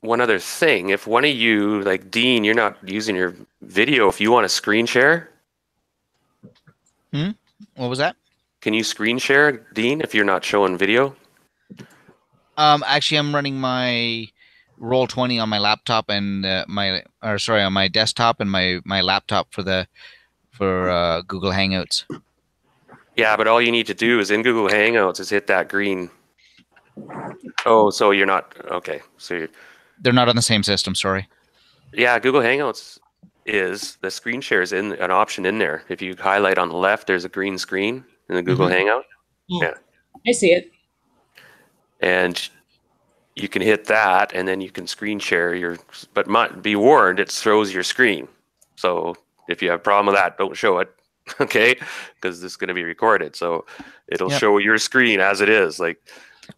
one other thing. If one of you, like Dean, you're not using your video, if you want to screen share. What was that? Can you screen share, Dean, if you're not showing video? Actually, I'm running my Roll20 on my laptop and on my desktop and my laptop for Google Hangouts. Yeah, but all you need to do is in Google Hangouts is hit that green. Oh, so you're not okay. So they're not on the same system. Sorry. Yeah, Google Hangouts is the screen share is in an option in there. If you highlight on the left, there's a green screen in the Google Hangout. Yeah, I see it. And you can hit that, and then you can screen share your. But be warned, it throws your screen. So if you have a problem with that, don't show it, okay? Because this is going to be recorded, so it'll show your screen as it is. Like,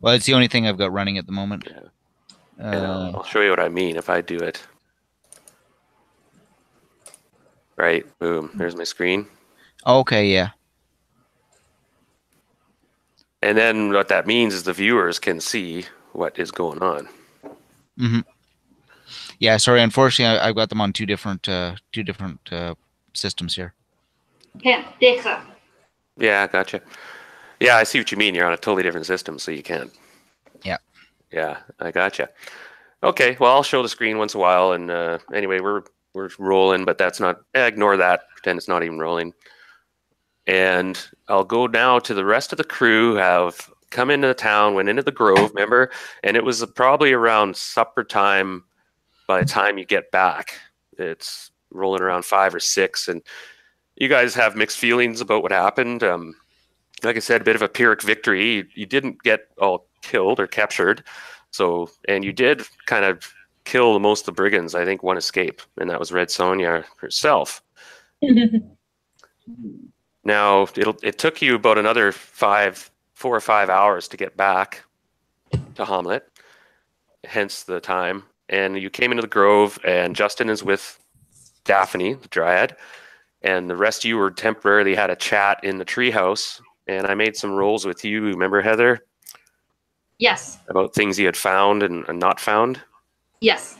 well, it's the only thing I've got running at the moment. Yeah. I'll show you what I mean if I do it. Right, boom, there's my screen. Okay, yeah. And then what that means is the viewers can see what is going on. Yeah, sorry. Unfortunately, I've got them on two different systems here. Yeah, gotcha. Yeah, I see what you mean. You're on a totally different system, so you can't. Yeah. Yeah, I gotcha. Okay, well, I'll show the screen once in a while. And anyway, we're rolling, but that's not. Ignore that. Pretend it's not even rolling. And I'll go now to the rest of the crew have come into the town, went into the Grove, remember? And it was probably around supper time by the time you get back. It's rolling around 5 or 6, and you guys have mixed feelings about what happened. Like I said, a bit of a Pyrrhic victory. You didn't get all killed or captured, and you did kind of kill most of the brigands. I think one escaped, and that was Red Sonja herself. Now, it took you about another 4 or 5 hours to get back to Hommlet, hence the time. And you came into the Grove, and Justin is with Daphne, the Dryad, and the rest of you were temporarily had a chat in the treehouse. And I made some rolls with you. Remember, Heather? Yes. About things you had found and not found? Yes.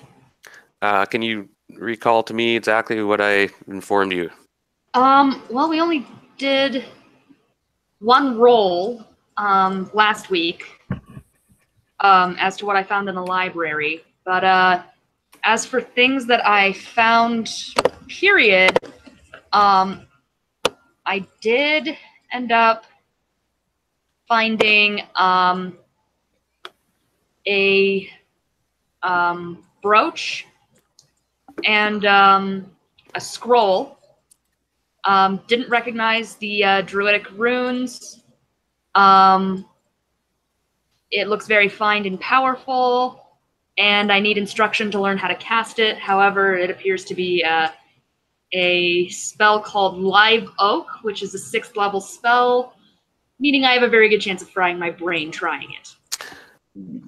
Can you recall to me exactly what I informed you? Well, we only did one roll last week as to what I found in the library. But as for things that I found, period, I did end up finding a brooch and a scroll. Didn't recognize the druidic runes. It looks very fine and powerful, and I need instruction to learn how to cast it. However, it appears to be a spell called Live Oak, which is a 6th level spell, meaning I have a very good chance of frying my brain trying it.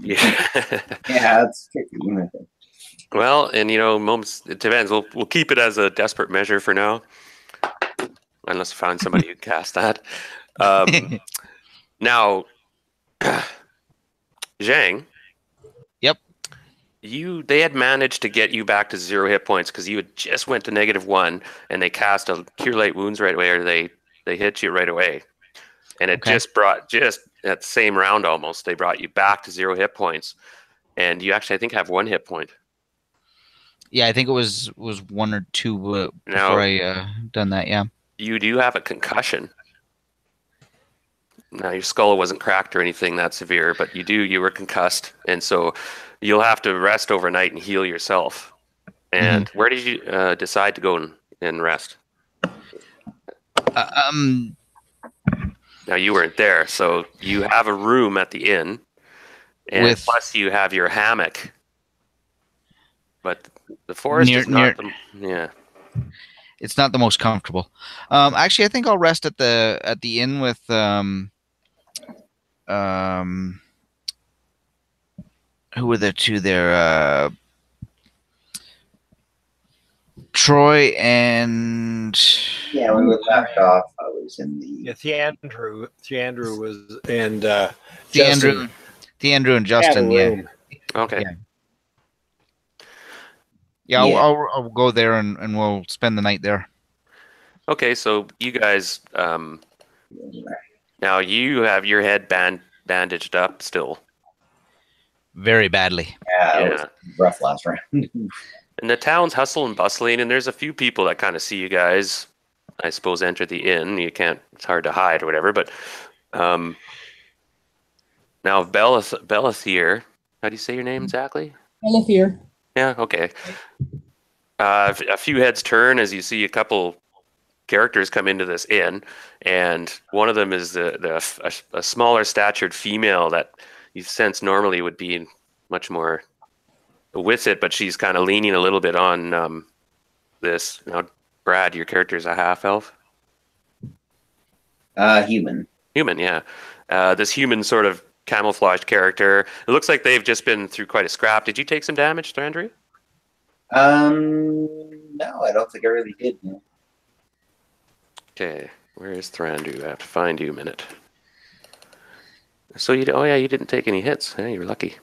Yeah. Yeah, that's tricky, isn't it? Well, and moments it depends. We'll keep it as a desperate measure for now, unless we find somebody who can cast that. Now, Zhang. Yep. They had managed to get you back to 0 hit points because you had just went to -1, and they cast a Cure Light Wounds right away, or they hit you right away, and it just at the same round almost they brought you back to 0 hit points, and you actually I think have 1 hit point. Yeah, I think it was 1 or 2 before I done that. Yeah. You do have a concussion. Now your skull wasn't cracked or anything that severe, but you were concussed, and so you'll have to rest overnight and heal yourself. And where did you decide to go and rest? Now you weren't there, so you have a room at the inn, and plus you have your hammock. But the forest is not it's not the most comfortable. Actually, I think I'll rest at the inn with who were the two there? Troy and when we left off, I was in the Theandrew was and Theandrew and Justin. Yeah. Okay. Yeah. Yeah, Yeah. I'll go there and we'll spend the night there. Okay, so you guys, now you have your head bandaged up still. Very badly. Yeah, it was rough last round. And the town's hustle and bustling, and there's a few people that kind of see you guys, I suppose, enter the inn. You can't, it's hard to hide or whatever, but now Bellathier, how do you say your name exactly? Elithier. Yeah, okay. A few heads turn as you see a couple characters come into this inn, and one of them is a smaller statured female that you sense normally would be much more with it, but she's kind of leaning a little bit on this. Now, Brad, your character is a half elf. Human. Human, yeah. This human sort of camouflaged character. It looks like they've just been through quite a scrap. Did you take some damage, Thranduil? No, I don't think I really did. No. Okay, where is Thranduil? I have to find you a minute. So you didn't take any hits. Hey, you're lucky.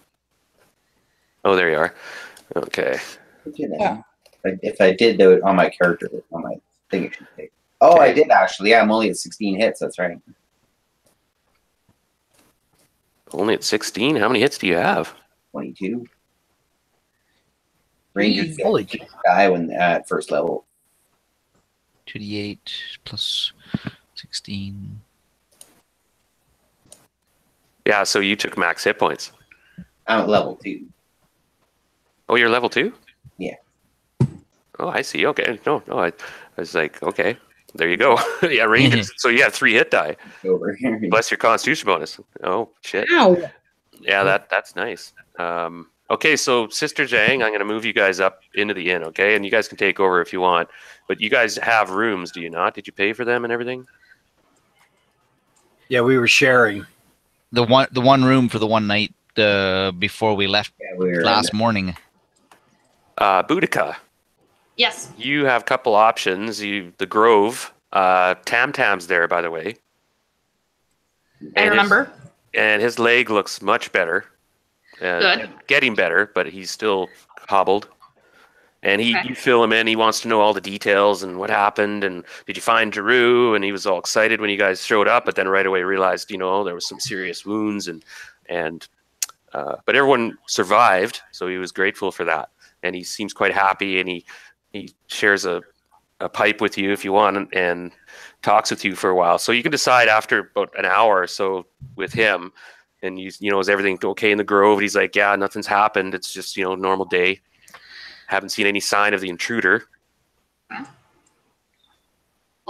Oh, there you are. Okay. Yeah. If I did do it on my character, on my thing, it should take. Oh, I did actually. Yeah, I'm only at 16 hits. That's right. Only at 16? How many hits do you have? 22. Rangers Holy die when at first level. 2d8 plus 16. Yeah, so you took max hit points. I'm at level 2. Oh, you're level 2? Yeah. Oh, I see. Okay. No, I was like, okay, there you go. Yeah, Rangers. So you have 3 hit die. Over here. Plus your Constitution bonus. Oh, shit. Ow. Yeah, that's nice. Okay, so Sister Zhang, I'm going to move you guys up into the inn, okay? And you guys can take over if you want. But you guys have rooms, do you not? Did you pay for them and everything? Yeah, we were sharing. The one room for the one night before we left Yeah, we were last morning. Boudica, Yes. you have a couple options. The Grove, Tam Tam's there, by the way. I remember. And his leg looks much better. Good. Getting better, but he's still hobbled. And Okay. you fill him in. He wants to know all the details and what happened. And did you find Giroux? And he was all excited when you guys showed up, but then right away realized, there was some serious wounds but everyone survived, so he was grateful for that. And he seems quite happy, and he shares a pipe with you if you want, and talks with you for a while. So you can decide after about an hour or so with him, and is everything okay in the Grove? And he's like, yeah, nothing's happened. It's just normal day. Haven't seen any sign of the intruder. Well,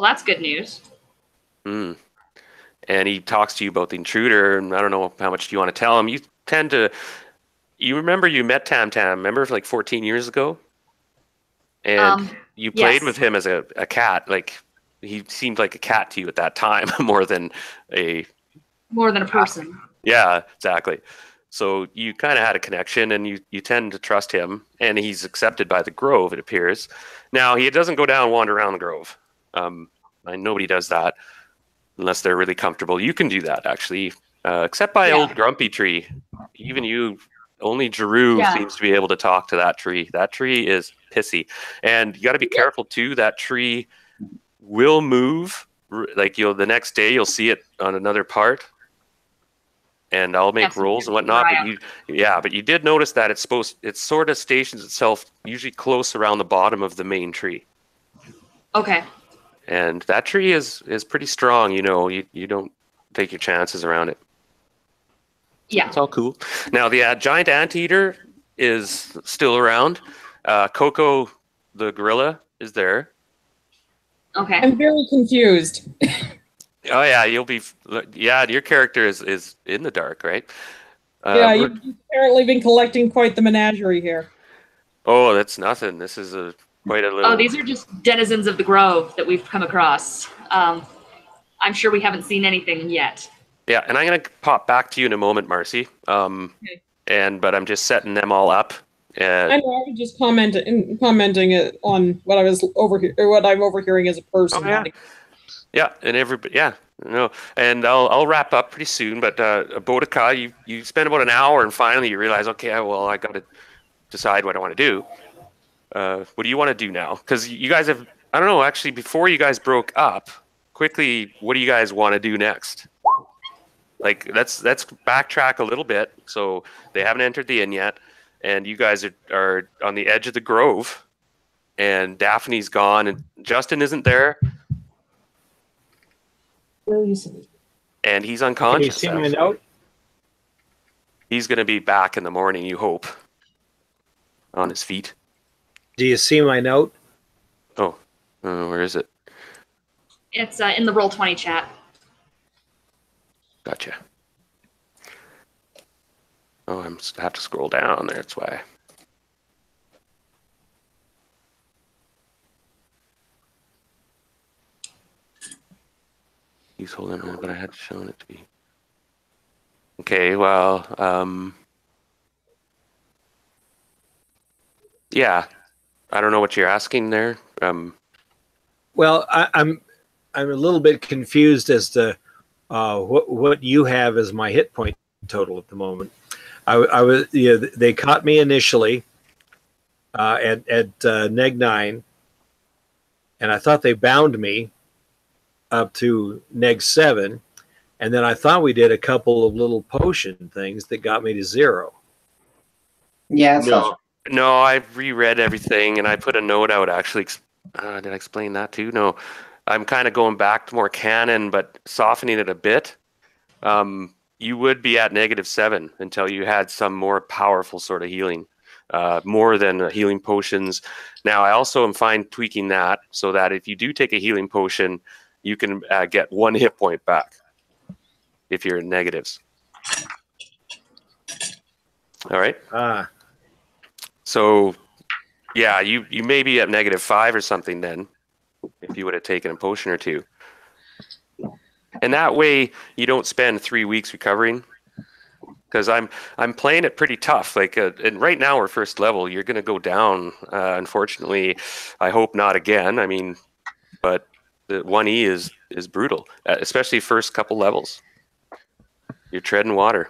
that's good news. And he talks to you about the intruder, and I don't know how much do you want to tell him. You remember you met Tam Tam, remember, like 14 years ago? And you played yes. with him as a cat. Like, he seemed like a cat to you at that time more than a person. Yeah, exactly. So you kind of had a connection, and you tend to trust him, and he's accepted by the Grove, it appears. Now, he doesn't go down and wander around the Grove. Nobody does that unless they're really comfortable. You can do that, actually, except by old Grumpy Tree. Even you, only Giroux seems to be able to talk to that tree. That tree is pissy. And you got to be careful, too. That tree will move. Like, the next day, you'll see it on another part. And I'll make rolls and whatnot. But you did notice that it sort of stations itself usually close around the bottom of the main tree. Okay. And that tree is pretty strong. You don't take your chances around it. Yeah. It's all cool. Now the giant anteater is still around. Coco the gorilla is there. Okay. I'm very confused. Oh yeah, you'll be. Yeah, your character is in the dark, right? You've apparently been collecting quite the menagerie here. Oh, that's nothing. This is quite a little. Oh, these are just denizens of the Grove that we've come across. I'm sure we haven't seen anything yet. Yeah, and I'm gonna pop back to you in a moment, Marcy. Okay. But I'm just setting them all up. I know. I was just commenting it on what I was what I'm overhearing as a person. Oh, yeah. Yeah, and everybody, and I'll wrap up pretty soon. But Boudica, you spend about an hour, and finally you realize, okay, well, I got to decide what I want to do. what do you want to do now? Because you guys have, I don't know, actually, before you guys broke up, quickly, what do you guys want to do next? Like, let's backtrack a little bit. So they haven't entered the inn yet, and you guys are on the edge of the grove, and Daphne's gone, and Justin isn't there, and he's Can you unconscious. see my actually. note? He's going to be back in the morning, you hope, on his feet. Do you see my note? Oh, where is it? It's in the Roll20 chat. Gotcha. Oh, I have to scroll down there. That's why. He's holding on, but I had shown it to be. Okay, well, yeah. I don't know what you're asking there. Well, I'm a little bit confused as to what you have as my hit point total at the moment. I was they caught me initially at neg 9, and I thought they bound me up to neg 7, and then I thought we did a couple of little potion things that got me to 0. Yeah, that sounds No, I've reread everything, and I put a note out, actually. Did I explain that too? No. I'm kind of going back to more canon, but softening it a bit. You would be at -7 until you had some more powerful sort of healing, more than healing potions. Now, I also am fine tweaking that so that if you do take a healing potion, you can get 1 hit point back if you're in negatives. All right. So, yeah, you may be at -5 or something then, if you would have taken a potion or 2. And that way you don't spend 3 weeks recovering. Because I'm playing it pretty tough. Like, and right now we're first level. You're going to go down. Unfortunately, I hope not again. I mean, but the 1E is brutal, especially first couple levels. You're treading water.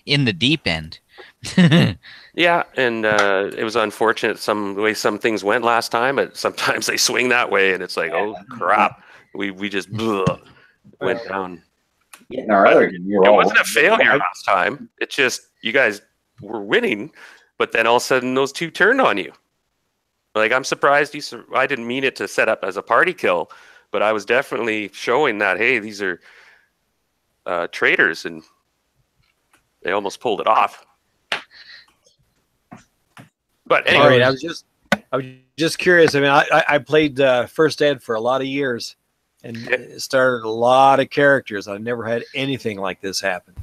In the deep end. Yeah, and it was unfortunate the way some things went last time, but sometimes they swing that way, and it's like, oh crap, we just went down. getting our other game. It wasn't a failure last time. It's just you guys were winning, but then all of a sudden those 2 turned on you. Like, I'm surprised I didn't mean it to set up as a party kill, but I was definitely showing that, hey, these are traitors, and they almost pulled it off. But anyway, All right, I was just curious. I mean, I played First Ed for a lot of years, and started a lot of characters. I've never had anything like this happen.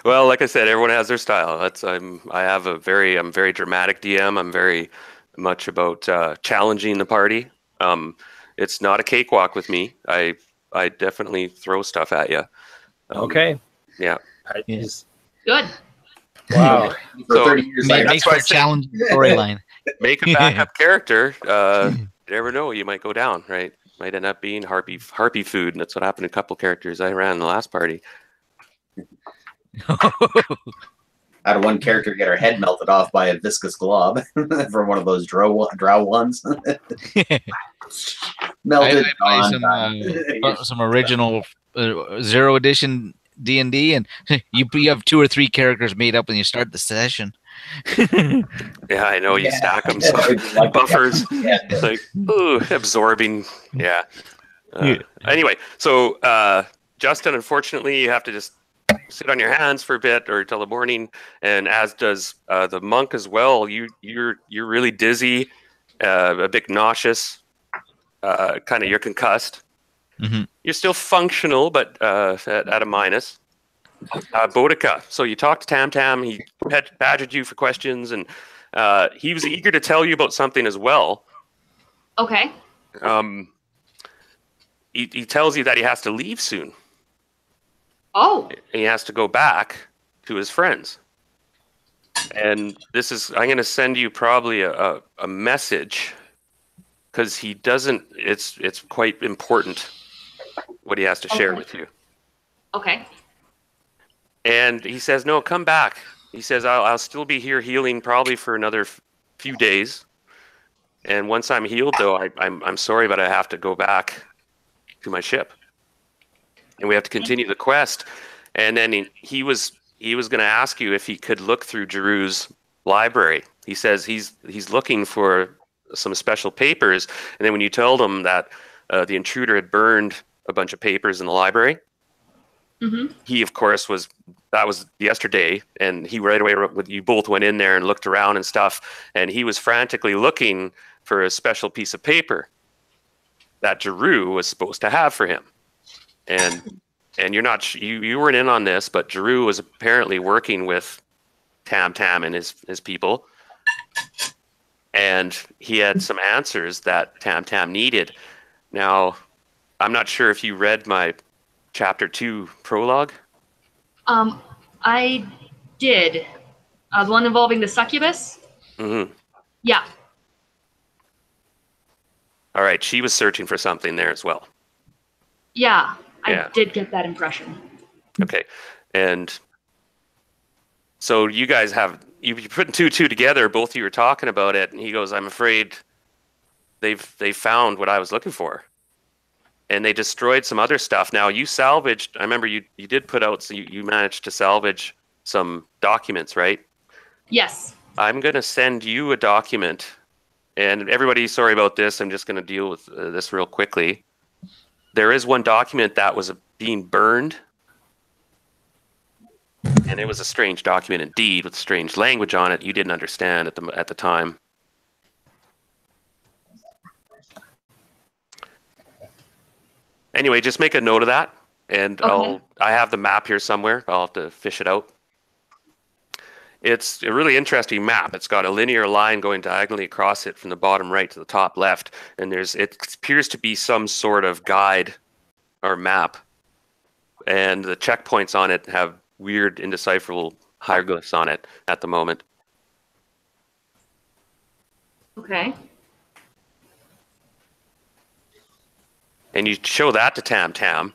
Well, like I said, everyone has their style. I'm very dramatic DM. I'm very much about challenging the party. It's not a cakewalk with me. I definitely throw stuff at you. Okay. Yeah. Yes. Good. Wow. For So, 30 years, Makes that's for why I a say- challenging storyline. Make a backup character. You never know. You might go down, right? Might end up being harpy food, and that's what happened to a couple characters I ran in the last party. I had one character get her head melted off by a viscous glob from one of those drow ones. Melted. I play gone. some original 0 edition D&D, and you have 2 or 3 characters made up when you start the session. Yeah, I know. You stack them, Like buffers. Yeah. It's like, ooh, absorbing. Yeah. Anyway, so Justin, unfortunately, you have to just sit on your hands for a bit or till the morning, and as does the monk as well. You're really dizzy, a bit nauseous, kind of you're concussed. Mm-hmm. You're still functional, but at a minus. Boudica. So you talked to Tam Tam. He badgered you for questions, and he was eager to tell you about something as well. Okay. He tells you that he has to leave soon. Oh. And he has to go back to his friends. And I'm going to send you probably a message, because he doesn't. It's quite important what he has to share with you. Okay. And he says, no, come back. He says, I'll still be here healing probably for another few days. And once I'm healed, though, I'm sorry, but I have to go back to my ship. And we have to continue the quest. And then he was going to ask you if he could look through Giroux's library. He says he's looking for some special papers. And then when you told him that the intruder had burned a bunch of papers in the library, he, of course, that was yesterday, and he right away, you both went in there and looked around and stuff, and he was frantically looking for a special piece of paper that Giroux was supposed to have for him. And you're not, you weren't in on this, but Giroux was apparently working with Tam Tam and his people, and he had some answers that Tam Tam needed. Now, I'm not sure if you read my Chapter 2 prologue. I did. The one involving the succubus? Mm-hmm. Yeah. All right, she was searching for something there as well. Yeah, Yeah. I did get that impression. Okay, and so you guys you put two together. Both of you were talking about it, and he goes, "I'm afraid they found what I was looking for, and they destroyed some other stuff." Now you salvaged. I remember you did put out. So you managed to salvage some documents, right? Yes. I'm going to send you a document, and everybody, sorry about this. I'm just going to deal with this real quickly. There is one document that was being burned, and it was a strange document indeed, with strange language on it you didn't understand at the time. Anyway, just make a note of that, and Okay. I have the map here somewhere. I'll have to fish it out. It's a really interesting map. It's got a linear line going diagonally across it from the bottom right to the top left, and it appears to be some sort of guide or map, and the checkpoints on it have weird, indecipherable hieroglyphs on it at the moment. Okay. And you show that to Tam Tam,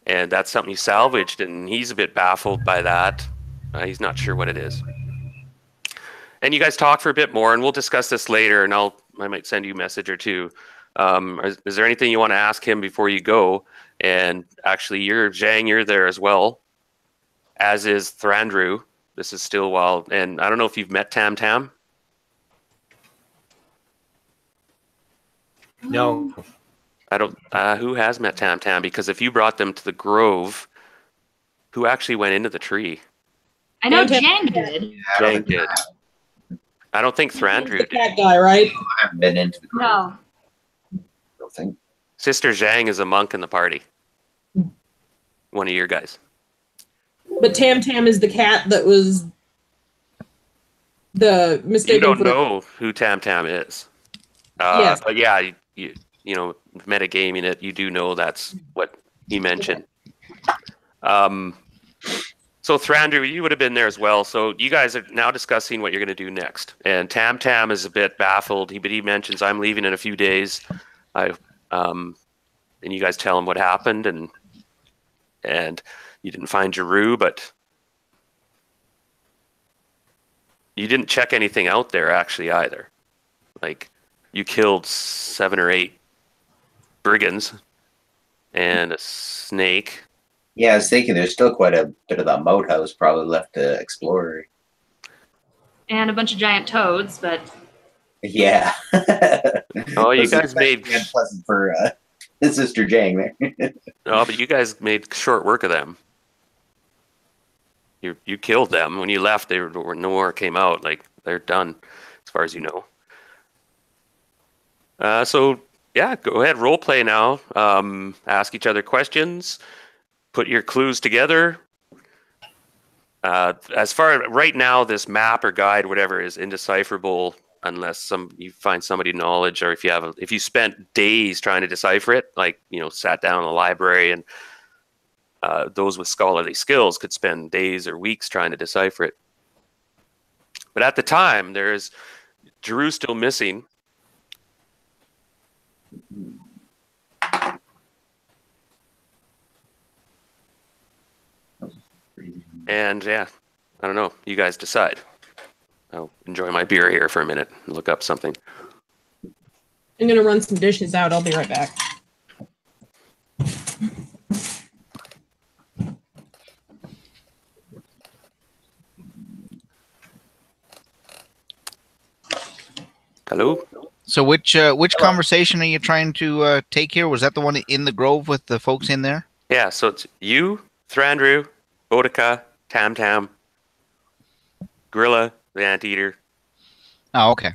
and that's something you salvaged, and he's a bit baffled by that. He's not sure what it is. And you guys talk for a bit more, and we'll discuss this later, and I might send you a message or two. Is there anything you want to ask him before you go? And actually, Zhang, you're there as well, as is Thrandrau. This is Stillwell, and I don't know if you've met Tam Tam. No. I don't. Who has met Tam Tam? Because if you brought them to the grove, who actually went into the tree? I know Tam Jang did. Zhang did. I don't think Thrandrau The did. cat guy, right? I haven't been into the group. No. I don't think. Sister Zhang is a monk in the party. One of your guys. But Tam Tam is the cat that was the mistaken. You don't for know who Tam Tam is. Yes. But yeah, you know, metagaming it, you do know that's what he mentioned. So Thrandrau, you would have been there as well. So you guys are now discussing what you're going to do next. And Tam Tam is a bit baffled. But he mentions, I'm leaving in a few days. And you guys tell him what happened, and you didn't find Giroux, but you didn't check anything out there actually either. Like, you killed 7 or 8 brigands and a snake. Yeah, I was thinking there's still quite a bit of that moat house probably left to explore. And a bunch of giant toads, but Yeah. Oh, you guys made unpleasant for Sister Jang there. no, but you guys made short work of them. You killed them when you left. They were no more came out. Like, they're done, as far as you know. So yeah, go ahead, role play now. Ask each other questions. Put your clues together. As far right now, this map or guide, whatever, is indecipherable unless you find somebody knowledge, or if you spent days trying to decipher it, like, sat down in the library, and those with scholarly skills could spend days or weeks trying to decipher it. But at the time, there is Giroux still missing. And yeah, I don't know. You guys decide. I'll enjoy my beer here for a minute and look up something. I'm gonna run some dishes out. I'll be right back. Hello? So which conversation are you trying to take here? Was that the one in the grove with the folks in there? Yeah, so it's you, Thrandrau, Boudica, Tam Tam, Gorilla, the Anteater, Oh, okay.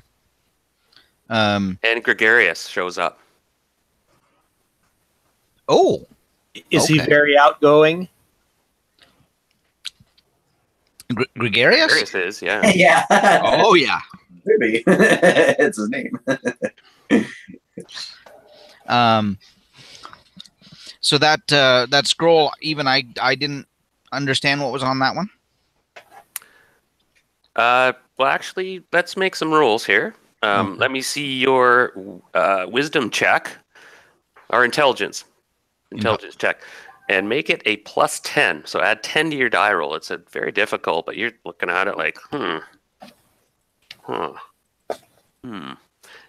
and Gregarious shows up. Oh, Is he Okay. very outgoing? Gregarious? Gregarious is, yeah. Yeah. Oh, yeah. Maybe. It's his name. So that scroll, even I didn't understand what was on that one. Well, actually, let's make some rolls here. Let me see your wisdom check, or intelligence check, and make it a +10. So add 10 to your die roll. It's a very difficult, but you're looking at it like,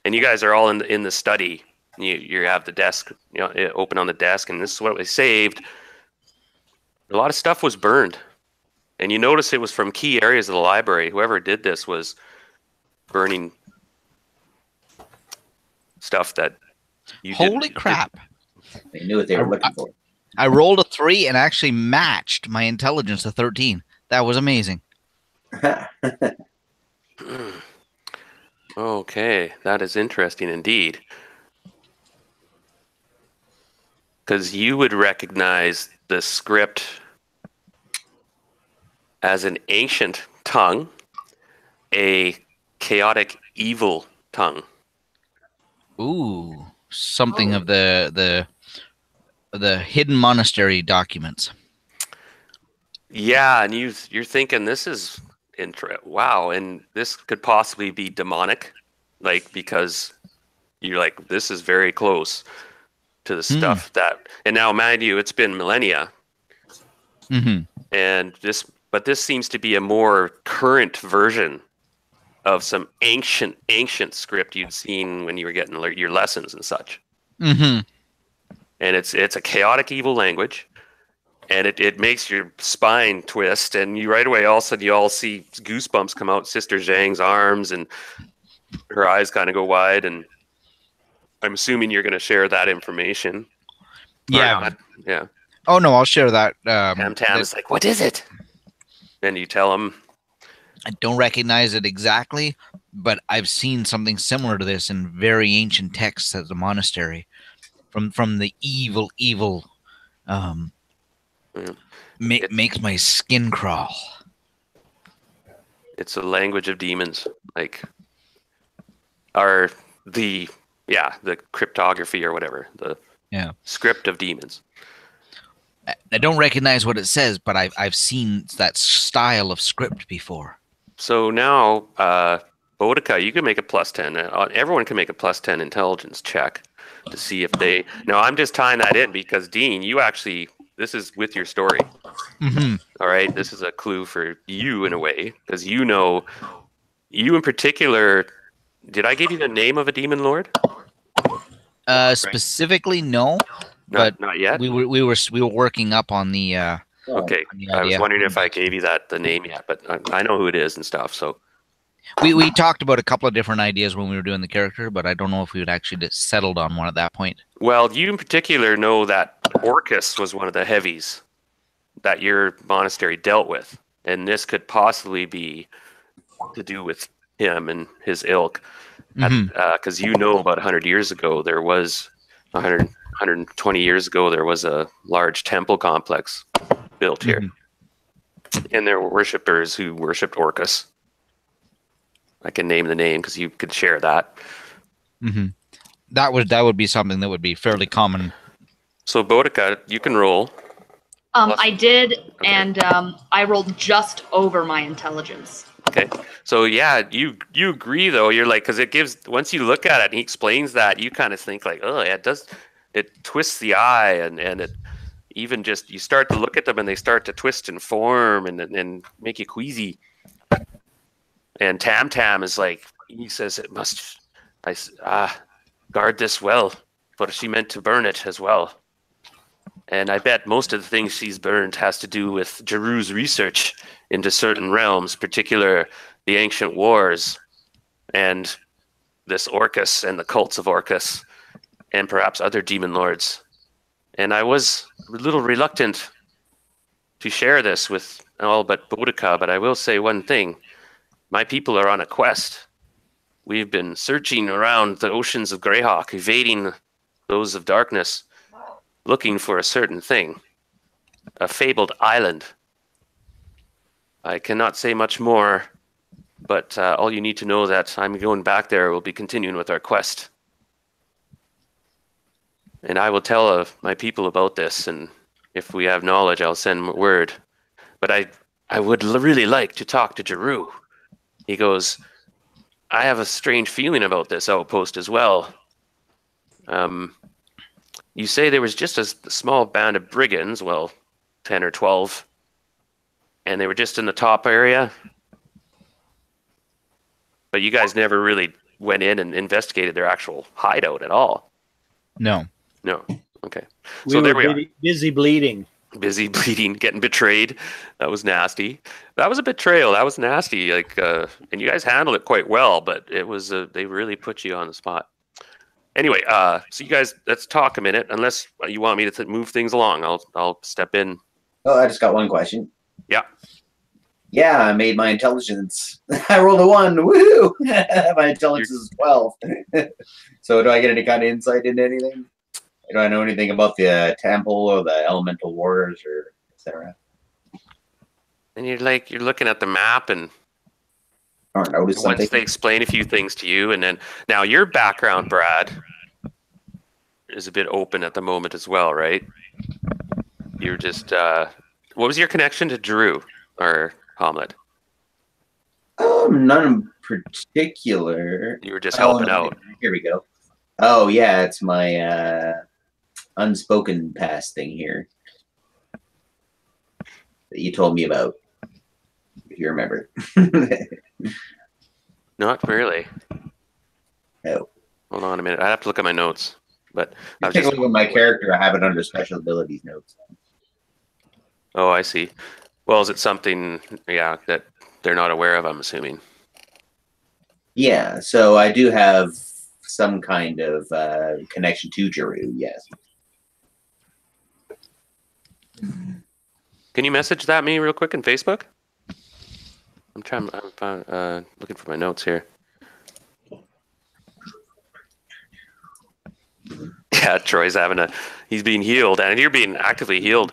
And you guys are all in the study. You have the desk, open on the desk, and this is what we saved. A lot of stuff was burned. And you notice it was from key areas of the library. Whoever did this was burning stuff that you Holy crap. They knew what they were looking for. I rolled a 3 and actually matched my intelligence to 13. That was amazing. Okay, that is interesting indeed. Because you would recognize the script as an ancient tongue, a chaotic evil tongue. Ooh, something of the hidden monastery documents. Yeah, and you're thinking this is wow, and this could possibly be demonic, like, because you're like, this is very close to the stuff that, and now mind you, it's been millennia, and this seems to be a more current version of some ancient script you'd seen when you were getting your lessons and such. And it's a chaotic evil language. And it makes your spine twist, and you right away, all of a sudden, you all see goosebumps come out Sister Zhang's arms, and her eyes kind of go wide, and I'm assuming you're going to share that information. Yeah. Yeah. Oh, no, I'll share that. Tam is like, what is it? And you tell him. I don't recognize it exactly, but I've seen something similar to this in very ancient texts at the monastery from the evil makes my skin crawl. It's a language of demons, like, or the cryptography or whatever, the script of demons. I don't recognize what it says, but I've seen that style of script before. So now, Boudica, you can make a +10. Everyone can make a +10 intelligence check to see if they. Now, I'm just tying that in because Dean, you actually. This is with your story. All right, this is a clue for you in a way, because you in particular. Did I give you the name of a demon lord? Specifically, no, but not yet. We were working up on the. Okay, on the I was idea. wondering if I gave you the name yet, but I know who it is and stuff. So we talked about a couple of different ideas when we were doing the character, but I don't know if we had actually settled on one at that point. Well, you in particular know that Orcus was one of the heavies that your monastery dealt with, and this could possibly be to do with him and his ilk. Because about 100 years ago, there was 120 years ago, there was a large temple complex built here, and there were worshippers who worshipped Orcus. I can name the name because you could share that. That would be something that would be fairly common. So Boudica, you can roll. I did, and I rolled just over my intelligence. Okay, so yeah, you agree though. You're like, because it gives, once you look at it and he explains that, you kind of think like, oh yeah, it twists the eye and it even just you start to look at them and they start to twist and form and make you queasy. And Tam Tam is like, he says it must, guard this well, but she meant to burn it as well. And I bet most of the things she's burned has to do with Jeru's research into certain realms, particular the ancient wars and this Orcus and the cults of Orcus and perhaps other demon lords. And I was a little reluctant to share this with all but Boudica, but I will say one thing. My people are on a quest. We've been searching around the oceans of Greyhawk, evading those of darkness, looking for a certain thing, a fabled island. I cannot say much more, but all you need to know that I'm going back there. We'll be continuing with our quest. And I will tell my people about this, and if we have knowledge, I'll send word. But I would really like to talk to Jeru. He goes, I have a strange feeling about this outpost as well. You say there was just a small band of brigands, well, 10 or 12, and they were just in the top area. But you guys never really went in and investigated their actual hideout at all. No. No. Okay. So there we are. Busy bleeding. Busy bleeding, getting betrayed. That was nasty. That was a betrayal. That was nasty. Like, and you guys handled it quite well, but it was they really put you on the spot. Anyway, so you guys, let's talk a minute. Unless you want me to move things along, I'll step in. Oh, I just got one question. Yeah. Yeah, I made my intelligence. I rolled a 1. Woohoo! My intelligence is 12. So do I get any kind of insight into anything? Do I know anything about the temple or the elemental wars or etc.? And you're looking at the map, and or notice once something. they explain a few things to you, and then now your background, Brad, is a bit open at the moment as well, right? You're just what was your connection to Drew or Hommlet? None in particular. You were just helping out. Here we go. Oh yeah, it's my unspoken past thing here that you told me about. If you remember. Not really. No. Hold on a minute. I have to look at my notes. But I was take just a look at my character. I have it under special abilities notes. Oh, I see. Well, is it something, yeah, that they're not aware of, I'm assuming? Yeah, so I do have some kind of connection to Jeru, yes. Can you message that me real quick in Facebook? I'm looking for my notes here. Yeah, Troy's he's being healed, and you're being actively healed.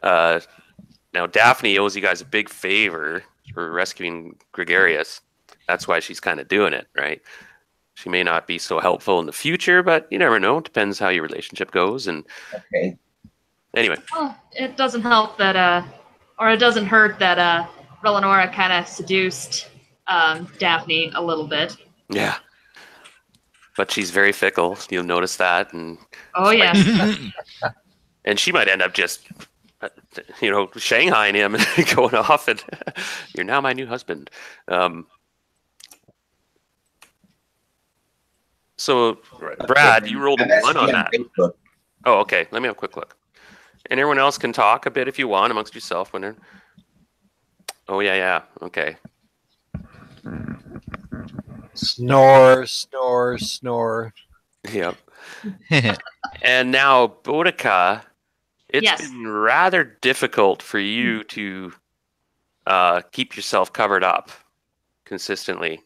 Now, Daphne owes you guys a big favor for rescuing Gregarious. That's why she's kind of doing it, right? She may not be so helpful in the future, but you never know. It depends how your relationship goes. And okay. Anyway. Well, it doesn't help that, or it doesn't hurt that Relenora kind of seduced Daphne a little bit. Yeah. But she's very fickle. You'll notice that. And oh, yes. And she might end up just, Shanghaiing him and going off and you're now my new husband. So, Brad, you rolled a 1 on that. Facebook. Oh, okay. Let me have a quick look. And everyone else can talk a bit if you want amongst yourself when they're... Oh, yeah. Okay. Snore, snore, snore. Yep. And now, Boudica, it's been rather difficult for you to keep yourself covered up consistently.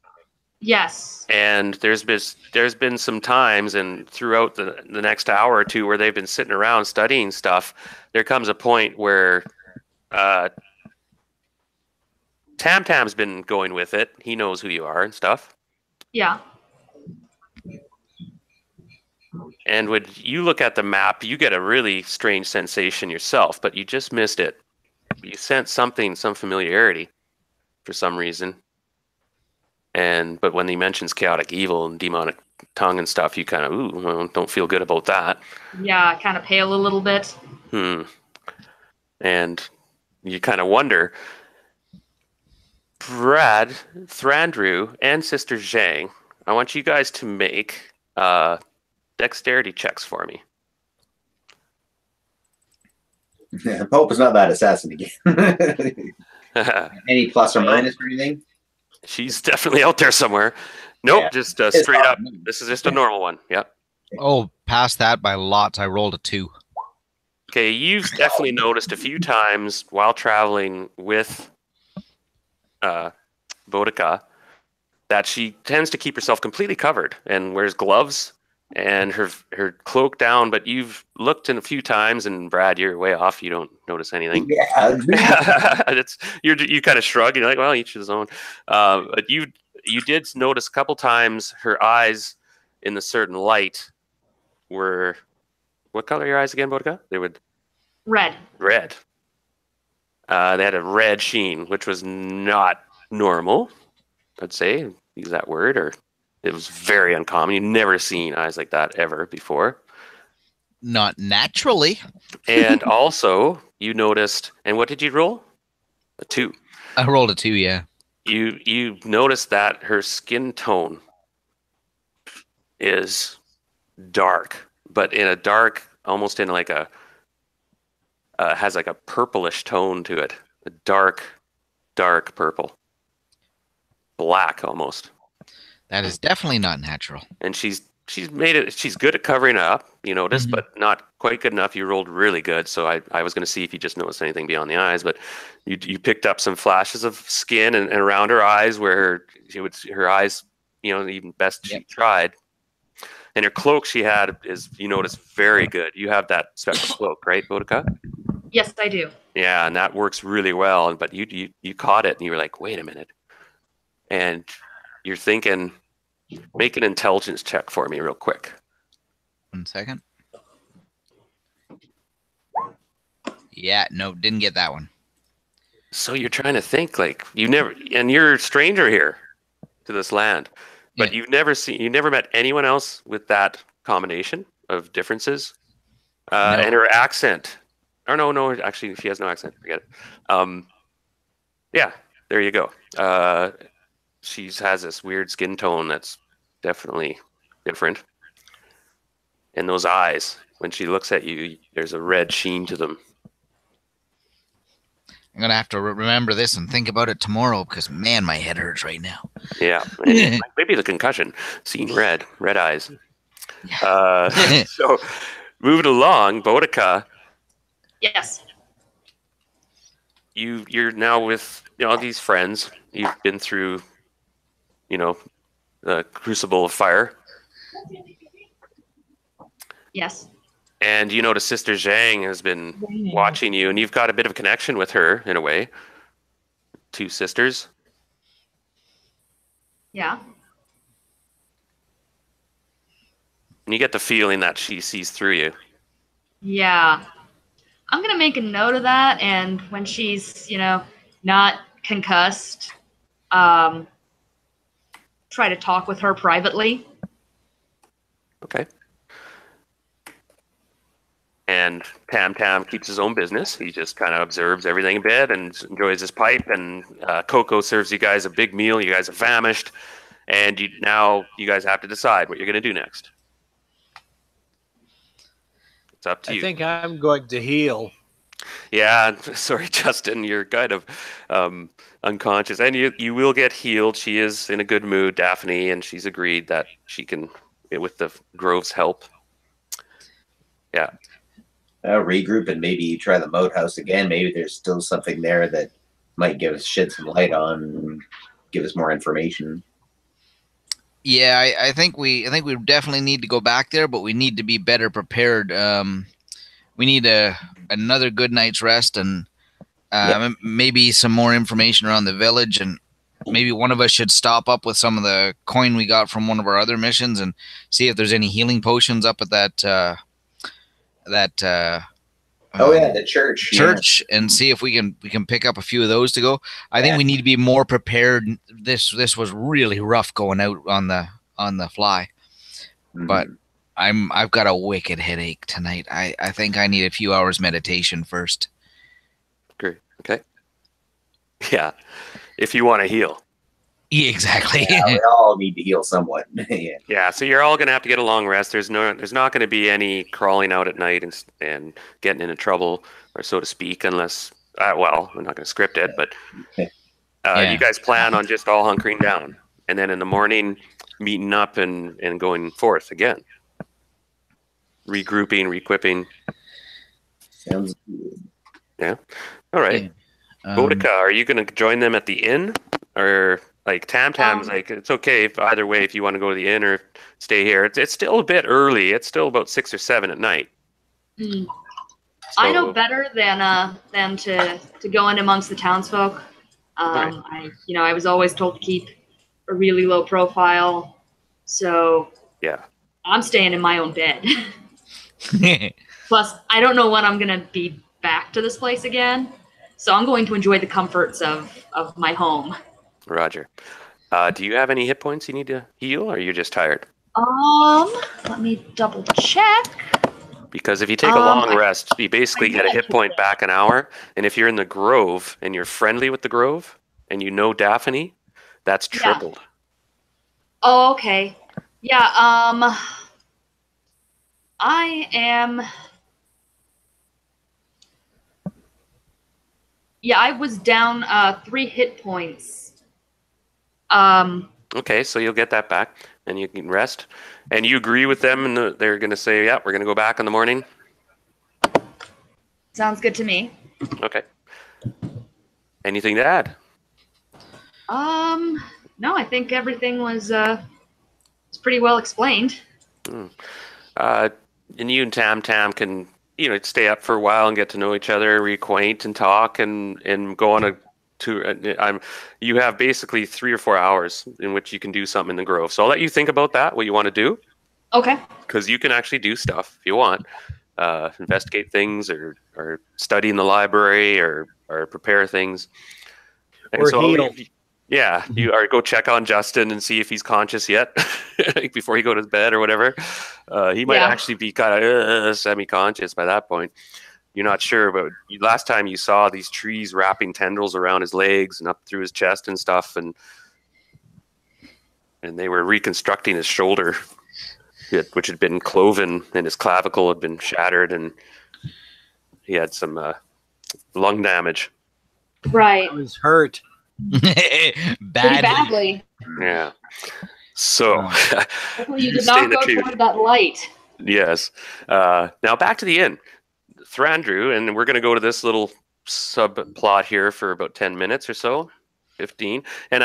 Yes. And there's been some times, and throughout the next hour or two, where they've been sitting around studying stuff. There comes a point where Tam Tam's been going with it. He knows who you are and stuff. Yeah. And when you look at the map, you get a really strange sensation yourself, but you just missed it. You sense something, some familiarity, for some reason. But when he mentions chaotic evil and demonic tongue and stuff, you kind of don't feel good about that. Yeah, kind of pale a little bit. And you kind of wonder, Brad, Thrandrew, and Sister Zhang, I want you guys to make dexterity checks for me. Pope is not that assassin again. Any plus or minus or anything? She's definitely out there somewhere. Nope, Yeah. just straight up. This is just a normal one. Yep. Oh, past that by lots. I rolled a 2. Okay, you've definitely noticed a few times while traveling with Boudica that she tends to keep herself completely covered and wears gloves and her cloak down, but you've looked in a few times, and Brad, you're way off. You don't notice anything. Yeah. You kind of shrug. You're like, well, each his own. But you did notice a couple times her eyes in the certain light were, what color are your eyes again, Boudica? They would Red. red. They had a red sheen, which was not normal, I'd say, use that word, or it was very uncommon. You've never seen eyes like that ever before. Not naturally. And also, you noticed, and what did you roll? A 2. I rolled a 2, yeah. You noticed that her skin tone is dark, but in a dark, almost in like a, has like a purplish tone to it. A dark purple. Black almost. That is definitely not natural. And she's made it. She's good at covering it up, you noticed, but not quite good enough. You rolled really good, so I was going to see if you just noticed anything beyond the eyes, but you picked up some flashes of skin and around her eyes where her eyes, even best she tried. And her cloak she had is, you notice, very good. You have that special cloak, right, Boudica? Yes, I do. Yeah, and that works really well. But you caught it, and you were like, wait a minute. And you're thinking, make an intelligence check for me real quick. 1 second. Yeah, no, didn't get that one. So you're trying to think like and you're a stranger here to this land, but you never met anyone else with that combination of differences. No. And her accent. Oh no, actually she has no accent. Forget it. Yeah, there you go. She has this weird skin tone that's definitely different. And those eyes, when she looks at you, there's a red sheen to them. I'm going to have to remember this and think about it tomorrow because, man, my head hurts right now. Yeah. And maybe the concussion. Seeing red eyes. So moving along, Boudica. Yes. You're now with these friends. You've been through, the crucible of fire. Yes. And you notice Sister Zhang has been watching you, and you've got a bit of a connection with her in a way. 2 sisters. Yeah. And you get the feeling that she sees through you. Yeah. I'm going to make a note of that, and when she's, not concussed, try to talk with her privately. Okay. And Tam keeps his own business. He just kind of observes everything a bit and enjoys his pipe. And Coco serves you guys a big meal. You guys are famished. And now you guys have to decide what you're going to do next. It's up to you. I think I'm going to heal. Yeah, sorry, Justin. You're kind of unconscious. And you will get healed. She is in a good mood, Daphne, and she's agreed that she can, with the Grove's help. Yeah. Regroup and maybe try the moat house again. Maybe there's still something there that might give us shed some light on, give us more information. Yeah, I think we definitely need to go back there, but we need to be better prepared. We need another good night's rest and maybe some more information around the village, and maybe one of us should stop up with some of the coin we got from one of our other missions and see if there's any healing potions up at the church and see if we can pick up a few of those to go. I think we need to be more prepared. This was really rough going out on the fly. But I've got a wicked headache tonight. I think I need a few hours meditation first. Okay. Yeah. If you want to heal. Yeah, exactly. Yeah, we all need to heal somewhat. Yeah. Yeah, so you're all gonna have to get a long rest. There's not gonna be any crawling out at night and getting into trouble, or so to speak, unless well, I'm not gonna script it, but Yeah. you guys plan on just all hunkering down, and then in the morning meeting up and going forth again, regrouping, reequipping. Sounds good. Yeah. All right. Boudica, are you gonna join them at the inn, or like Tamtam's like it's okay if either way if you want to go to the inn or stay here. It's still a bit early. It's still about 6 or 7 at night. Hmm. So, I know better than to go in amongst the townsfolk. Right. I was always told to keep a really low profile, so yeah. I'm staying in my own bed. Plus, I don't know when I'm gonna be back to this place again, so I'm going to enjoy the comforts of my home. Roger. Do you have any hit points you need to heal, or are you just tired? Let me double check. Because if you take a long rest, you basically get a hit point back an hour. And if you're in the Grove and you're friendly with the Grove and you know Daphne, that's tripled. Oh, okay. Yeah, I am... Yeah, I was down 3 hit points. Okay, so you'll get that back and you can rest. And you agree with them and they're going to say, yeah, we're going to go back in the morning? Sounds good to me. Okay. Anything to add? No, I think everything was pretty well explained. And you and Tam can, stay up for a while and get to know each other, reacquaint and talk and go on a tour. You have basically 3 or 4 hours in which you can do something in the Grove. So I'll let you think about that, what you want to do. Okay. Because you can actually do stuff if you want. Investigate things or study in the library or prepare things. And or so heal. You are go check on Justin and see if he's conscious yet before he go to bed or whatever. He might actually be kind of semi-conscious by that point. You're not sure, but last time you saw these trees wrapping tendrils around his legs and up through his chest and stuff, and they were reconstructing his shoulder, which had been cloven, and his clavicle had been shattered, and he had some lung damage. Right. I was hurt. Pretty badly. Yeah. So Hopefully you did not go toward that light. Yes. Now back to the inn. Thrandu, and we're going to go to this little subplot here for about 10 minutes or so, 15. And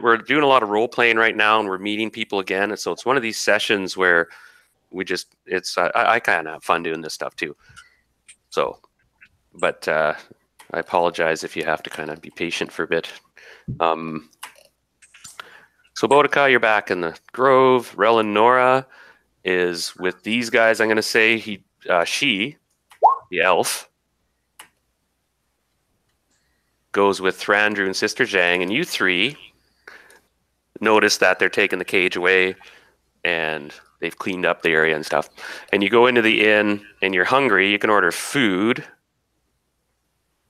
we're doing a lot of role playing right now, and we're meeting people again. And so it's one of these sessions where I kind of have fun doing this stuff too. So, but I apologize if you have to kind of be patient for a bit. So Boudica, you're back in the Grove. Relin Nora is with these guys. I'm going to say she, the elf, goes with Thrandu and Sister Zhang, and you 3 notice that they're taking the cage away and they've cleaned up the area and stuff. And you go into the inn and you're hungry. You can order food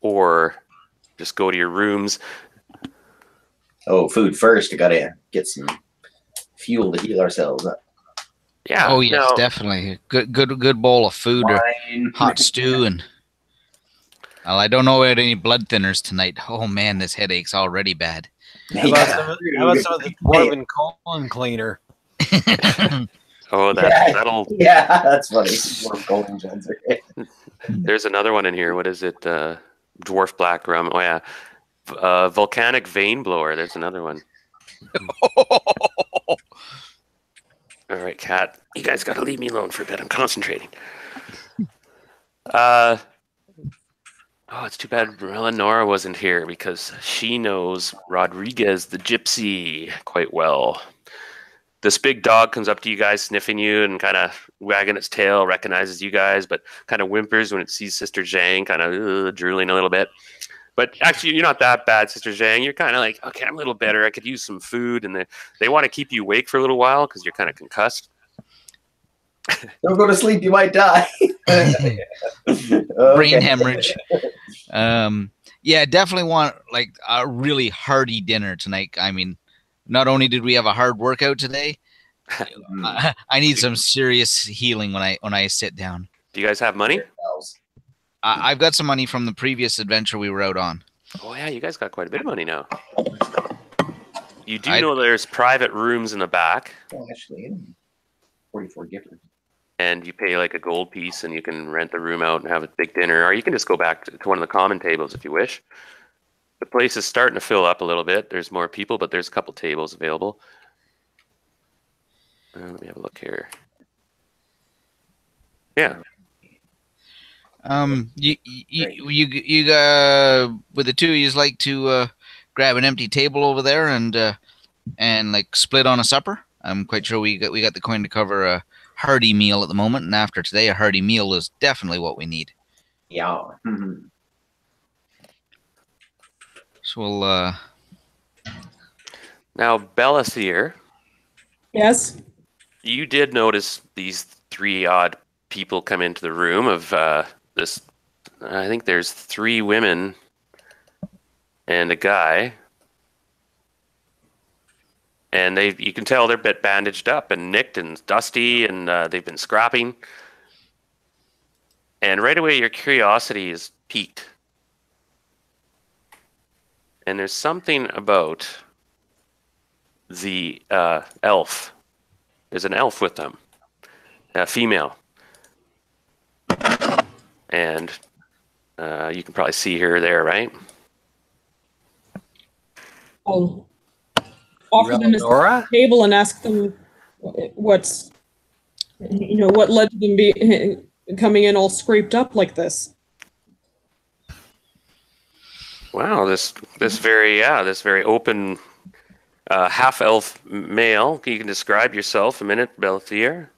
or just go to your rooms. Oh, food first. We gotta get some fuel to heal ourselves up. Yeah. Oh yes, definitely. Good bowl of food or hot stew and. Well, I don't know about any blood thinners tonight. Oh man, this headache's already bad. How about some of the dwarven colon cleaner? Oh, that'll. Yeah, that's funny. Dwarf colon cleanser. There's another one in here. What is it? Dwarf black rum. Oh yeah. Volcanic vein blower. There's another one. All right, Kat. You guys got to leave me alone for a bit. I'm concentrating. Oh, it's too bad Eleonora wasn't here because she knows Rodriguez the gypsy quite well. This big dog comes up to you guys, sniffing you and kind of wagging its tail, recognizes you guys, but kind of whimpers when it sees Sister Zhang, kind of drooling a little bit. But actually, you're not that bad, Sister Zhang. You're kind of like, okay, I'm a little better. I could use some food. And they want to keep you awake for a little while because you're kind of concussed. Don't go to sleep. You might die. Brain hemorrhage. Yeah, definitely want like a really hearty dinner tonight. I mean, not only did we have a hard workout today, I need some serious healing when I sit down. Do you guys have money? I've got some money from the previous adventure we were out on. Oh yeah, you guys got quite a bit of money now. You do know there's private rooms in the back. Oh, actually, 44 gifters. And you pay like a gold piece, and you can rent the room out and have a big dinner, or you can just go back to one of the common tables if you wish. The place is starting to fill up a little bit. There's more people, but there's a couple tables available. Let me have a look here. Yeah. You with the two of yous like to grab an empty table over there and like split on a supper? I'm quite sure we got the coin to cover a hearty meal at the moment, and after today, a hearty meal is definitely what we need. Yeah. So we'll Now, Bellathier, Yes. you did notice these 3 odd people come into the room of this. I think there's 3 women and a guy. And you can tell they're a bit bandaged up and nicked and dusty, and they've been scrapping. And right away, your curiosity is piqued. And there's something about the elf. There's an elf with them, a female. And you can probably see her there, right? I'll offer them a table and ask them what led to them coming in all scraped up like this. Wow, this very open half elf male. You can describe yourself a minute, Bellathier.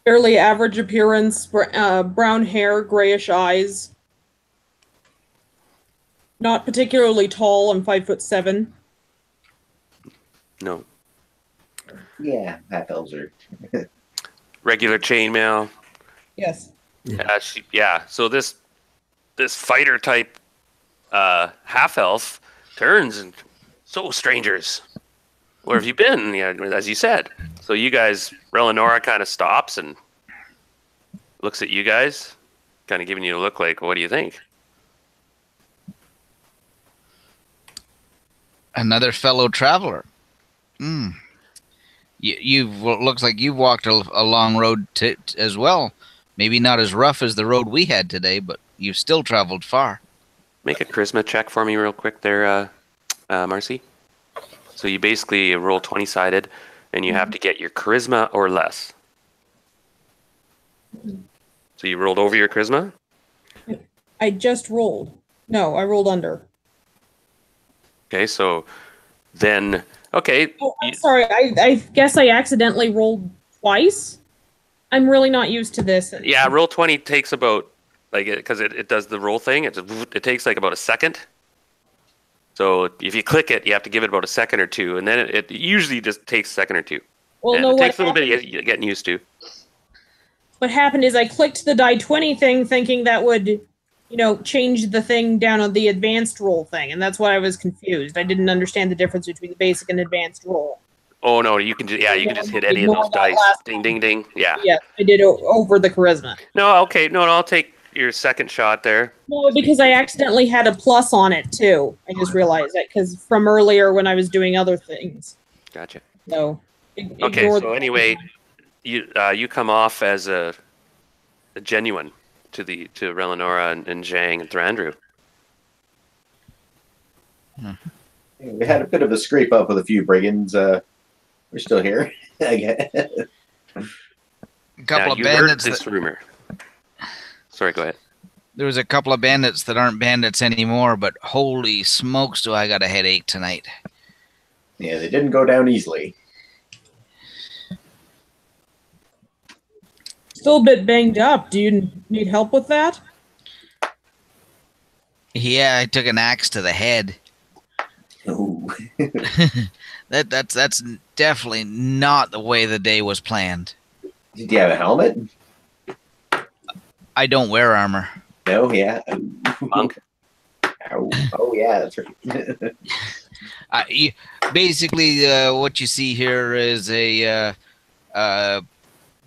Fairly average appearance, brown hair, grayish eyes. Not particularly tall. I'm 5'7". No. Yeah, half elves are. Regular chainmail. Yes. So this fighter type half elf turns and strangers, where have you been? Yeah, as you said. So you guys, Relinora kind of stops and looks at you guys, kind of giving you a look like, what do you think? Another fellow traveler. Looks like you've walked a long road as well. Maybe not as rough as the road we had today, but you've still traveled far. Make a charisma check for me real quick there, Marcy. So you basically roll 20-sided, and you have to get your charisma or less. So you rolled over your charisma? I just rolled. No, I rolled under. Okay, so then... Okay. Oh, I'm sorry. I guess I accidentally rolled twice. I'm really not used to this. Yeah, roll 20 takes about, like, because it does the roll thing. It takes like about a second. So if you click it, you have to give it about a second or two, and then it usually just takes a second or two. Well, and no, it takes a little bit of getting used to. What happened is I clicked the die 20 thing, thinking that would, change the thing down on the advanced roll thing, and that's why I was confused. I didn't understand the difference between the basic and advanced roll. Oh no, you can just hit any of those dice. Ding, ding, ding. Yeah. Yeah, I did over the charisma. No, okay, no, I'll take your second shot there. No, because I accidentally had a plus on it too. I just realized that because from earlier when I was doing other things. Gotcha. So. Okay, so anyway, you come off as a genuine to Relinora and Zhang and Thrandu. We had a bit of a scrape up with a few brigands. We're still here. A couple of bandits. This rumor. Sorry, go ahead. There was a couple of bandits that aren't bandits anymore, but holy smokes, do I got a headache tonight. Yeah, they didn't go down easily. Still a bit banged up. Do you need help with that? Yeah, I took an axe to the head. Ooh. That's definitely not the way the day was planned. Did you have a helmet? I don't wear armor. No, yeah. Monk. Oh yeah, that's right. Basically, what you see here is a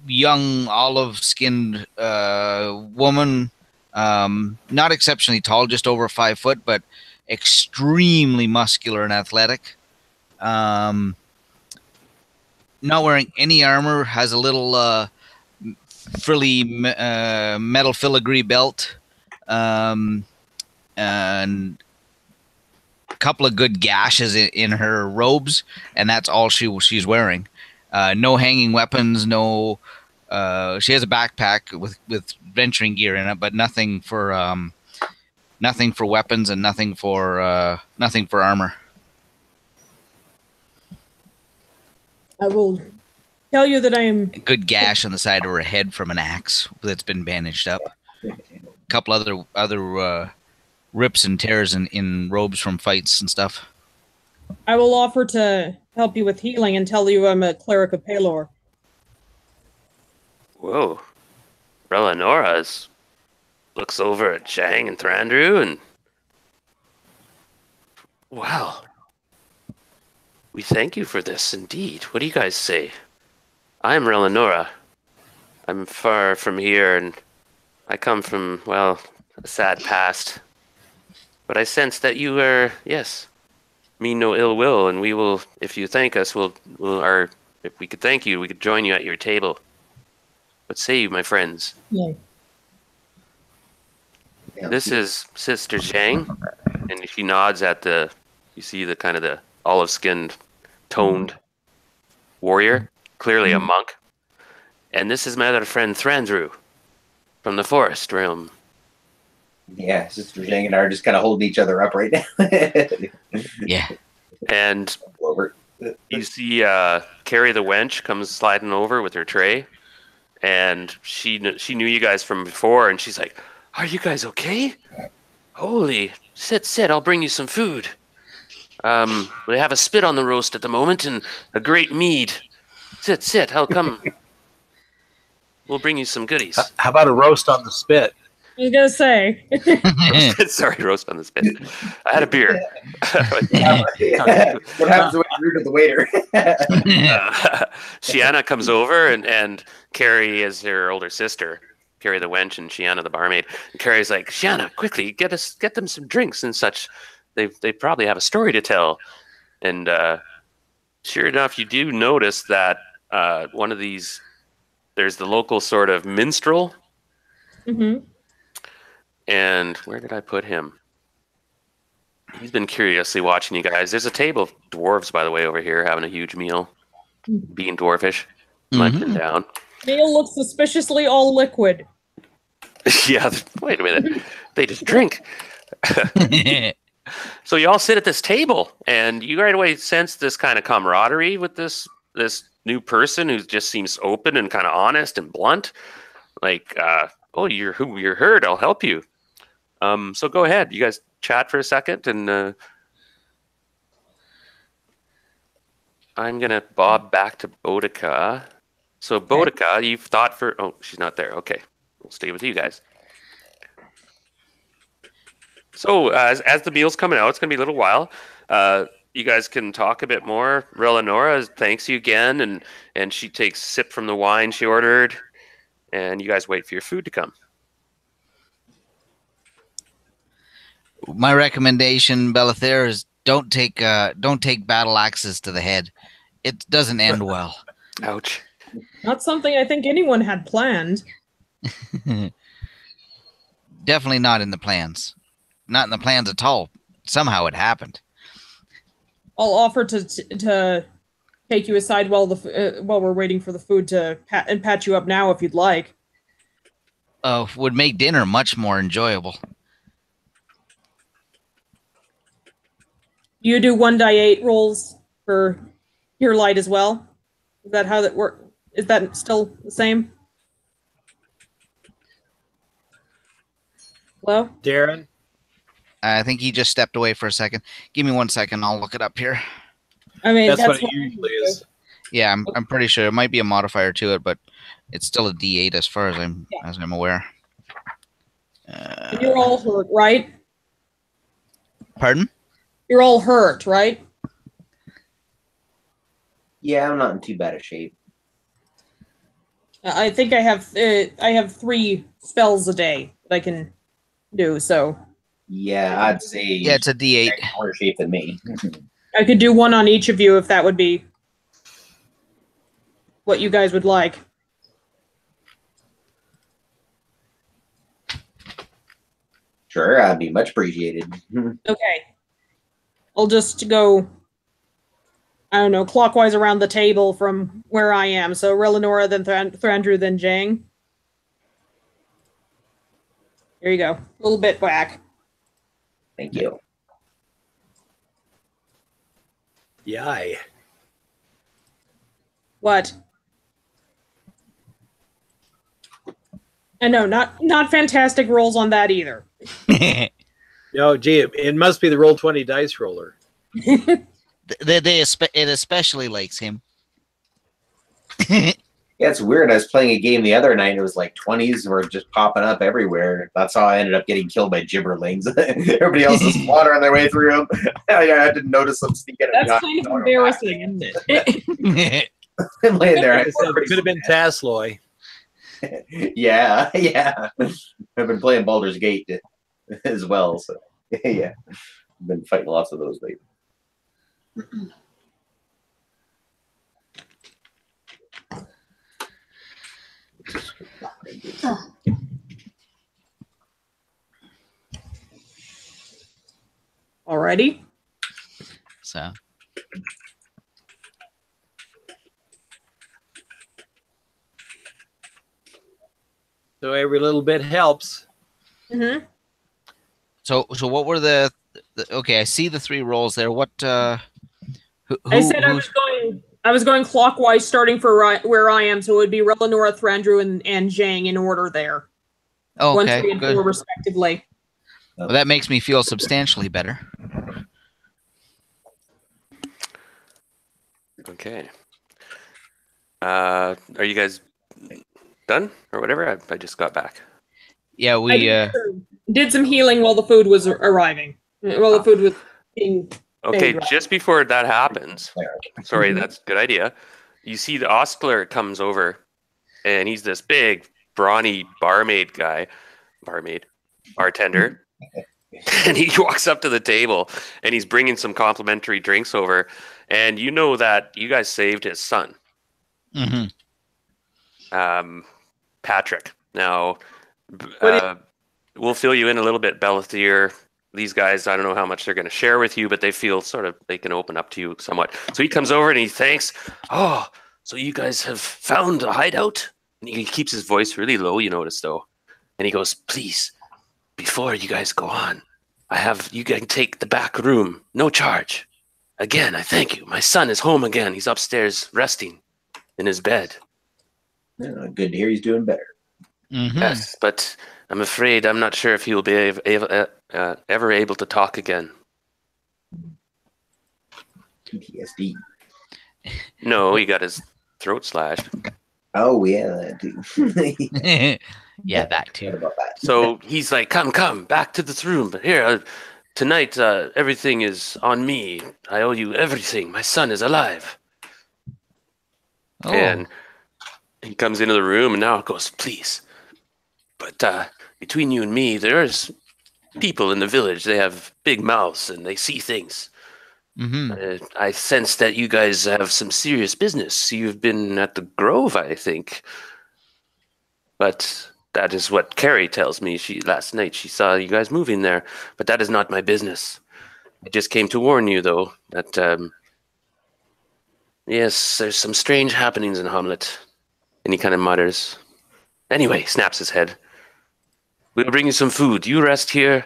young olive-skinned woman, not exceptionally tall, just over 5 foot, but extremely muscular and athletic. Not wearing any armor, has a little frilly metal filigree belt, and a couple of good gashes in her robes, and that's all she's wearing. No hanging weapons, no. She has a backpack with venturing gear in it, but nothing for weapons and nothing for armor. I will tell you that I am. A good gash on the side of her head from an axe that's been bandaged up. A couple other rips and tears in robes from fights and stuff. I will offer to help you with healing and tell you I'm a cleric of Palor. Whoa. Relanora looks over at Chang and Thrandu and... Wow. We thank you for this, indeed. What do you guys say? I'm Relanora. I'm far from here, and I come from, well, a sad past. But I sense that you are, yes, mean no ill will, and we will, if you thank us, if we could thank you, we could join you at your table. What say you, my friends? Yeah. This is Sister Zhang, and she nods at you see the kind of the olive-skinned, toned warrior, clearly a monk. And this is my other friend Thrandu, from the forest realm. Yeah, Sister Zhang and I are just kind of holding each other up right now. Yeah. And you see Carrie the wench comes sliding over with her tray, and she knew you guys from before, and she's like, "Are you guys okay? Holy, sit, I'll bring you some food. We have a spit on the roast at the moment and a great mead. Sit, I'll come. We'll bring you some goodies." How about a roast on the spit? I was gonna say. Sorry, roast on the spit. I had a beer. What happens when you're rude to the waiter? Shiana comes over, and Carrie is her older sister, Carrie the wench, and Shiana the barmaid. And Carrie's like, "Shiana, quickly get them some drinks and such. They probably have a story to tell." And sure enough, you do notice that one of these, there's the local sort of minstrel. Mm-hmm. And where did I put him? He's been curiously watching you guys. There's a table of dwarves, by the way, over here having a huge meal, being dwarfish, munching down. Meal looks suspiciously all liquid. Yeah, wait a minute. They just drink. So you all sit at this table, and you right away sense this kind of camaraderie with this new person who just seems open and kind of honest and blunt. Like, "Oh, you're hurt. I'll help you." So go ahead. You guys chat for a second, and I'm gonna bob back to Boudica. So Boudica, you've thought for... Oh, she's not there. Okay, we'll stay with you guys. So as the meal's coming out, it's gonna be a little while. You guys can talk a bit more. Relanora thanks you again, and she takes a sip from the wine she ordered, and you guys wait for your food to come. My recommendation, Belathair, is don't take battle axes to the head. It doesn't end well. Ouch. Not something I think anyone had planned. Definitely not in the plans. Not in the plans at all. Somehow it happened. I'll offer to take you aside while we're waiting for the food to patch you up now if you'd like. Would make dinner much more enjoyable. You do 1d8 rolls for your light as well? Is that how that works? Is that still the same? Hello? Darren? I think he just stepped away for a second. Give me 1 second. I'll look it up here. I mean, That's what it usually is. Yeah, I'm pretty sure. It might be a modifier to it, but it's still a D8 as far as I'm aware. And you're all hurt, right? Pardon? You're all hurt, right? Yeah, I'm not in too bad a shape. I think I have 3 spells a day that I can do, so Yeah, I'd say Yeah, it's a D8. worse shape than me. I could do one on each of you if that would be what you guys would like. Sure, I'd be much appreciated. Okay. I'll just go, I don't know, clockwise around the table from where I am. So Relinora, then Thrandru, then Jang. Here you go. A little bit back. Thank you. Yay. What? And no, not fantastic rolls on that either. No, gee, it must be the Roll20 dice roller. It especially likes him. Yeah, it's weird. I was playing a game the other night. It was like 20s were just popping up everywhere. That's how I ended up getting killed by gibberlings. Everybody else is slaughtering their way through them. I didn't notice them sneaking. That's kind of embarrassing, isn't it? I'm laying there. It could have been Tasloy. Yeah. I've been playing Baldur's Gate as well, so yeah, I've been fighting lots of those lately. Alrighty. So every little bit helps. Mm-hmm. So what were the okay? I see the 3 rolls there. What? I said I was going clockwise, starting for where I am, so it would be Relinora, Thrandru, and Jang in order there. Oh, 1, okay, 3, and good. 4 respectively. Well, that makes me feel substantially better. Okay. Are you guys done or whatever? I just got back. Yeah, we did some healing while the food was arriving. While the food was being Okay, made, right? just before that happens, sorry, that's a good idea. You see the Ostler comes over, and he's this big, brawny bartender, and he walks up to the table, and he's bringing some complimentary drinks over, and you know that you guys saved his son, Patrick. Now, we'll fill you in a little bit, Bellathier. These guys, I don't know how much they're going to share with you, but they feel sort of they can open up to you somewhat. So he comes over and he thanks. Oh, so you guys have found a hideout? And he keeps his voice really low, you notice, though. And he goes, please, before you guys go on, you can take the back room, no charge. Again, I thank you. My son is home again. He's upstairs resting in his bed. Good to hear he's doing better. Yes, but I'm afraid I'm not sure if he'll be ever able to talk again. PTSD. No, he got his throat slashed. Oh yeah, that too. Yeah, that too. What about that? So he's like, come, back to this room. But here, tonight, everything is on me. I owe you everything. My son is alive. Oh. And he comes into the room and now goes, please. But between you and me, there's people in the village. They have big mouths and they see things. I sense that you guys have some serious business. You've been at the Grove, I think. But that is what Carrie tells me. Last night she saw you guys moving there. But that is not my business. I just came to warn you, though, that yes, there's some strange happenings in Hommlet. And he kind of mutters. Anyway, snaps his head. We'll bring you some food. You rest here,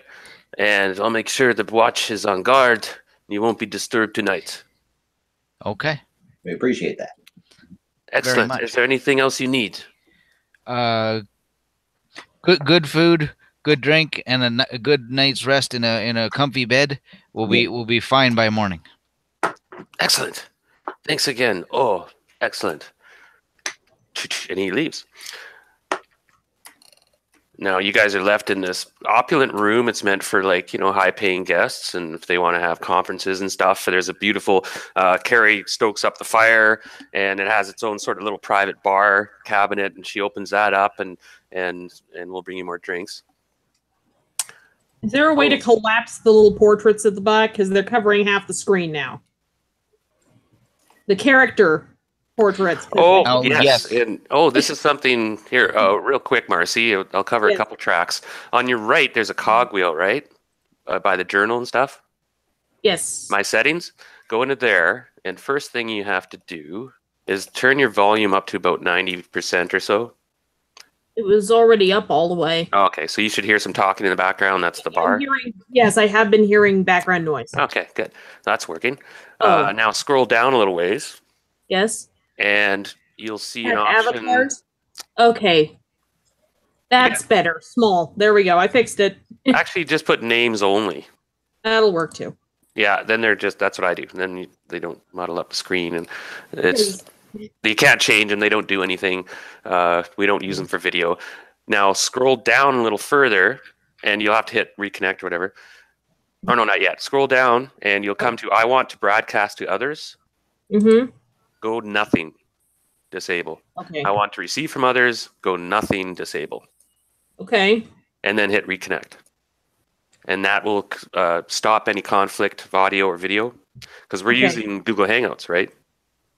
and I'll make sure the watch is on guard. You won't be disturbed tonight. Okay. We appreciate that. Excellent. much. Is there anything else you need? Good food, good drink, and a good night's rest in a comfy bed. We'll be fine by morning. Excellent. Thanks again. Oh, excellent. And he leaves. Now you guys are left in this opulent room. It's meant for like, high-paying guests, and if they want to have conferences and stuff. There's a beautiful Carrie stokes up the fire, and it has its own sort of little private bar cabinet, and she opens that up, and we'll bring you more drinks. Is there a way to collapse the little portraits at the back, because they're covering half the screen now? The character portraits. Oh, yes. And this is something here. Real quick, Marcy. I'll cover a couple tracks. On your right, there's a cogwheel, right? By the journal and stuff. Yes. My settings. Go into there, and first thing you have to do is turn your volume up to about 90% or so. It was already up all the way. Okay, so you should hear some talking in the background. That's the bar. Yes, I have been hearing background noise. Okay, good. That's working. Now scroll down a little ways. Yes. And you'll see an option. Avatars? Okay. That's better. Small. There we go. I fixed it. Actually, just put names only. That'll work too. Yeah, then that's what I do. And then they don't model up the screen, and you can't change them. They don't do anything. We don't use them for video. Now scroll down a little further, and you'll have to hit reconnect or whatever. Oh, no, not yet. Scroll down, and you'll come to I want to broadcast to others. Mm-hmm. Go nothing, disable. Okay. I want to receive from others, go nothing, disable. Okay. And then hit reconnect. And that will stop any conflict of audio or video, because we're using Google Hangouts, right?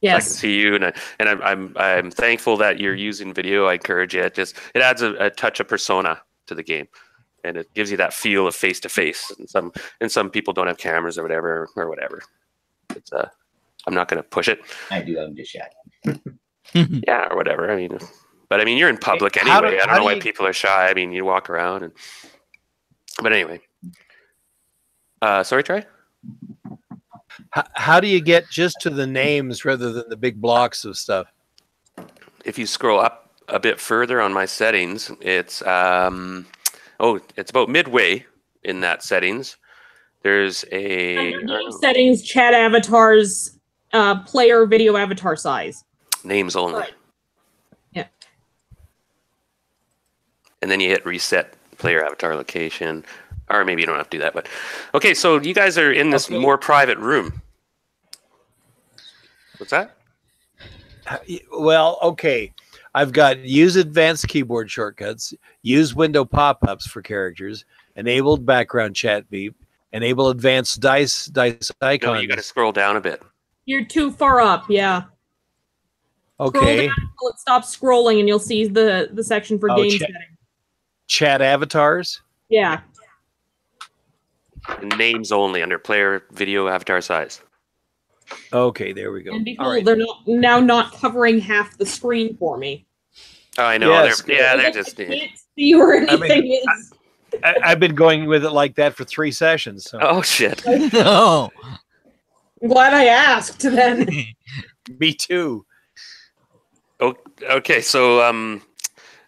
Yes. I can see you, and I'm thankful that you're using video. I encourage you. It adds a touch of persona to the game, and it gives you that feel of face to face. And some people don't have cameras or whatever. It's I'm not going to push it. I do. I'm just shy. Yeah, or whatever. But you're in public anyway. I don't know why people are shy. You walk around, but anyway. Sorry, Trey? How do you get just to the names rather than the big blocks of stuff? If you scroll up a bit further on my settings, it's it's about midway in that settings. There's a settings, chat avatars, player video avatar size. Names only. Right. Yeah. And then you hit reset player avatar location. Or maybe you don't have to do that, but okay, so you guys are in this more private room. What's that? Well, okay. I've got use advanced keyboard shortcuts, use window pop-ups for characters, enabled background chat beep, enable advanced dice icons. No, you got to scroll down a bit. You're too far up, yeah. Okay. Scroll down until it stops scrolling, and you'll see the section for game setting. Chat avatars? Yeah. Names only under player video avatar size. Okay, there we go. And behold, they're not covering half the screen for me. Oh, I know. Yes. They're just. I can't see where anything is. I've been going with it like that for 3 sessions. So. Oh shit! No. I'm glad I asked. Then. Me too. Okay, so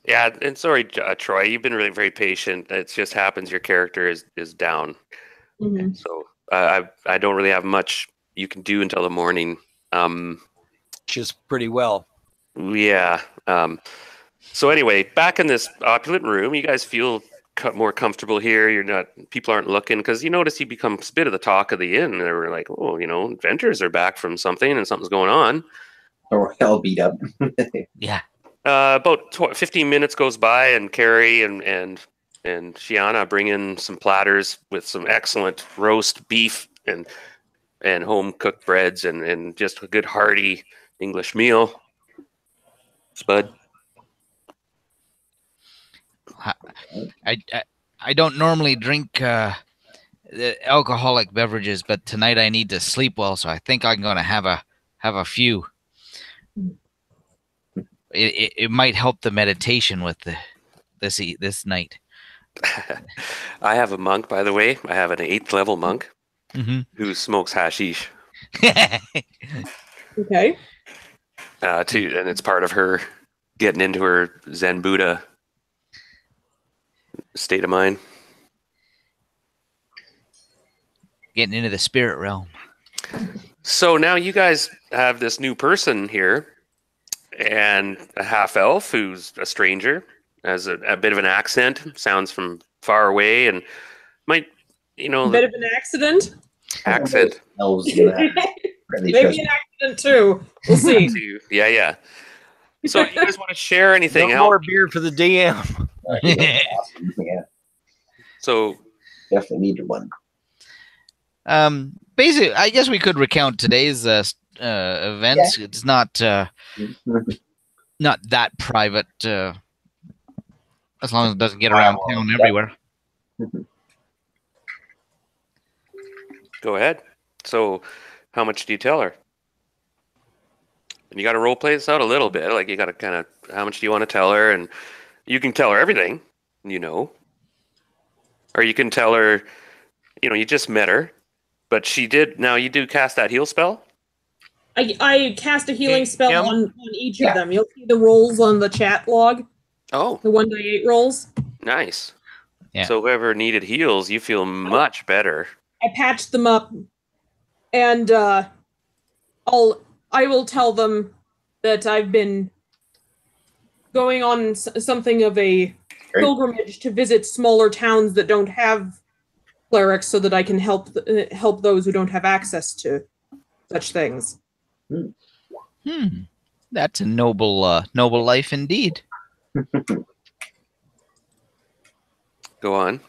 yeah, and sorry, Troy, you've been really very patient. It just happens your character is down. Mm-hmm. So I don't really have much you can do until the morning. Just pretty well. Yeah. So anyway, back in this opulent room, you guys feel more comfortable here. People aren't looking, because you notice you become a bit of the talk of the inn. They were like, oh, inventors are back from something and something's going on. Or all beat up. Yeah. About 15 minutes goes by, and Carrie and Shiana bring in some platters with some excellent roast beef and home cooked breads and just a good hearty English meal. Spud. I don't normally drink the alcoholic beverages, but tonight I need to sleep well, so I think I'm going to have a few. It might help the meditation with this night. I have a monk, by the way. I have an 8th level monk who smokes hashish. Okay. And it's part of her getting into her Zen Buddha state of mind. Getting into the spirit realm. So now you guys have this new person here, and a half elf who's a stranger, has a bit of an accent, sounds from far away, and might, Bit of an accident. accent. Elves and that. Really Maybe an accident too. We'll see. Yeah. So you guys want to share anything No else? more beer for the DM. awesome. Yeah, So definitely needed one. Basically, I guess we could recount today's events. Yeah. It's not that private, as long as it doesn't get around town everywhere. go ahead. So how much do you tell her? And you got to role play this out a little bit. Like you got to kind of, how much do you want to tell her? And you can tell her everything, or you can tell her, you just met her, but she did. Now you do cast that heal spell. I cast a healing spell Yum. on each of them. You'll see the rolls on the chat log. Oh, The 1d8 rolls. nice. Yeah. So whoever needed heals, you feel much better. I patched them up, and I will tell them that I've been going on something of a pilgrimage to visit smaller towns that don't have clerics, so that I can help those who don't have access to such things. That's a noble life indeed. Go on.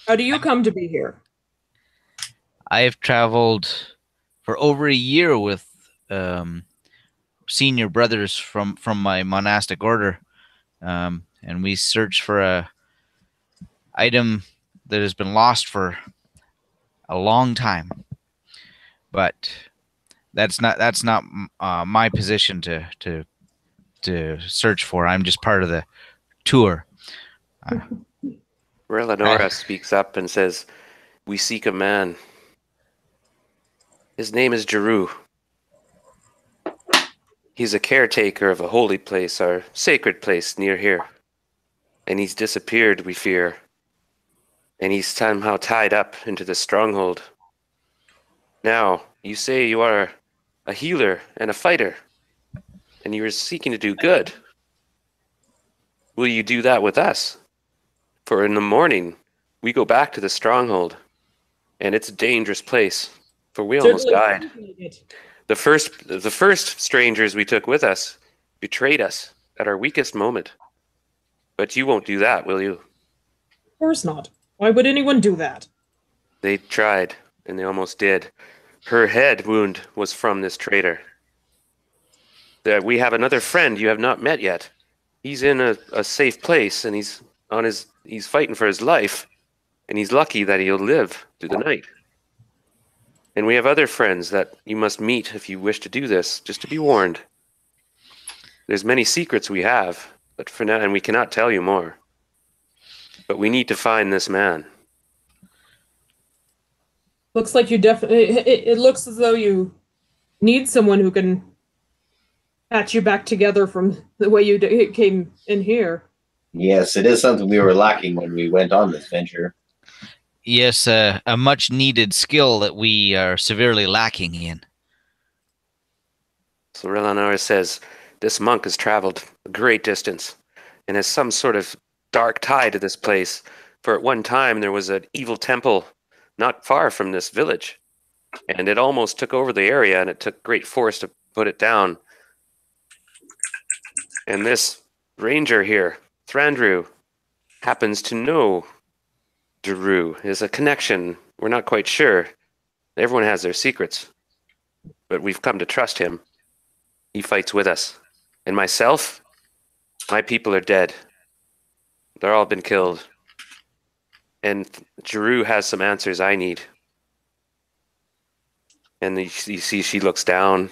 How do you come to be here? I have traveled for over a year with senior brothers from my monastic order, and we search for a item that has been lost for a long time. But that's not my position to search for. I'm just part of the tour. Relanora speaks up and says, "We seek a man. His name is Jeru. He's a caretaker of a holy place, our sacred place near here. And he's disappeared, we fear. And he's somehow tied up into the stronghold. Now, you say you are a healer and a fighter, and you are seeking to do good. Will you do that with us? For in the morning, we go back to the stronghold, and it's a dangerous place, for we almost died. The first strangers we took with us betrayed us at our weakest moment. But you won't do that, will you?" Of course not. Why would anyone do that? They tried, and they almost did. Her head wound was from this traitor. We have another friend you have not met yet. He's in a safe place, and he's fighting for his life, and he's lucky that he'll live through the night. And we have other friends that you must meet if you wish to do this, just to be warned. There's many secrets we have, but for now, and we cannot tell you more. But we need to find this man. Looks like you definitely. It looks as though you need someone who can patch you back together from the way you came in here. Yes, it is something we were lacking when we went on this venture. Yes, a much needed skill that we are severely lacking in. So Relanora says, this monk has traveled a great distance and has some sort of dark tie to this place. For at one time there was an evil temple not far from this village, and it almost took over the area, and it took great force to put it down. And this ranger here, Thrandrau, happens to know Jeru. Is a connection. We're not quite sure. Everyone has their secrets, but we've come to trust him. He fights with us. And myself, my people are dead. They're all been killed. And Jeru has some answers I need. And you see she looks down.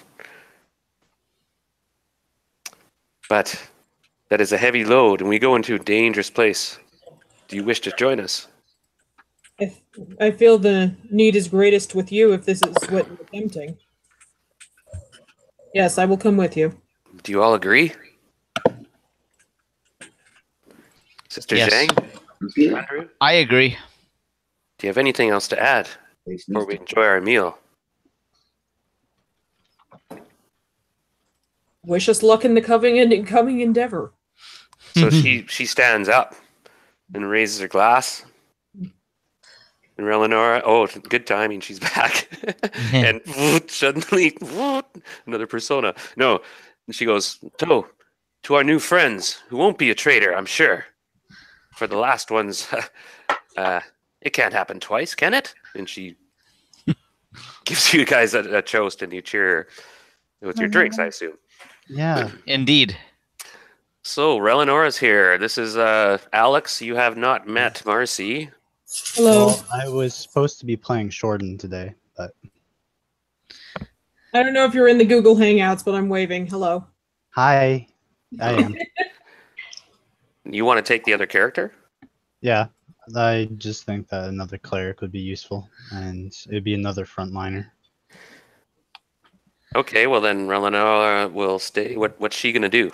But that is a heavy load, and we go into a dangerous place. Do you wish to join us? I feel the need is greatest with you if this is what you're attempting. Yes, I will come with you. Do you all agree? Sister Yes. Zhang? Andrew? I agree. Do you have anything else to add before we enjoy our meal? Wish us luck in the coming endeavor. So she stands up and raises her glass. And Eleonora, oh, good timing, she's back. And suddenly, another persona. No, and she goes, to our new friends, who won't be a traitor, I'm sure. For the last ones, it can't happen twice, can it? And she gives you guys a toast, and you cheer with your drinks, I assume. Yeah. Indeed. So, Relenora's here. This is Alex. You have not met Marcy. Hello. Well, I was supposed to be playing Shorten today, but I don't know if you're in the Google Hangouts, but I'm waving. Hello. hi, I am. You want to take the other character? Yeah, I just think that another cleric would be useful, and it'd be another frontliner. Okay, well then Relenora will stay. What's she gonna do?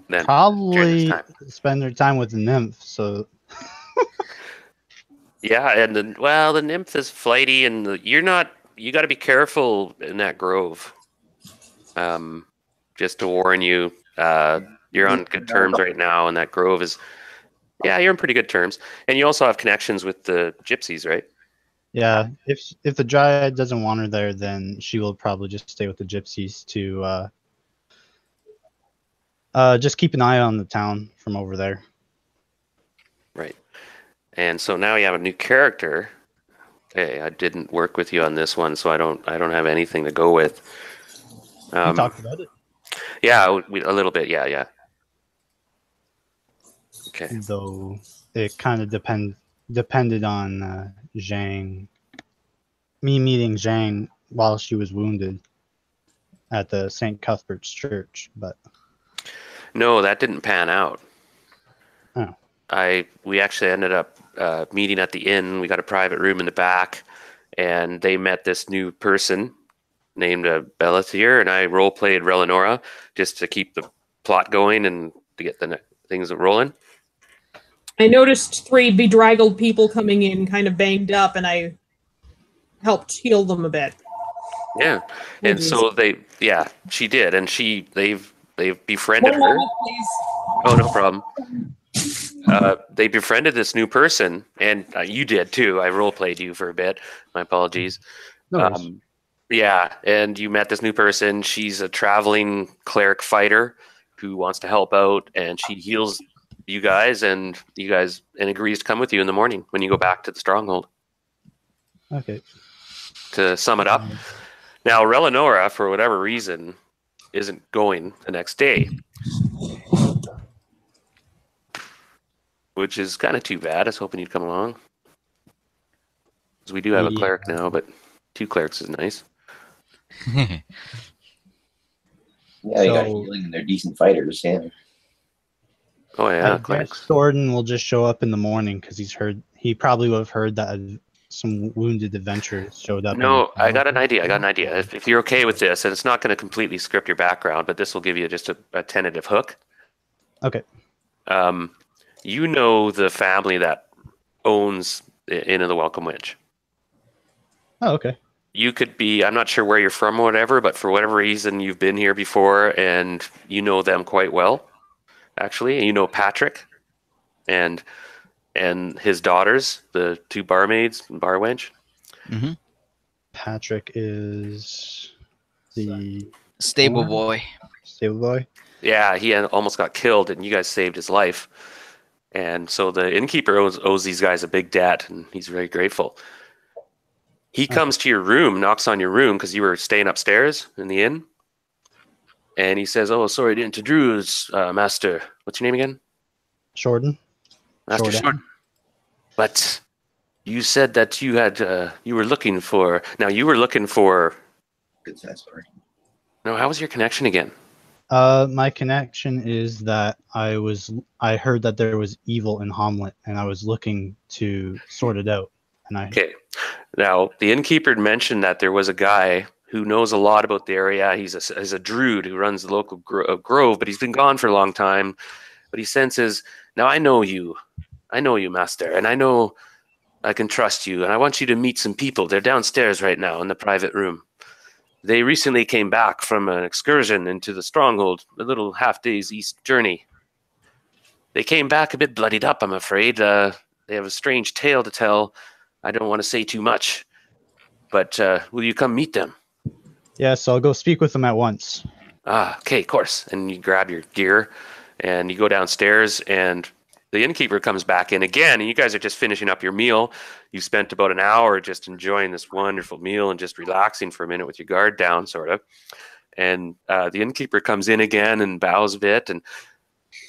Then Probably time. spend their time with the nymph. So Yeah, and the nymph is flighty, and you got to be careful in that grove. Just to warn you, you're on good terms right now, and that grove is, yeah, you're in pretty good terms, and you also have connections with the gypsies, right? yeah, if the dryad doesn't want her there, then she will probably just stay with the gypsies to just keep an eye on the town from over there. Right. And so now you have a new character. Okay, I didn't work with you on this one, so I don't have anything to go with. We talked about it. Yeah, a little bit. Yeah. Okay. Though it kind of depended on Zhang. Me meeting Zhang while she was wounded at the St. Cuthbert's Church, but No, that didn't pan out. Oh. We actually ended up meeting at the inn. We got a private room in the back, and they met this new person named Bellathier, and I role played Relenora just to keep the plot going and to get the things rolling. I noticed 3 bedraggled people coming in, kind of banged up, and I helped heal them a bit. Yeah, and so she did, and they've befriended her. Moment, please. Oh, no problem. They befriended this new person, and you did too. I role played you for a bit. My apologies. no worries. Yeah, and you met this new person. She's a traveling cleric fighter who wants to help out, and she heals you guys, and agrees to come with you in the morning when you go back to the stronghold. Okay. To sum it up, now Relenora, for whatever reason, isn't going the next day, which is kind of too bad. I was hoping you'd come along, because we do have a cleric now, but 2 clerics is nice. Yeah, they got So- healing and they're decent fighters. Yeah. Oh yeah, I clerics. guess Thornton will just show up in the morning because he probably would have heard that some wounded adventurers showed up. No, I got an idea. If you're okay with this, and it's not going to completely script your background, but this will give you just a tentative hook. Okay. You know the family that owns the Inn of the Welcome Witch. Oh, okay. You could be, I'm not sure where you're from or whatever, but for whatever reason, you've been here before and you know them quite well, actually. And you know Patrick and his daughters, the 2 barmaids and bar wench. Mm-hmm. Patrick is the Stable owner? boy. Stable boy. Yeah, he almost got killed, and you guys saved his life. And so the innkeeper owes these guys a big debt, and he's very grateful. He comes to your room, knocks on your room, because you were staying upstairs in the inn. And he says, "Oh, sorry to introduce, Master. What's your name again?" Shorten. Master Shorten. Short. But you said that you were looking for... Now, you were looking for... Good side story. No, how was your connection again? My connection is that I heard that there was evil in Hommlet, and I was looking to sort it out. And Okay. Now, the innkeeper mentioned that there was a guy who knows a lot about the area. He's a druid who runs the local grove, but he's been gone for a long time. But he senses, now I know you, Master, and I know I can trust you, and I want you to meet some people. They're downstairs right now in the private room. They recently came back from an excursion into the stronghold, a little half-day's east journey. They came back a bit bloodied up, I'm afraid. They have a strange tale to tell. I don't want to say too much, but will you come meet them? Yes, I'll go speak with them at once. Ah, okay, of course. And you grab your gear, and you go downstairs, and the innkeeper comes back in again, and you guys are just finishing up your meal. You spent about an hour just enjoying this wonderful meal and just relaxing for a minute with your guard down, sort of. And the innkeeper comes in again and bows a bit, and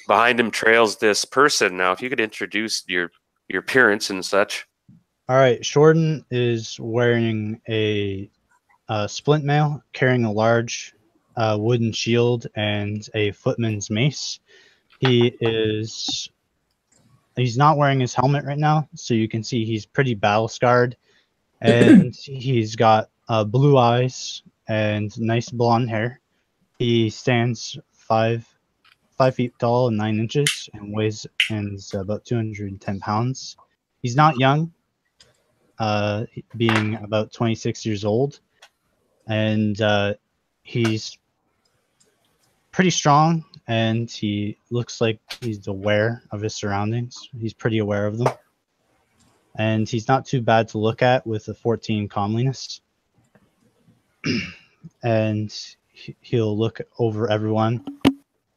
behind him trails this person. Now, if you could introduce your appearance and such. All right, Shorten is wearing a splint mail, carrying a large wooden shield and a footman's mace. He's not wearing his helmet right now, so you can see he's pretty battle scarred, and he's got blue eyes and nice blonde hair. He stands 5 feet tall and 9 inches and weighs about 210 pounds. He's not young, being about 26 years old, and he's pretty strong, and he looks like he's aware of his surroundings. He's pretty aware of them, and he's not too bad to look at with a 14 comeliness. And he'll look over everyone,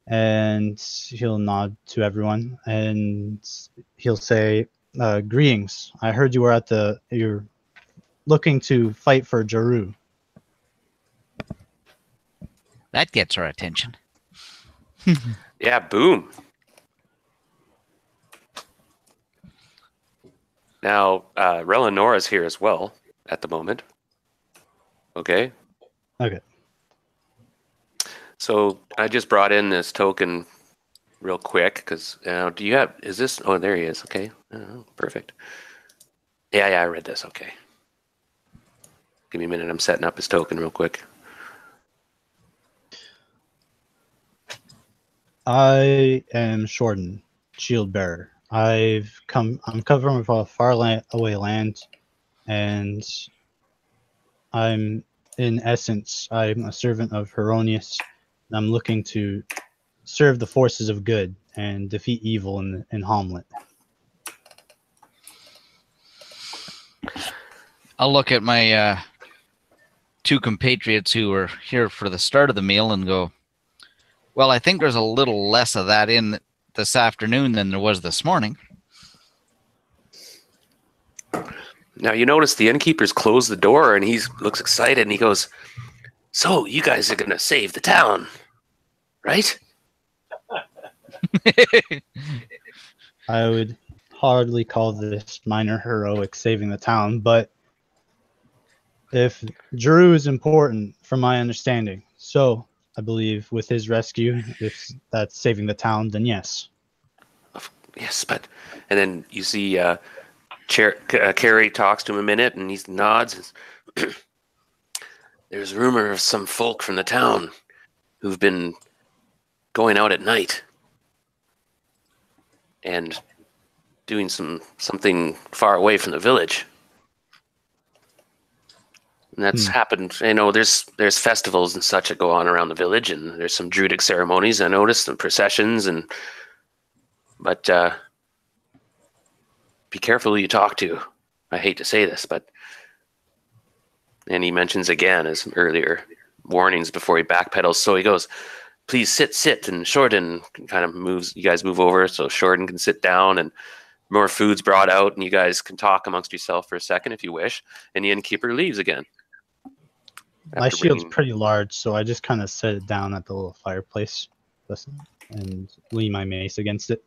and he'll nod to everyone, and he'll say, greetings. I heard you were you're looking to fight for Jaru. That gets our attention. Yeah, boom. Now, Relanora's here as well at the moment. Okay. Okay. So I just brought in this token real quick because do you have? Is this? Oh, there he is. Okay. Oh, perfect. Yeah, I read this. Okay. Give me a minute. I'm setting up his token real quick. I am Shorten, shield bearer. I'm covering from a far away land, and I'm in essence I'm a servant of Heronius. And I'm looking to serve the forces of good and defeat evil in Hommlet. I'll look at my two compatriots who were here for the start of the meal and go, well, I think there's a little less of that in this afternoon than there was this morning. Now, you notice the innkeeper's closed the door, and he looks excited, and he goes, so, you guys are going to save the town, right? I would hardly call this minor heroic saving the town, but if Drew is important, from my understanding, so I believe with his rescue, if that's saving the town, then yes. Yes, but... And then you see Carrie talks to him a minute, and he nods. There's rumor of some folk from the town who've been going out at night and doing something far away from the village. And that's happened. I know there's festivals and such that go on around the village, and there's some druidic ceremonies I noticed, and processions, but be careful who you talk to. I hate to say this, and he mentions again his earlier warnings before he backpedals. So he goes, please sit, and Shorten kind of moves. You guys move over so Shorten can sit down, and more food's brought out, and you guys can talk amongst yourself for a second if you wish. And the innkeeper leaves again. My shield's pretty large, so I just kind of set it down at the little fireplace and lean my mace against it.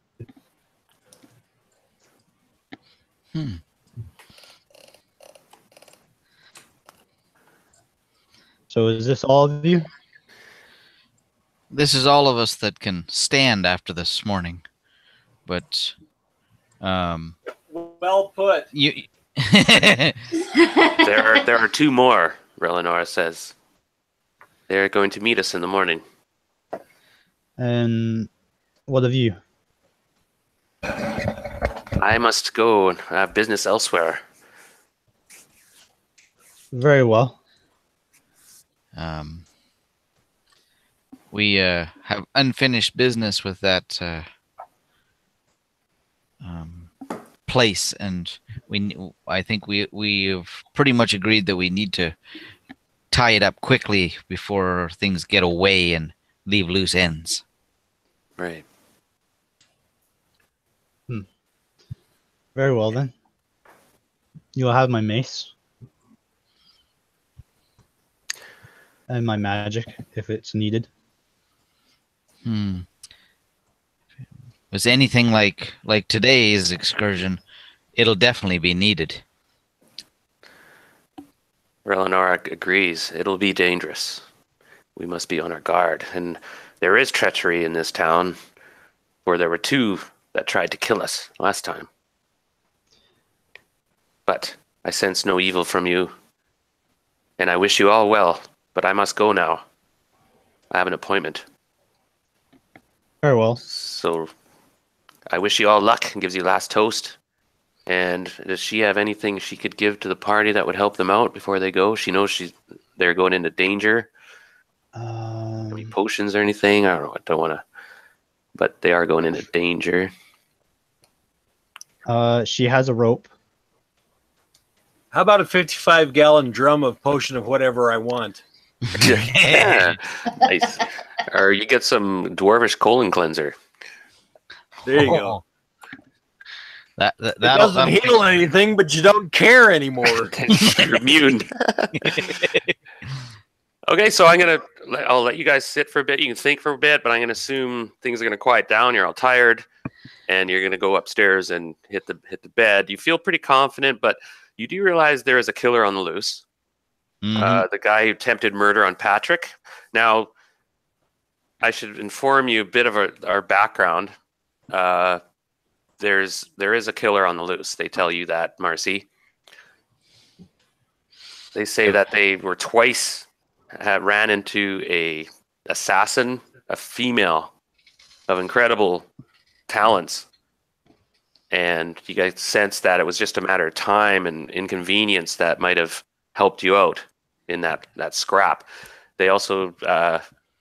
So is this all of you? This is all of us that can stand after this morning. But well put. You there are two more, Relinora says. They're going to meet us in the morning. And what of you? I must go and have business elsewhere. Very well. We have unfinished business with that place, and I think we've pretty much agreed that we need to tie it up quickly before things get away and leave loose ends. Right. Very well then. You'll have my mace and my magic if it's needed. Was anything like today's excursion, it'll definitely be needed. Eleanor agrees. It'll be dangerous. We must be on our guard. And there is treachery in this town, for there were 2 that tried to kill us last time. But I sense no evil from you, and I wish you all well, but I must go now. I have an appointment. Very well. So I wish you all luck and gives you last toast. And does she have anything she could give to the party that would help them out before they go? She knows they're going into danger. Any potions or anything? I don't know. I don't want to, but they are going into danger. She has a rope. How about a 55-gallon drum of potion of whatever I want? Yeah, nice. Or you get some dwarvish colon cleanser. There you go. That It doesn't heal anything, but you don't care anymore. You're immune. Okay, so I'll let you guys sit for a bit. You can think for a bit, but I'm gonna assume things are gonna quiet down. You're all tired, and you're gonna go upstairs and hit the bed. You feel pretty confident, but you do realize there is a killer on the loose. The guy who attempted murder on Patrick. Now, I should inform you a bit of our background. There is a killer on the loose. They tell you that, Marcy. They say that they were twice ran into a assassin, a female of incredible talents, and you guys sense that it was just a matter of time and inconvenience that might have helped you out in that scrap. They also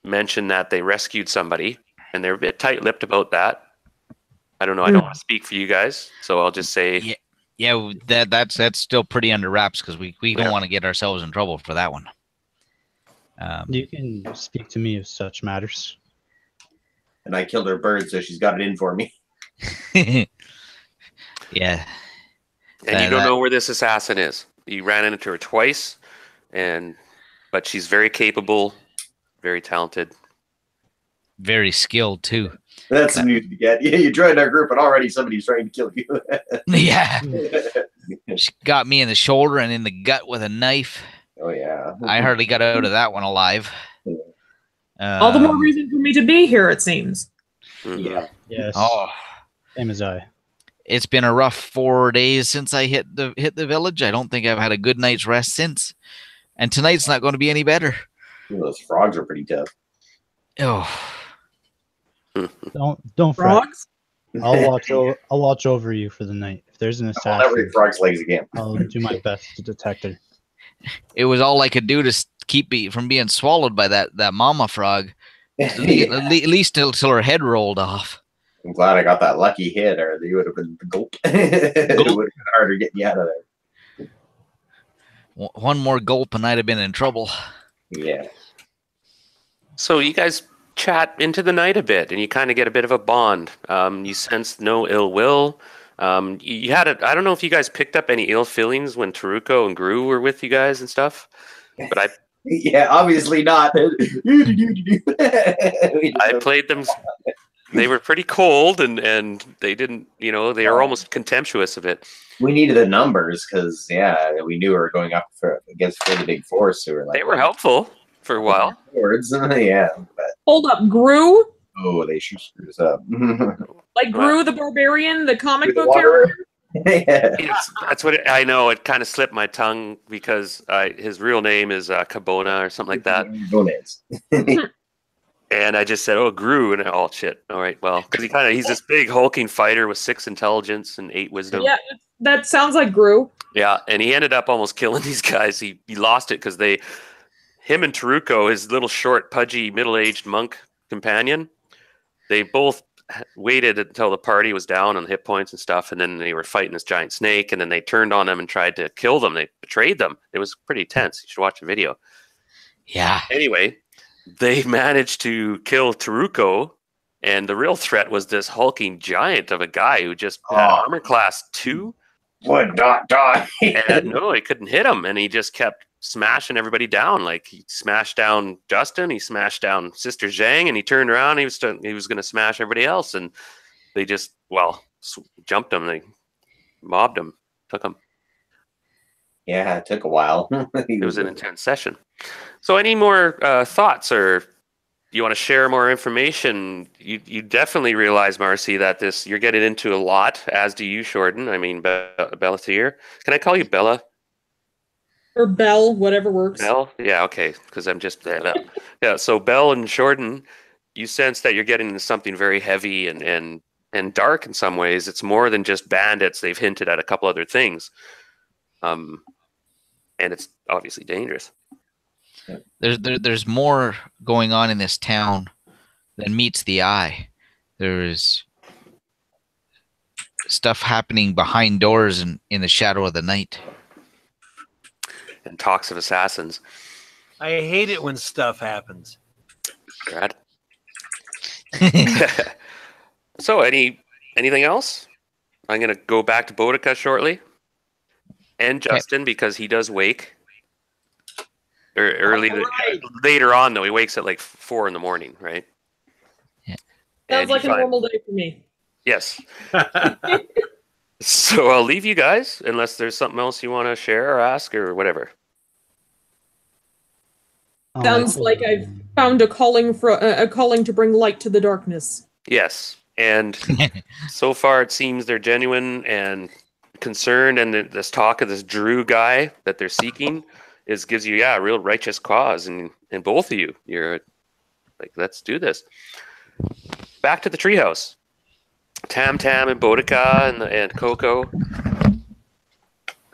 mentioned that they rescued somebody, and they're a bit tight-lipped about that. I don't know. I don't want to speak for you guys, so I'll just say, yeah, that's still pretty under wraps because we don't want to get ourselves in trouble for that one. You can speak to me of such matters. And I killed her bird, so she's got it in for me. Yeah. And you don't know where this assassin is. You ran into her twice, but she's very capable, very talented, very skilled too. That's some news to get. Yeah, you joined our group, and already somebody's trying to kill you. Yeah. She got me in the shoulder and in the gut with a knife. Oh yeah. I hardly got out of that one alive. All the more reason for me to be here, it seems. Yeah. Yes. Oh, Same as I. it's been a rough 4 days since I hit the village. I don't think I've had a good night's rest since, and tonight's not going to be any better. Those frogs are pretty tough. Oh, Don't fret. Frogs? I'll watch over you for the night. If there's an I'll never assassin, eat frog's legs again. I'll do my best to detect her. it was all I could do to keep me from being swallowed by that mama frog. At least till her head rolled off. I'm glad I got that lucky hit, or you would have been gulp. It would have been harder getting you out of there. One more gulp and I'd have been in trouble. Yeah. So you guys chat into the night a bit, and you kind of get a bit of a bond. You sense no ill will. You had I don't know if you guys picked up any ill feelings when Taruko and Gru were with you guys and stuff, but Yeah, obviously not. I played them. They were pretty cold, and they didn't, they were almost contemptuous of it. We needed the numbers because, we knew we were going up against a pretty big force. So They were helpful for a while. Words, yeah. But, Hold up, Gru? oh, they shoot screws up. Like Gru the Barbarian, the comic Through the book water. character? Yeah. That's what I know. It kind of slipped my tongue because his real name is Cabona or something like that. Gonads. And I just said, "Oh, Gru," and shit. All right, well, because he's this big hulking fighter with 6 intelligence and 8 wisdom. Yeah, that sounds like Gru. Yeah, and he ended up almost killing these guys. He lost it because him and Taruko, his little short, pudgy, middle-aged monk companion, they both waited until the party was down on hit points and stuff, and then they were fighting this giant snake, and then they turned on them and tried to kill them. They betrayed them. It was pretty tense. You should watch the video. Yeah. Anyway, they managed to kill Taruko, and the real threat was this hulking giant of a guy who just had armor class 2. Would not die. And no, he couldn't hit him, and he just kept smashing everybody down. Like, he smashed down Justin, he smashed down Sister Zhang, and he turned around, and he was going to smash everybody else, and they just, jumped him. They mobbed him, took him. Yeah, it took a while. It was an intense session. So any more thoughts, or you want to share more information? You definitely realize, Marcy, that you're getting into a lot, as do you, Shorten. I mean, Bellatir. Can I call you Bella? Or Bell, whatever works. Bell? Yeah, okay, because I'm just... yeah, so Bell and Shorten, you sense that you're getting into something very heavy and dark in some ways. It's more than just bandits. They've hinted at a couple other things. And it's obviously dangerous. There's more going on in this town than meets the eye. There's stuff happening behind doors and in the shadow of the night. And talks of assassins. I hate it when stuff happens. Brad. So, anything else? I'm going to go back to Boudica shortly. And Justin, because he does wake. Later on, though, he wakes at like 4 in the morning, right? Yeah. Sounds like a normal day for me. Yes. So I'll leave you guys, unless there's something else you want to share or ask or whatever. Sounds like I've found a calling to bring light to the darkness. Yes, and so far it seems they're genuine and concerned, and this talk of this Drew guy that they're seeking gives you a real righteous cause, and both of you, you're like, let's do this. Back to the treehouse. Tam and Boudica and Coco.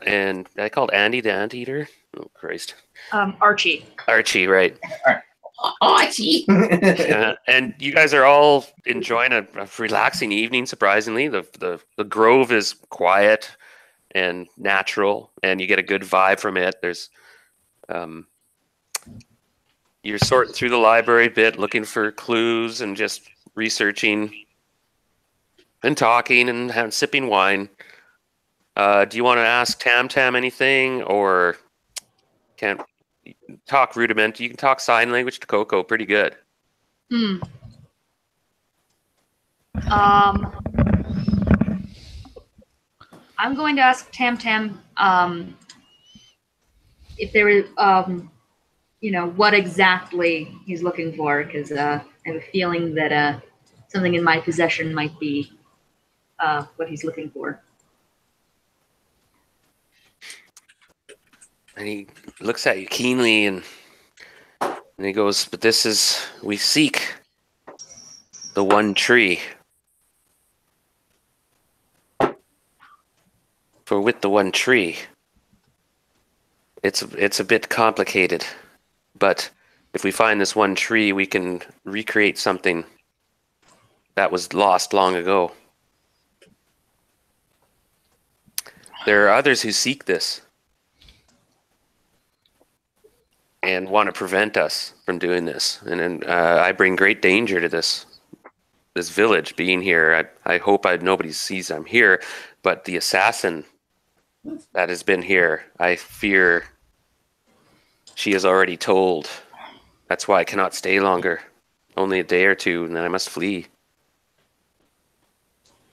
And I called Andy the Anteater. Oh, Christ. Archie. Archie, right. Archie. And you guys are all enjoying a relaxing evening, surprisingly. The grove is quiet and natural, and you get a good vibe from it. There's you're sorting through the library a bit, looking for clues and just researching and talking and sipping wine. Do you want to ask Tam anything, or can't talk rudiment? You can talk sign language to Coco pretty good. I'm going to ask Tam if there is, what exactly he's looking for, because I have a feeling that something in my possession might be what he's looking for. And he looks at you keenly, and he goes, "But we seek the one tree. For with the one tree, it's a bit complicated. But if we find this one tree, we can recreate something that was lost long ago. There are others who seek this and want to prevent us from doing this. And I bring great danger to this village being here. I hope nobody sees I'm here, but the assassin that has been here, I fear she is already told. That's why I cannot stay longer. Only a day or two, and then I must flee.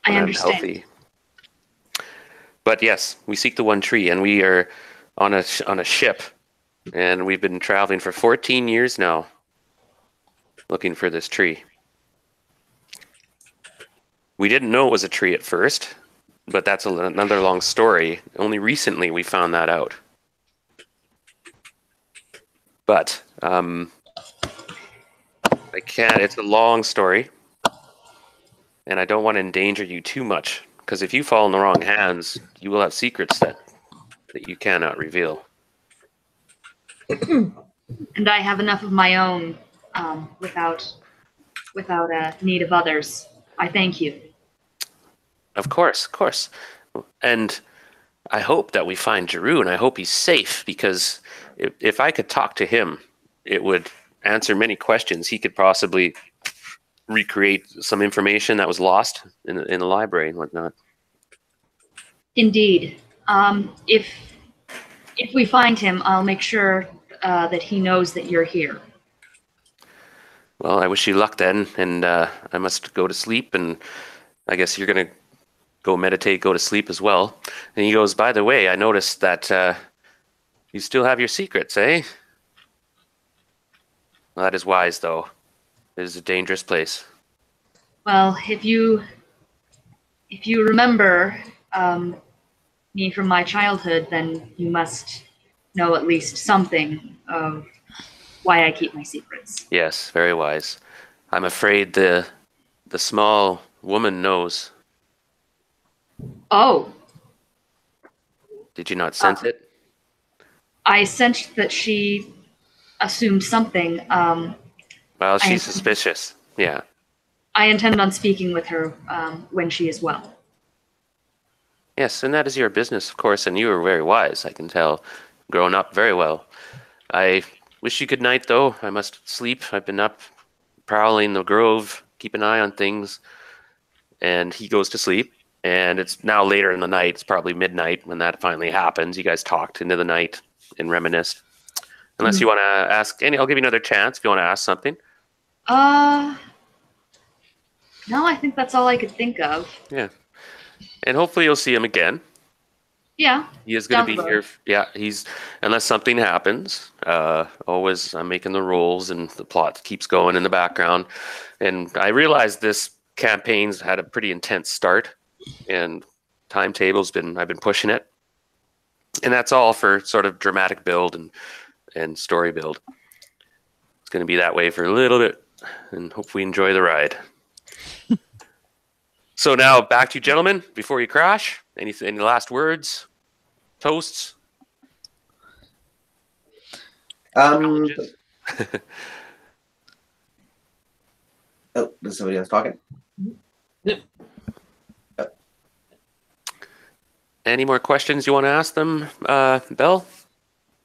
I understand. Healthy. But yes, we seek the one tree, and we are on a ship, and we've been traveling for 14 years now, looking for this tree. We didn't know it was a tree at first, but that's another long story. Only recently we found that out. But I can't. It's a long story, and I don't want to endanger you too much, because if you fall in the wrong hands, you will have secrets that you cannot reveal. And I have enough of my own without need of others. I thank you. Of course, of course. And I hope that we find Jeru, and I hope he's safe, because if I could talk to him, it would answer many questions. He could possibly recreate some information that was lost in the library and whatnot. Indeed. If we find him, I'll make sure that he knows that you're here. Well, I wish you luck then, and I must go to sleep, and I guess you're going to go meditate, go to sleep as well. And he goes, by the way, I noticed that you still have your secrets, eh? Well, that is wise, though. It is a dangerous place. Well, if you remember me from my childhood, then you must know at least something of why I keep my secrets. Yes, very wise. I'm afraid the small woman knows. Oh. Did you not sense it? I sensed that she assumed something. Well, she's suspicious. Yeah. I intend on speaking with her when she is well. Yes, and that is your business, of course, and you are very wise, I can tell. Grown up very well. I wish you good night, though. I must sleep. I've been up prowling the grove, keep an eye on things. And he goes to sleep. And it's now later in the night. It's probably midnight when that finally happens. You guys talked into the night and reminisced. Unless you want to ask I'll give you another chance if you want to ask something. No, I think that's all I could think of. Yeah. And hopefully you'll see him again. Yeah. He is going to be here. Yeah, unless something happens. Always, I'm making the rolls and the plot keeps going in the background. And I realized this campaign's had a pretty intense start, and I've been pushing it. And that's all for sort of dramatic build and story build. It's going to be that way for a little bit, and hopefully enjoy the ride. So now back to you, gentlemen, before you crash. Any last words? Toasts? Oh, is somebody else talking? Yep. Any more questions you want to ask them, Belle?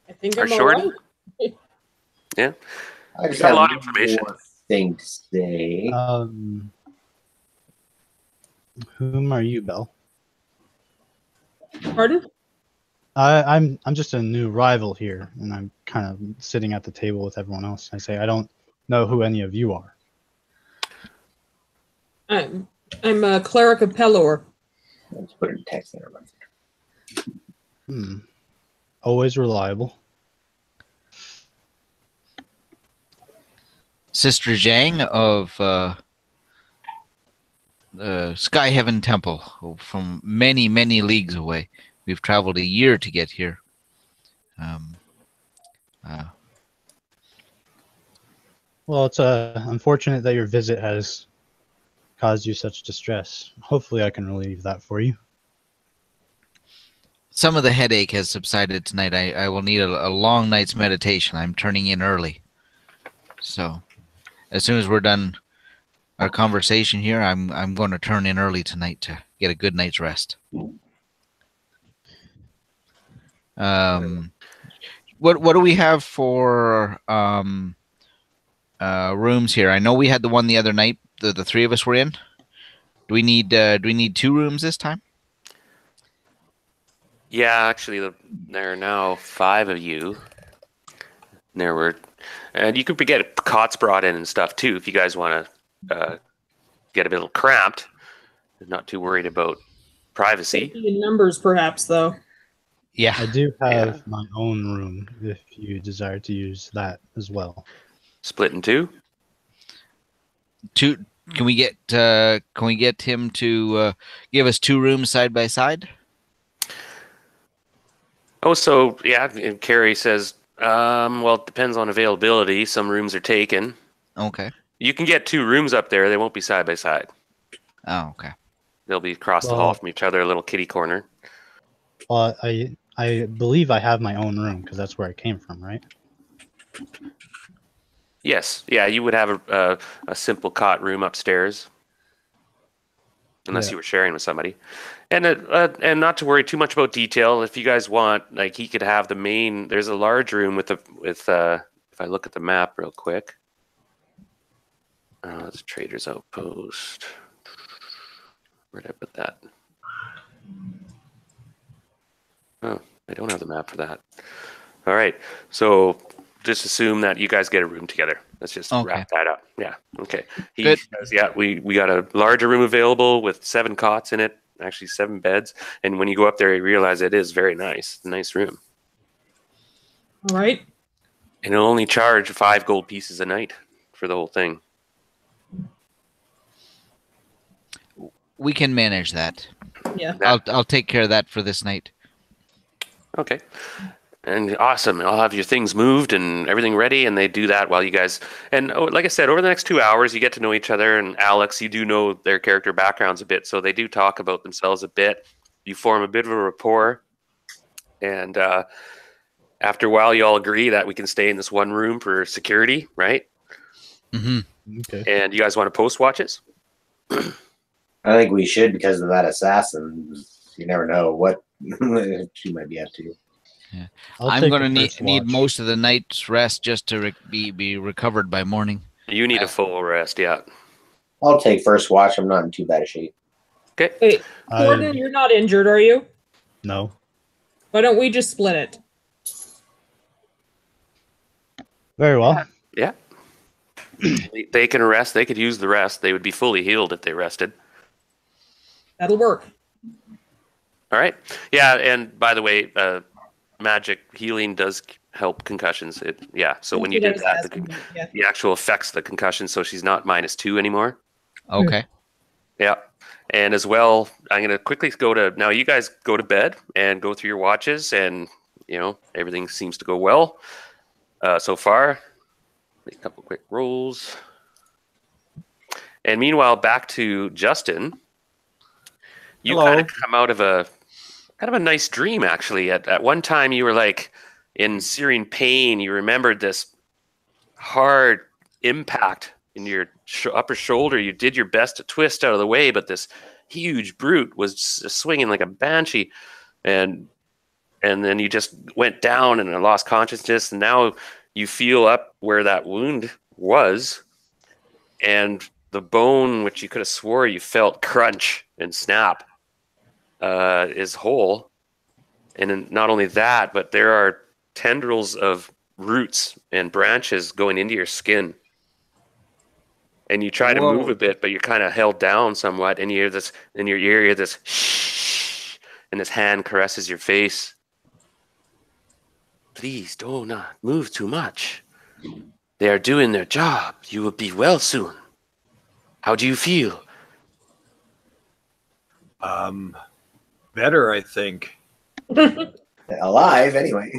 I think Or I'm all Shorty? right. Yeah. I just Got have a lot of one information. more thing to say. Whom are you, Belle? Pardon? I'm just a new rival here, and I'm kind of sitting at the table with everyone else. I say I don't know who any of you are. I'm a cleric of Pelor. Let's put it in text there. Always reliable. Sister Zhang of the Sky Heaven Temple, from many, many leagues away. We've traveled a year to get here. Well, it's unfortunate that your visit has caused you such distress. Hopefully I can relieve that for you. Some of the headache has subsided tonight. I will need a long night's meditation. I'm turning in early. So as soon as we're done our conversation here, I'm going to turn in early tonight to get a good night's rest. What do we have for rooms here? I know we had the one the other night. The three of us were in. Do we need 2 rooms this time? Yeah, actually, there are now 5 of you. And you could get cots brought in and stuff too if you guys want to get a bit cramped. Not too worried about privacy. In numbers, perhaps, though. Yeah, I do have my own room if you desire to use that as well. Split in 2. 2. Can we get him to give us 2 rooms side by side? Oh, so yeah, and Carrie says, well, it depends on availability. Some rooms are taken. Okay. You can get 2 rooms up there. They won't be side by side. Oh, okay. They'll be across the hall from each other, a little kitty corner. Well, I believe I have my own room because that's where I came from, right? Yes. Yeah, you would have a simple cot room upstairs, unless Yeah. you were sharing with somebody. And not to worry too much about detail. If you guys want, like, he could have the main. There's a large room with if I look at the map real quick. It's a trader's outpost. Where did I put that? Oh, I don't have the map for that. All right, so just assume that you guys get a room together. Let's just wrap that up. Yeah. Okay. He Good. says, yeah, we got a larger room available with 7 cots in it. Actually, 7 beds. And when you go up there, you realize it is very nice. It's a nice room. All right. And it'll only charge 5 gold pieces a night for the whole thing. We can manage that. Yeah. I'll take care of that for this night. Okay. And awesome. I'll have your things moved and everything ready, and they do that while you guys... And like I said, over the next 2 hours, you get to know each other, and Alex, you do know their character backgrounds a bit, so they do talk about themselves a bit. You form a bit of a rapport, and after a while, you all agree that we can stay in this one room for security, right? Mm-hmm. Okay. And you guys want to post watches? I think we should because of that assassin. You never know what she might be up to. Yeah. I'll I'm take going the to first need watch. most of the night's rest just to be recovered by morning. You need a full rest, yeah. I'll take first watch. I'm not in too bad a shape. Okay. Wait, Gordon, you're not injured, are you? No. Why don't we just split it? Very well. Yeah. They can rest. They could use the rest. They would be fully healed if they rested. That'll work. All right. Yeah, and by the way, magic healing does help concussions. So when you did that, the actual affects the concussion, so she's not -2 anymore. Okay. Yeah. And as well, I'm going to quickly go to... Now, you guys go to bed and go through your watches, and, everything seems to go well so far. Make a couple quick rolls. And meanwhile, back to Justin. You Hello. kind of come out of a nice dream, actually. At one time, you were like in searing pain. You remembered this hard impact in your upper shoulder. You did your best to twist out of the way, but this huge brute was swinging like a banshee, and then you just went down and lost consciousness. And now you feel up where that wound was, and the bone, which you could have swore you felt crunch and snap, is whole. And then not only that, but there are tendrils of roots and branches going into your skin. And you try to move a bit, but you're kind of held down somewhat. And you hear this in your ear, you hear this shh, and this hand caresses your face. Please do not move too much. They are doing their job. You will be well soon. How do you feel? Better, I think. Alive, anyway.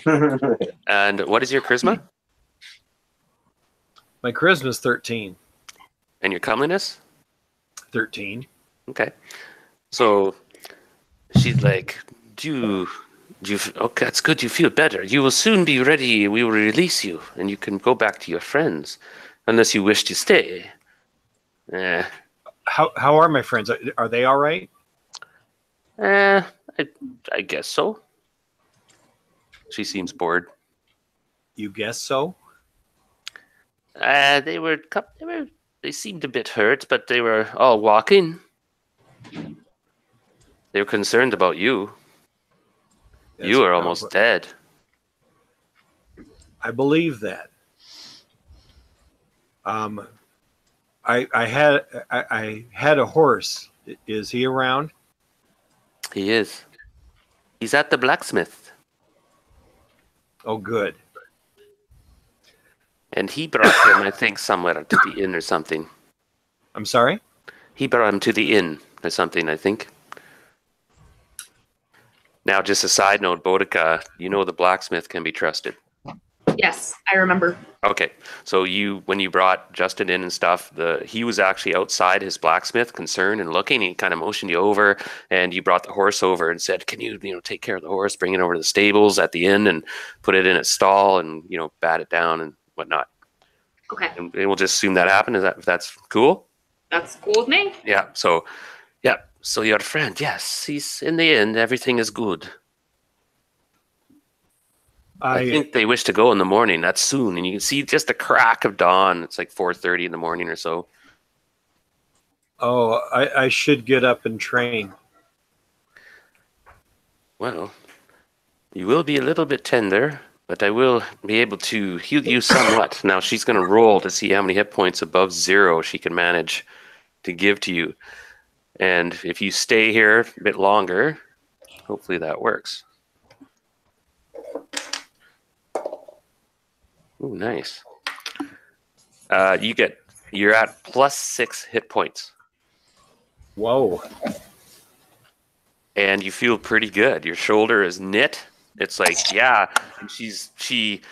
And what is your charisma? My charisma's 13. And your comeliness? 13. Okay. So she's like, okay, that's good. You feel better. You will soon be ready. We will release you, and you can go back to your friends, unless you wish to stay. How are my friends? Are they all right? I guess so. She seems bored. You guess so? They seemed a bit hurt, but they were all walking. They were concerned about you. You are almost dead. I believe that. I had a horse. Is he around? He is. He's at the blacksmith. Oh, good. And he brought him, I think, somewhere to the inn or something. I'm sorry? He brought him to the inn or something, I think. Now, just a side note, Boudica, you know the blacksmith can be trusted. Yes, I remember. Okay, so when you brought Justin in and stuff, he was actually outside his blacksmith, concerned and looking. He kind of motioned you over, and you brought the horse over and said, "Can you take care of the horse, bring it over to the stables at the inn, and put it in its stall, and bat it down and whatnot. Okay, And we'll just assume that happened. If that's cool? that's cool with me. Yeah. So your friend, yes, he's in the end, everything is good. I think they wish to go in the morning. That's soon, and you can see just a crack of dawn. It's like 4:30 in the morning or so. Oh, I should get up and train. Well, you will be a little bit tender, but I will be able to heal you somewhat. Now she's going to roll to see how many hit points above 0 she can manage to give to you. And if you stay here a bit longer, hopefully that works. Ooh, nice. You're at +6 hit points. Whoa. And you feel pretty good. Your shoulder is knit. It's like, yeah. And she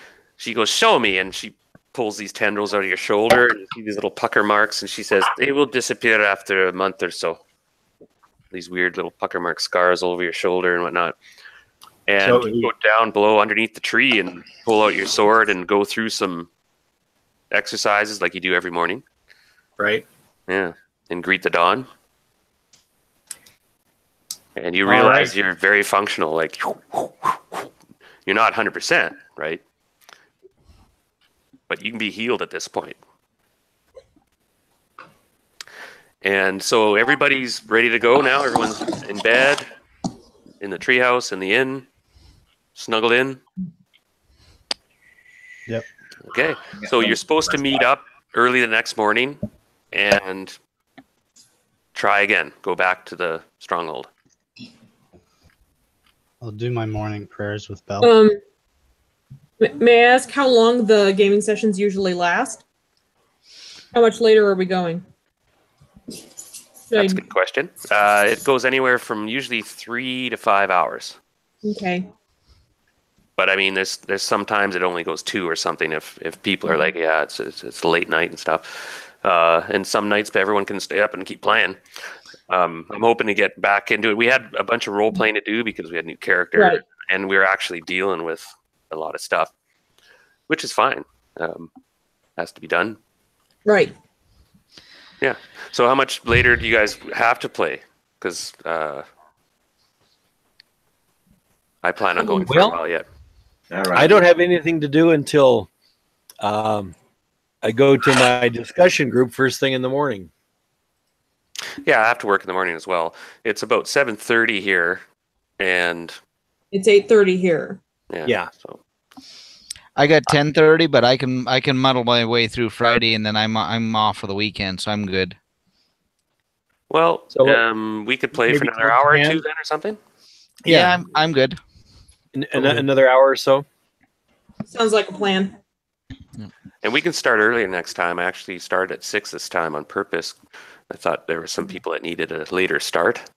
goes, show me. And she pulls these tendrils out of your shoulder and you see these little pucker marks. And she says, they will disappear after a month or so. These weird little pucker mark scars all over your shoulder and whatnot. And so you go down below underneath the tree and pull out your sword and go through some exercises like you do every morning. Right. Yeah. And greet the dawn. And you realize you're very functional. Like, you're not 100%, right? But you can be healed at this point. And so everybody's ready to go now. Everyone's in bed, in the treehouse, in the inn, snuggled in. Yep. Okay. So you're supposed to meet up early the next morning and try again. Go back to the stronghold. I'll do my morning prayers with Belle. May I ask how long the gaming sessions usually last? How much later are we going? That's a good question. It goes anywhere from usually 3 to 5 hours. Okay. But I mean, there's sometimes it only goes 2 or something if people are like, yeah, it's late night and stuff. And some nights everyone can stay up and keep playing. I'm hoping to get back into it. We had a bunch of role playing to do because we had new character, right. And we were actually dealing with a lot of stuff, which is fine. Has to be done. Right. Yeah. So how much later do you guys have to play? Because I plan on going for a while yet. All right. I don't have anything to do until I go to my discussion group first thing in the morning. Yeah, I have to work in the morning as well. It's about 7:30 here, and it's 8:30 here. Yeah. So I got 10:30, but I can muddle my way through Friday, and then I'm off for the weekend, so I'm good. Well, we could play for another hour or two then, or something. Yeah, I'm good. Another hour or so. Sounds like a plan. And we can start earlier next time. I actually started at 6 this time on purpose. I thought there were some people that needed a later start,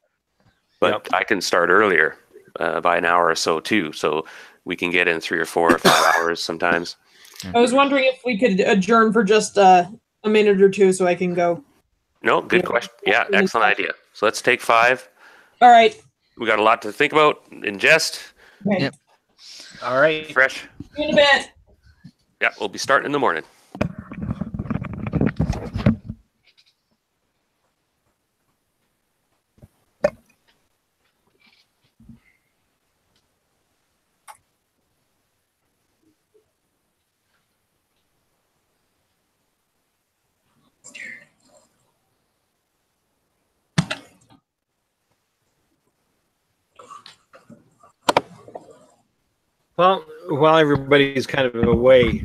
but I can start earlier by an hour or so too. So we can get in 3 or 4 or 5 hours sometimes. I was wondering if we could adjourn for just a minute or two so I can go. No, good question. Yeah, excellent idea. So let's take 5. All right. We got a lot to think about, ingest. Okay. Yep. All right. Fresh. See you in a bit. Yeah, we'll be starting in the morning. Well, while everybody's kind of away,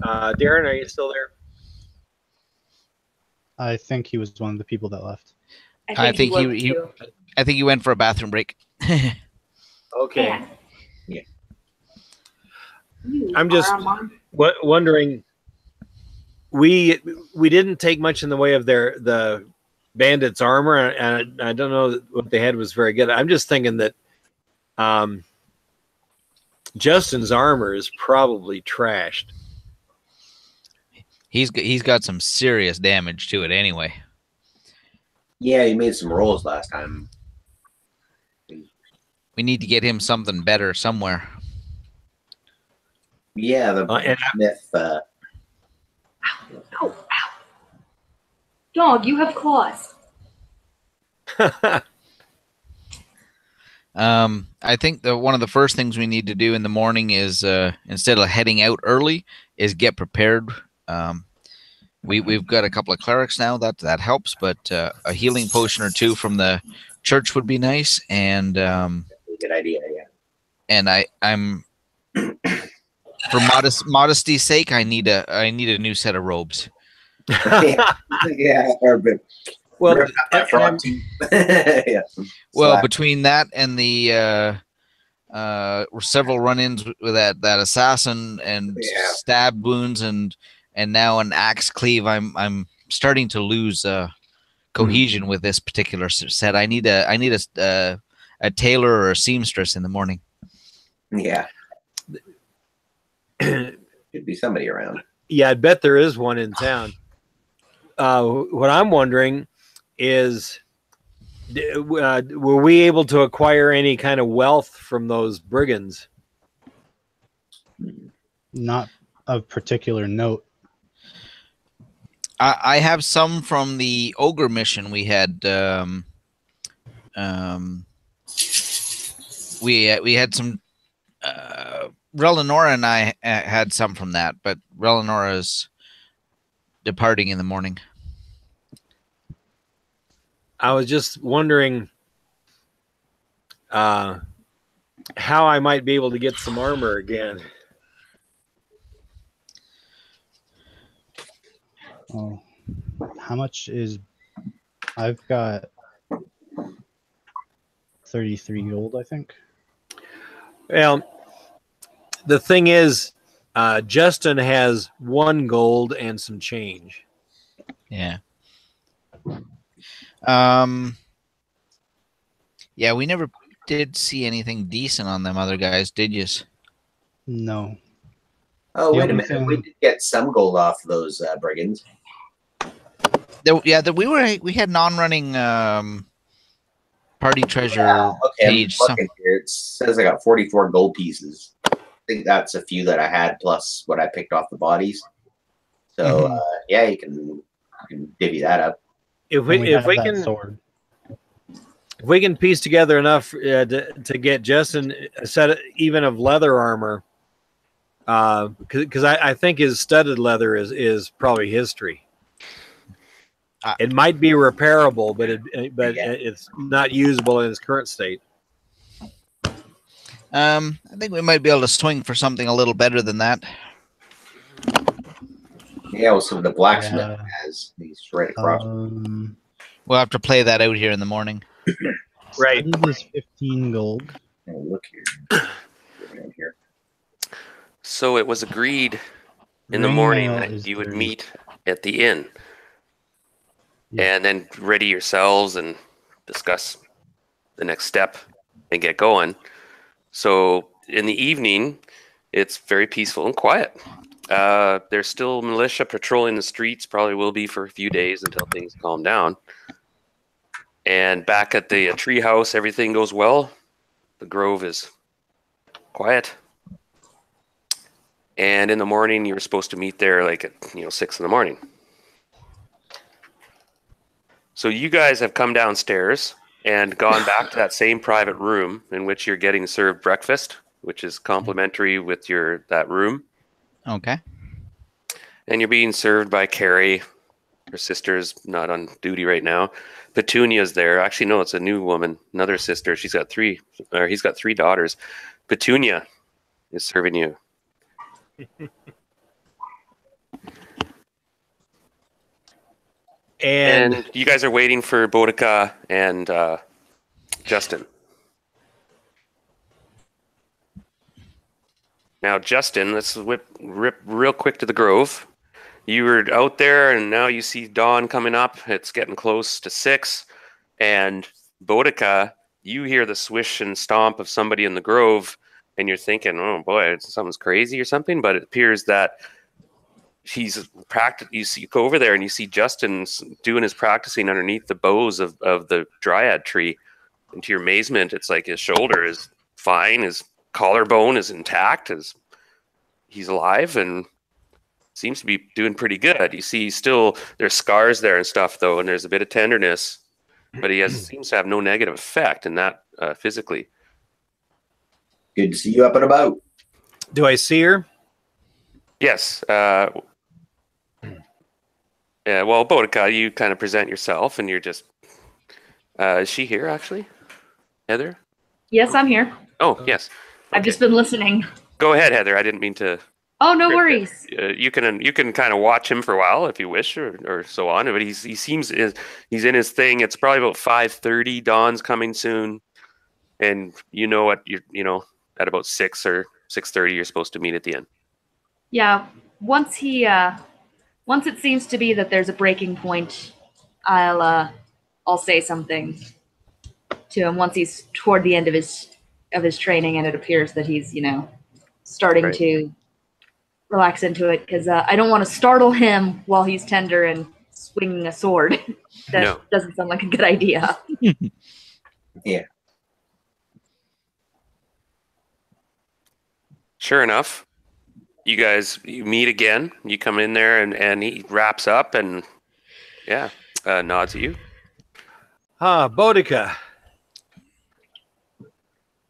Darren, are you still there? I think he was one of the people that left. I think he went for a bathroom break. Okay. Yeah. I'm just wondering. We didn't take much in the way of the bandits' armor, and I don't know that what they had was very good. I'm just thinking that Justin's armor is probably trashed. He's got some serious damage to it anyway. Yeah, he made some rolls last time. We need to get him something better somewhere. Yeah, the Smith Ow, ow. Dog, you have claws. I think one of the first things we need to do in the morning is instead of heading out early, is get prepared. We've got a couple of clerics now that helps, but a healing potion or two from the church would be nice. And Good idea. Yeah. and I'm for modesty's sake, I need a new set of robes. Yeah. Well, Yeah. Well, between that and the several run-ins with that assassin and stab wounds and now an axe cleave, I'm starting to lose cohesion with this particular set. I need a tailor or a seamstress in the morning. Yeah. Should be somebody around. Yeah, I bet there is one in town. What I'm wondering is, were we able to acquire any kind of wealth from those brigands? Not of particular note. I have some from the ogre mission we had. We had some. Relenora and I had some from that, but Relenora's departing in the morning. I was just wondering how I might be able to get some armor again. Oh, how much is? I've got 33 gold, I think. Well, the thing is, Justin has 1 gold and some change. Yeah. Yeah, we never did see anything decent on them other guys, did you? No. Oh, The wait a only minute. thing- We did get some gold off those brigands. We had non-running party treasure Okay, page. I'm looking here. It says I got 44 gold pieces. I think that's a few that I had plus what I picked off the bodies. So yeah, you can divvy that up. If And we have that can sword. if we can piece together enough to get Justin a set even of leather armor, because I think his studded leather is probably history. It might be repairable, but it's not usable in its current state. I think we might be able to swing for something a little better than that. Yeah, well, so the blacksmith Yeah. has these right across. We'll have to play that out here in the morning. Right. Studded is 15 gold. Oh, look here. Right here. So it was agreed in the Ring morning mail that is you would 30. meet at the inn. Yeah. And then ready yourselves and discuss the next step and get going. So in the evening, it's very peaceful and quiet. There's still militia patrolling the streets, probably will be for a few days until things calm down. And back at the treehouse, everything goes well. The grove is quiet. And in the morning, you were supposed to meet there like at 6 in the morning. So you guys have come downstairs and gone back to that same private room in which you're getting served breakfast, which is complimentary with that room. Okay. And you're being served by Carrie. Her sister's not on duty right now. Petunia's there. Actually, no, it's a new woman, another sister. He's got 3 daughters. Petunia is serving you. And you guys are waiting for Boudica and Justin. Now, Justin, let's rip real quick to the Grove. You were out there, and now you see dawn coming up. It's getting close to 6. And Boudica, you hear the swish and stomp of somebody in the Grove, and you're thinking, oh boy, something's crazy or something. But it appears that he's you go over there and you see Justin doing his practicing underneath the boughs of the dryad tree. And to your amazement, it's like his shoulder is fine, his collarbone is intact, he's alive, and seems to be doing pretty good. You see, still there's scars there and stuff though, and there's a bit of tenderness, but he seems to have no negative effect in that physically. Good to see you up and about. Do I see her? Yes. Yeah. Well, Boudica, you kind of present yourself, and you're just. Is she here actually, Heather? Yes, I'm here. Oh, yes. I've just been listening. Go ahead, Heather. I didn't mean to. Oh, no worries. You can kind of watch him for a while if you wish, or so on. But he seems he's in his thing. It's probably about 5:30. Dawn's coming soon, and at about 6 or 6:30 you're supposed to meet at the end. Yeah. Once it seems to be that there's a breaking point, I'll say something to him once he's toward the end of his training, and it appears that he's starting to relax into it, because I don't want to startle him while he's tender and swinging a sword. That doesn't sound like a good idea. Yeah. Sure enough, you meet again. You come in there, and he wraps up and nods at you. Boudica.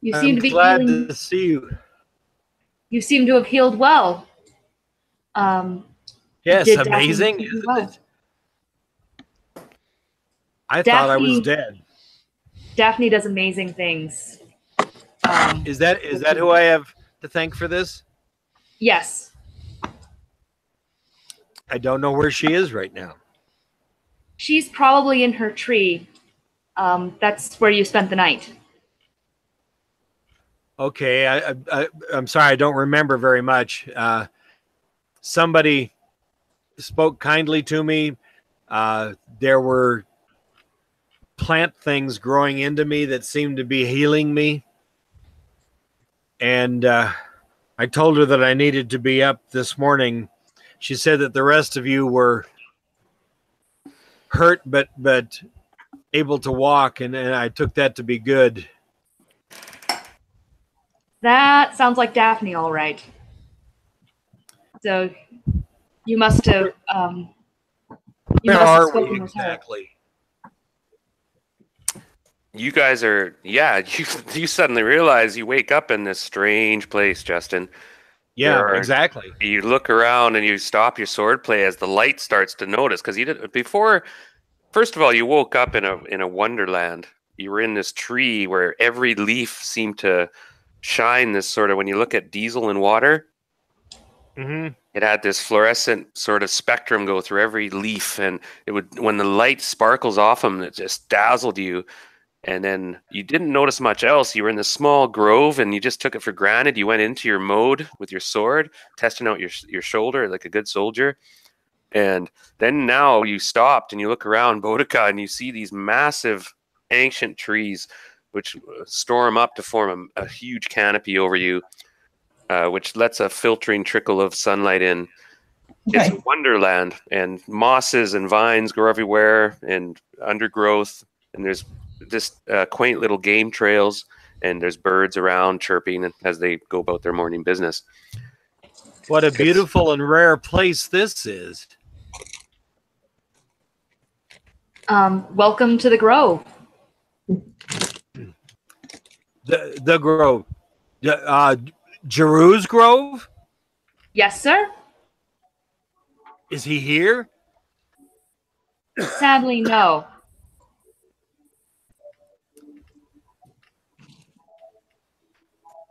You seem to be glad healing. to see you. You seem to have healed well. Yes, did amazing. Daphne do well? I thought I was dead. Daphne does amazing things. Is that who I have to thank for this? Yes. I don't know where she is right now. She's probably in her tree. That's where you spent the night. Okay, I'm sorry, I don't remember very much. Somebody spoke kindly to me. There were plant things growing into me that seemed to be healing me. And I told her that I needed to be up this morning. She said that the rest of you were hurt but able to walk, and I took that to be good. That sounds like Daphne, all right. So you must have. Where are we exactly? You guys are, you suddenly realize you wake up in this strange place, Justin. Yeah, exactly. You look around and you stop your swordplay as the light starts to notice, because you did before. First of all, you woke up in a wonderland. You were in this tree where every leaf seemed to shine this sort of, when you look at diesel in water, it had this fluorescent sort of spectrum go through every leaf, and it would, when the light sparkles off them, it just dazzled you. And then you didn't notice much else. You were in this small grove, and you just took it for granted. You went into your mode with your sword, testing out your shoulder like a good soldier. And then now you stopped and you look around Boudica, and you see these massive ancient trees which storm up to form a huge canopy over you, which lets a filtering trickle of sunlight in. It's a wonderland, and mosses and vines grow everywhere, and undergrowth, and there's just quaint little game trails, and there's birds around chirping as they go about their morning business. What a beautiful and rare place this is. Welcome to the Grove. The Grove. Jeru's Grove? Yes, sir. Is he here? Sadly, no.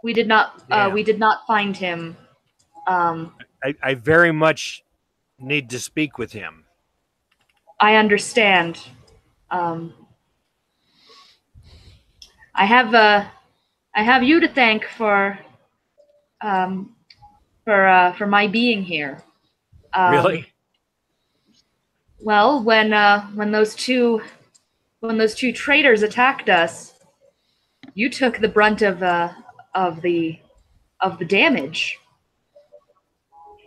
We did not. We did not find him. I very much need to speak with him. I understand. I have you to thank for my being here. Really? Well, when those two traitors attacked us, you took the brunt of the damage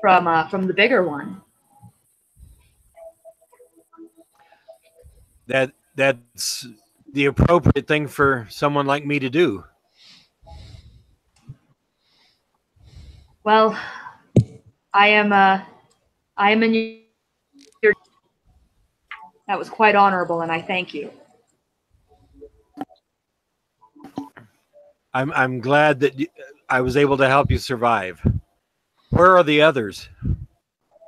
from the bigger one. That's the appropriate thing for someone like me to do. Well, I am I am in your. That was quite honorable, and I thank you. I'm glad that I was able to help you survive. Where are the others?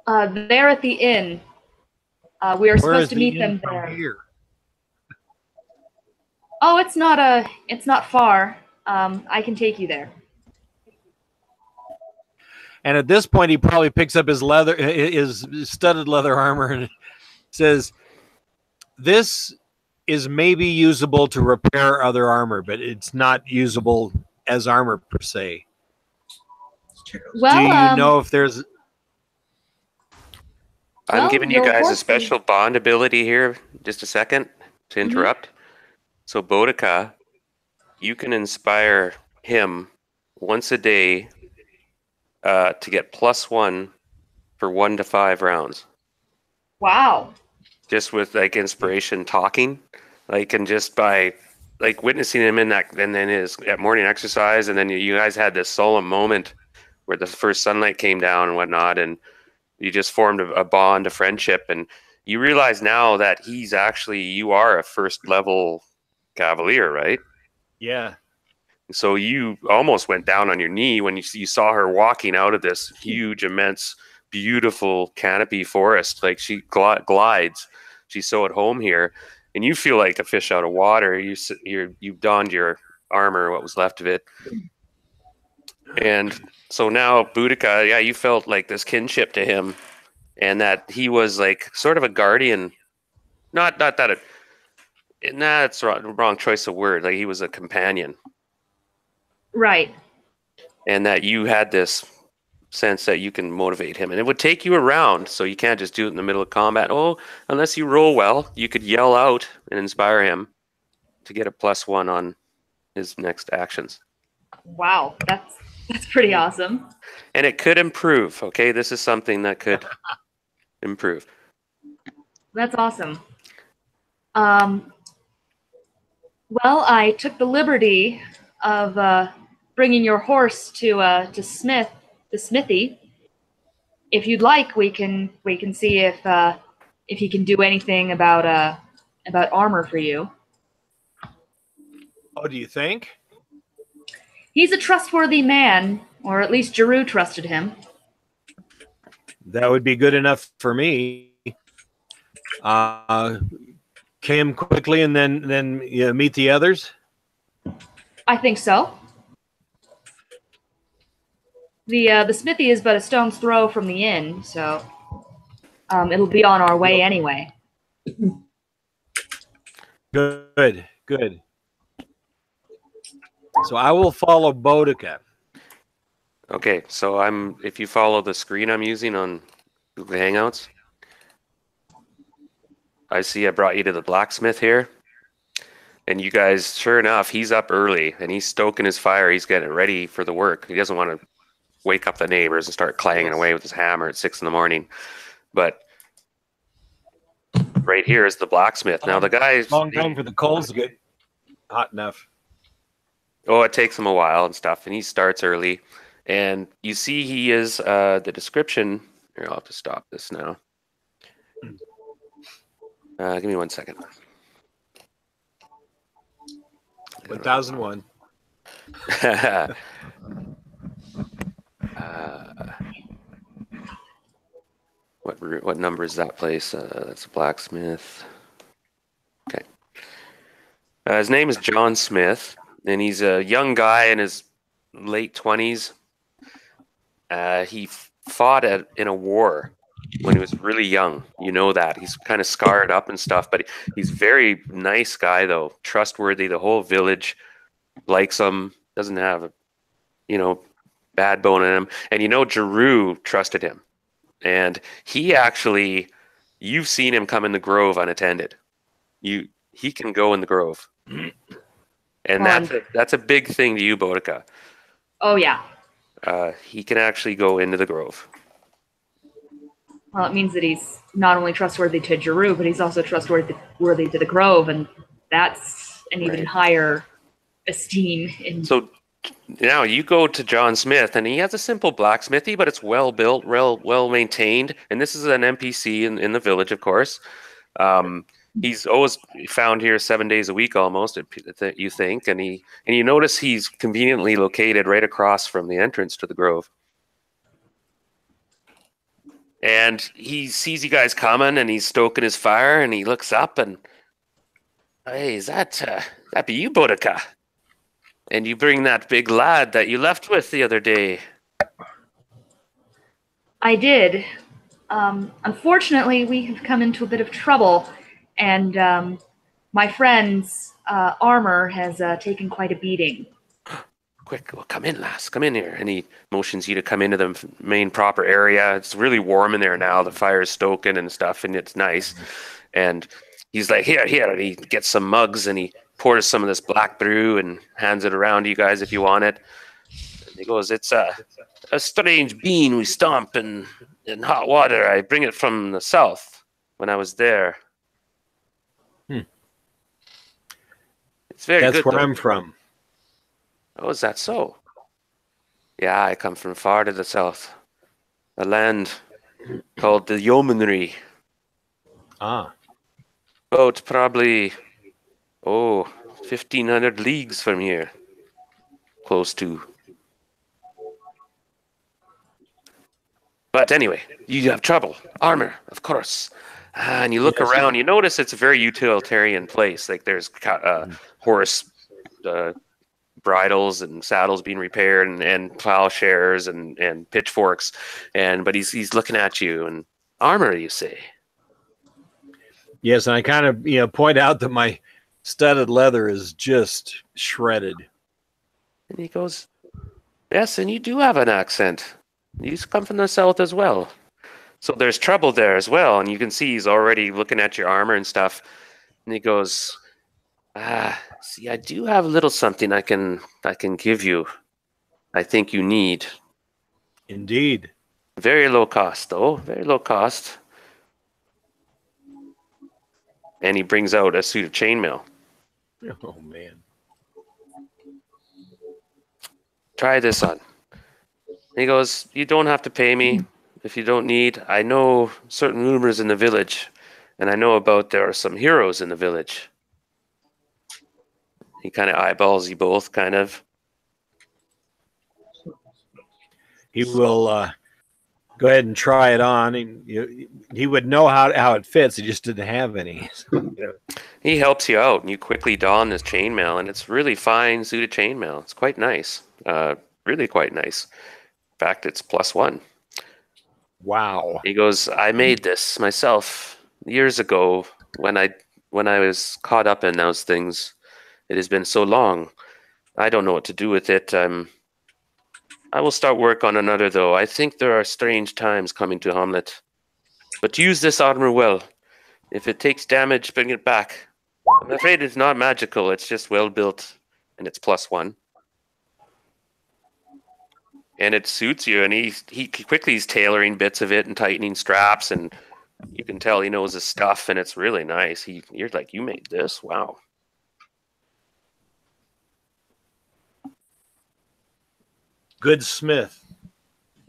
They're at the inn. We are Where supposed is to the meet inn them from there. here? Oh, it's not far. I can take you there. And at this point, he probably picks up his studded leather armor, and says, "This is maybe usable to repair other armor, but it's not usable as armor per se. Well, Do you know if there's?" I'm Well, giving you your guys a horse special bond ability here. Just a second to interrupt. So Boudica, you can inspire him once a day to get +1 for 1 to 5 rounds. Wow. Just with like inspiration talking, like, and just by like witnessing him in that, and then his at morning exercise, and then you guys had this solemn moment where the first sunlight came down and whatnot, and you just formed a bond, a friendship, and you realize now that you are a first level cavalier, right? Yeah. So you almost went down on your knee when you saw her walking out of this huge, immense, beautiful canopy forest. Like she glides. She's so at home here, and you feel like a fish out of water. You've donned your armor, what was left of it, and so now Boudica, yeah, you felt like this kinship to him, and that he was like sort of a guardian. Not that it. Nah, it's wrong choice of word. Like he was a companion. Right. And that you had this sense that you can motivate him, and it would take you around, so you can't just do it in the middle of combat. Oh, unless you roll well, you could yell out and inspire him to get a +1 on his next actions. Wow. That's pretty awesome. And it could improve. Okay, this is something that could improve. That's awesome. Well, I took the liberty of bringing your horse to the smithy. If you'd like, we can see if he can do anything about armor for you. Oh, do you think? He's a trustworthy man, or at least Giroux trusted him. That would be good enough for me. Came quickly and then meet the others. I think so. The smithy is but a stone's throw from the inn, so it'll be on our way anyway. Good. So I will follow Boudica. Okay, so if you follow the screen I'm using on Google Hangouts, I see I brought you to the blacksmith here. And you guys, sure enough, he's up early and he's stoking his fire. He's getting ready for the work. He doesn't want to wake up the neighbors and start clanging away with his hammer at 6 a.m. But right here is the blacksmith. Now the guy's long time for the coals to get hot enough. Oh, it takes him a while and stuff, and he starts early. And you see he is the description. Here, I'll have to stop this now. Give me 1 second. 1001. What number is that place? That's a blacksmith. Okay. His name is John Smith, and he's a young guy in his late 20s. He fought in a war when he was really young. You know that. He's kind of scarred up and stuff, but he's very nice guy, though. Trustworthy. The whole village likes him. Doesn't have a, bad bone in him. And Giroux trusted him. And he actually, you've seen him come in the grove unattended. He can go in the grove. And that's a big thing to you, Boudica. Oh, yeah. He can actually go into the grove. Well, it means that he's not only trustworthy to Giroux, but he's also trustworthy to the grove, and that's an even higher esteem. So now you go to John Smith, and he has a simple blacksmithy, but it's well built, well maintained. And this is an NPC in the village, of course. He's always found here 7 days a week, almost. You think, and you notice he's conveniently located right across from the entrance to the grove. And he sees you guys coming, and he's stoking his fire, and he looks up, and hey, is that be you, Boudica? And you bring that big lad that you left with the other day. I did. Unfortunately, we have come into a bit of trouble, and my friend's armor has taken quite a beating. Quick, well, come in, lass. Come in here. And he motions you to come into the main proper area. It's really warm in there now. The fire's stoking and stuff, and it's nice. And he's like, here. And he gets some mugs, and he pours some of this black brew and hands it around to you guys if you want it. And he goes, it's a strange bean we stomp in hot water. I bring it from the south when I was there. It's very good. That's where though. I'm from. Oh, is that so? Yeah, I come from far to the south. A land called the Yeomanry. Ah. Oh, it's probably, 1,500 leagues from here. Close to. But anyway, you have trouble. Armor, of course. And you look around, you notice it's a very utilitarian place. Like there's horse bridles and saddles being repaired and plowshares and pitchforks. But he's looking at you, and armor, you say? Yes, and I kind of point out that my studded leather is just shredded. And he goes, yes, and you do have an accent. You come from the south as well. So there's trouble there as well. And you can see he's already looking at your armor and stuff. And he goes, see, I do have a little something I can give you. I think you need. Indeed. Very low cost, though. Very low cost. And he brings out a suit of chainmail. Oh, man. Try this on. And he goes, you don't have to pay me if you don't need. I know certain rumors in the village, and I know there are some heroes in the village. He kind of eyeballs you both, kind of. He will go ahead and try it on. He would know how it fits. He just didn't have any. He helps you out, and you quickly don this chainmail, and it's really fine suit of chainmail. It's quite nice. Really quite nice. In fact, it's +1. Wow. He goes, I made this myself years ago when I was caught up in those things. It has been so long. I don't know what to do with it. I will start work on another, though. I think there are strange times coming to Hommlet. But use this armor well. If it takes damage, bring it back. I'm afraid it's not magical. It's just well built, and it's +1. And it suits you, and he quickly is tailoring bits of it and tightening straps, and you can tell he knows his stuff, and it's really nice. You're like, you made this? Wow. Good smith.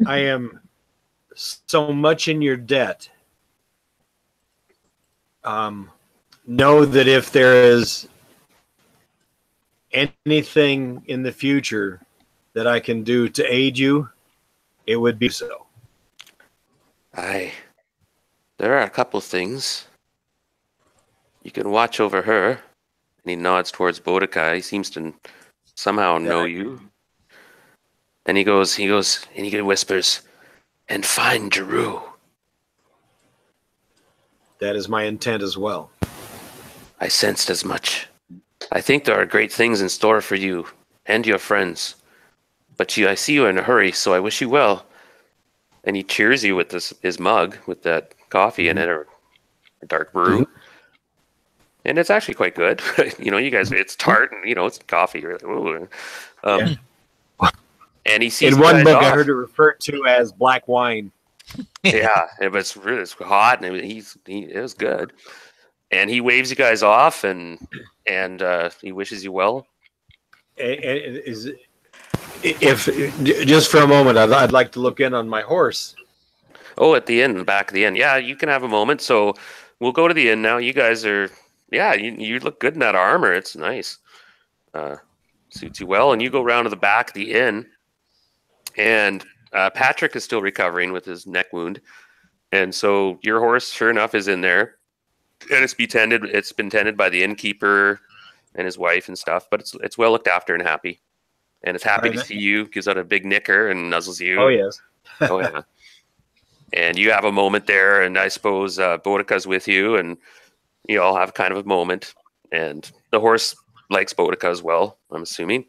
I am so much in your debt. Know that if there is anything in the future that I can do to aid you, it would be so. There are a couple things. You can watch over her. And he nods towards Boudica. He seems to somehow know you. And he whispers, and find Jeru. That is my intent as well. I sensed as much. I think there are great things in store for you and your friends. But I see you in a hurry, so I wish you well. And he cheers you with his mug with that coffee in it, or a dark brew. Mm-hmm. And it's actually quite good. You guys, it's tart and, it's coffee. You're like, And he sees in one book I heard it referred to as black wine. Yeah, it's hot, and it was good. And he waves you guys off, and he wishes you well. And if just for a moment, I'd like to look in on my horse. Oh, at the inn, the back of the inn. Yeah, you can have a moment. So we'll go to the inn now. You guys are, yeah, you look good in that armor. It's nice. Suits you well. And you go round to the back of the inn, and Patrick is still recovering with his neck wound. And so your horse, sure enough, is in there. And it's been tended by the innkeeper and his wife and stuff, but it's well looked after and happy. And it's happy to see you, gives out a big nicker and nuzzles you. Oh, yes. Oh, yeah. And you have a moment there, and I suppose Boudica's with you, and you all have kind of a moment. And the horse likes Boudica as well, I'm assuming.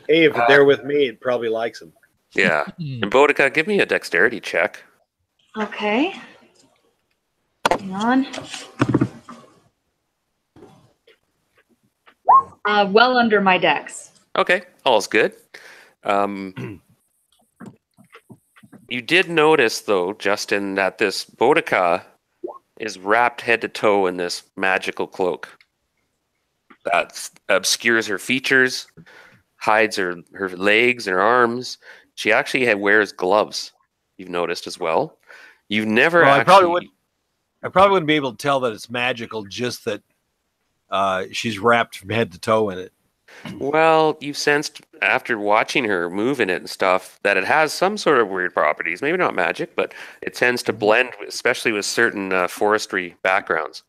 Hey, if they're with me, it probably likes him. Yeah. And Boudica, give me a dexterity check. Okay. Hang on. Well under my dex. Okay, all's good. You did notice, though, Justin, that this Boudica is wrapped head to toe in this magical cloak that obscures her features, hides her legs and her arms. She actually wears gloves, you've noticed as well. You've never I probably wouldn't be able to tell that it's magical, just that she's wrapped from head to toe in it. Well, you've sensed after watching her move in it and stuff that it has some sort of weird properties. Maybe not magic, but it tends to blend, especially with certain forestry backgrounds.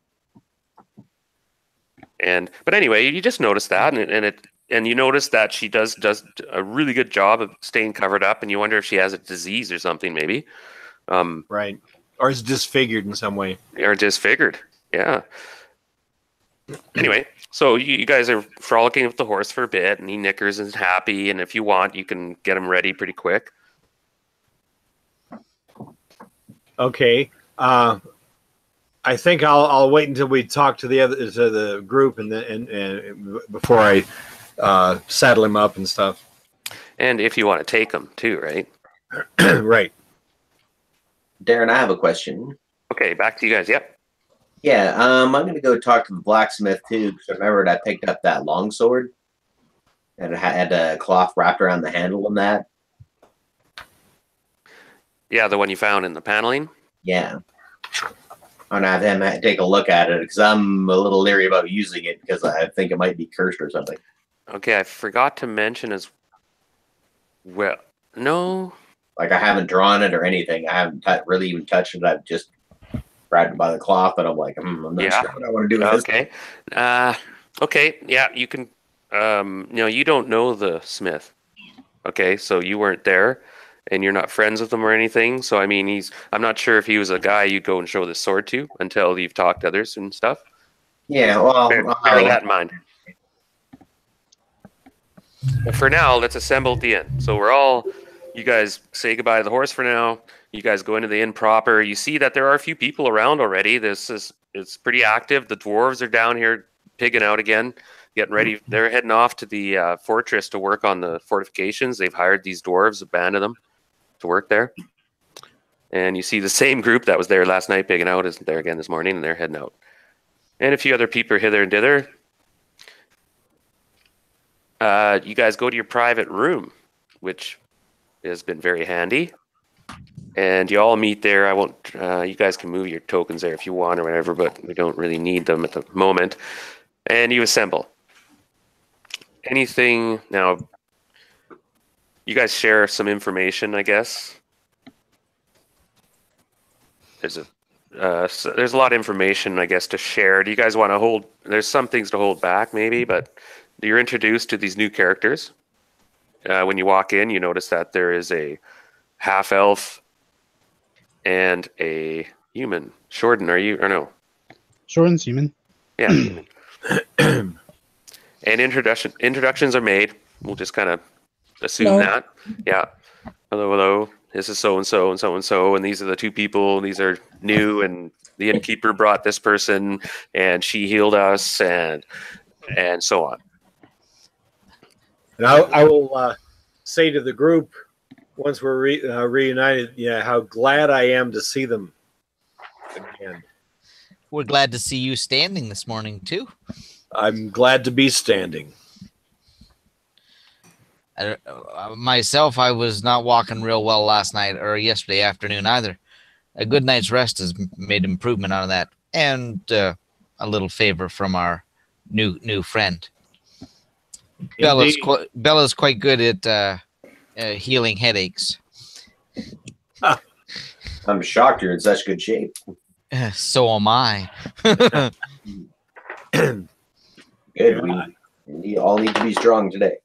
But anyway, you just notice that, and you notice that she does a really good job of staying covered up, and you wonder if she has a disease or something, maybe. Right, or is disfigured in some way. Or disfigured, yeah. Anyway, so you guys are frolicking with the horse for a bit, and he nickers and is happy, and if you want, you can get him ready pretty quick. Okay. I think I'll wait until we talk to the group and before I saddle him up and stuff. And if you want to take him too, right? Right. Darren, I have a question. Okay, back to you guys. Yep. Yeah, I'm going to go talk to the blacksmith too, because I remembered I picked up that longsword and it had a cloth wrapped around the handle and that. Yeah, the one you found in the paneling? Yeah. I'm going to have him take a look at it, because I'm a little leery about using it because I think it might be cursed or something. Okay, I forgot to mention as well. No. Like, I haven't drawn it or anything. I haven't really even touched it. I've just grabbed it by the cloth, and I'm like, I'm not sure what I want to do with this. Okay. Okay, yeah, you can. You don't know the smith. Okay, so you weren't there, and you're not friends with him or anything. So, I mean, I'm not sure if he was a guy you'd go and show the sword to until you've talked to others and stuff. Yeah, well, bear that in mind. But for now, let's assemble at the inn. So you guys say goodbye to the horse for now. You guys go into the inn proper. You see that there are a few people around already. It's pretty active. The dwarves are down here pigging out again, getting ready. They're heading off to the fortress to work on the fortifications. They've hired these dwarves, a band of them, to work there. And you see the same group that was there last night pigging out is there again this morning, and they're heading out. And a few other people are hither and dither. You guys go to your private room, which has been very handy. And you all meet there. I won't. You guys can move your tokens there if you want or whatever, but we don't really need them at the moment. And you assemble. Anything now? You guys share some information, I guess. There's a lot of information, I guess, to share. Do you guys want to hold? There's some things to hold back, maybe, but you're introduced to these new characters. When you walk in, you notice that there is a half-elf and a human. Shorten, are you or no? Shorten's human. Yeah. Human. And introductions are made. We'll just kind of assume that. Yeah. Hello. This is so and so and so and so, and these are the two people. These are new, and the innkeeper brought this person, and she healed us, and so on. And I will say to the group, once we're reunited, how glad I am to see them again. We're glad to see you standing this morning, too. I'm glad to be standing. Myself, I was not walking real well last night or yesterday afternoon either. A good night's rest has made improvement on that, and a little favor from our new friend. Bella's quite good at healing headaches. I'm shocked you're in such good shape. So am I. Good. We all need to be strong today.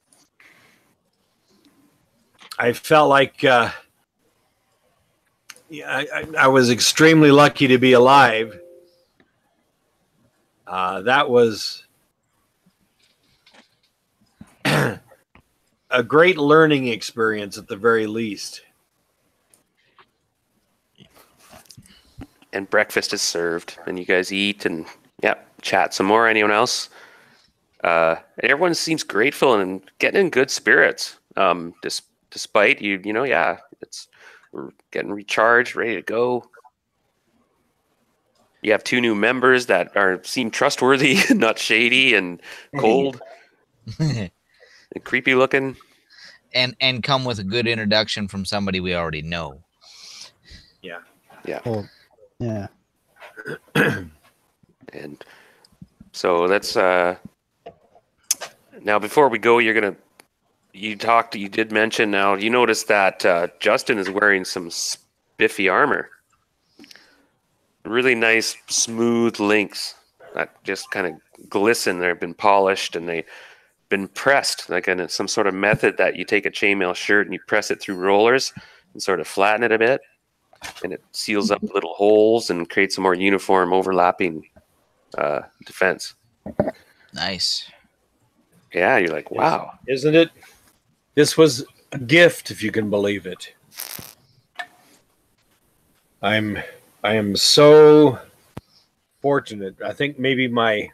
I felt like I was extremely lucky to be alive. That was a great learning experience at the very least. And breakfast is served, and you guys eat and chat some more. Anyone else? And everyone seems grateful and getting in good spirits. Despite we're getting recharged, ready to go. You have 2 new members that seem trustworthy, not shady and cold and creepy looking, and come with a good introduction from somebody we already know. Yeah. Well, yeah. And so that's now before we go, you did mention now you noticed that Justin is wearing some spiffy armor. Really nice, smooth links that just kind of glisten. They've been polished and they've been pressed, like in some sort of method that you take a chainmail shirt and you press it through rollers and sort of flatten it a bit, and it seals up little holes and creates a more uniform, overlapping defense. Nice. Yeah, you're like, wow. Isn't it? This was a gift, if you can believe it. I am so fortunate. I think maybe my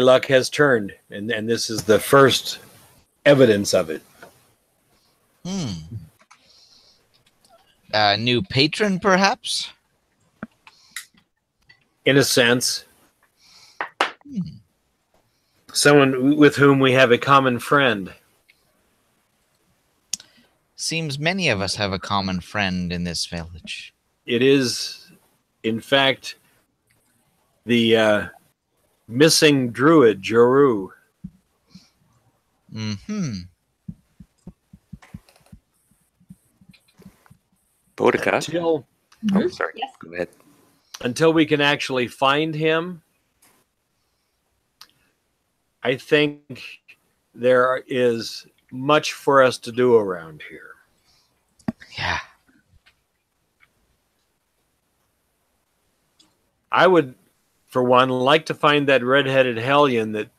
luck has turned, and this is the first evidence of it. New patron, perhaps? In a sense. Someone with whom we have a common friend. Seems many of us have a common friend in this village. It is, in fact, the missing druid, Joru. Boudica. Sorry. Yes. Go ahead. Until we can actually find him, I think there is much for us to do around here. Yeah. I would, for one, like to find that red-headed hellion that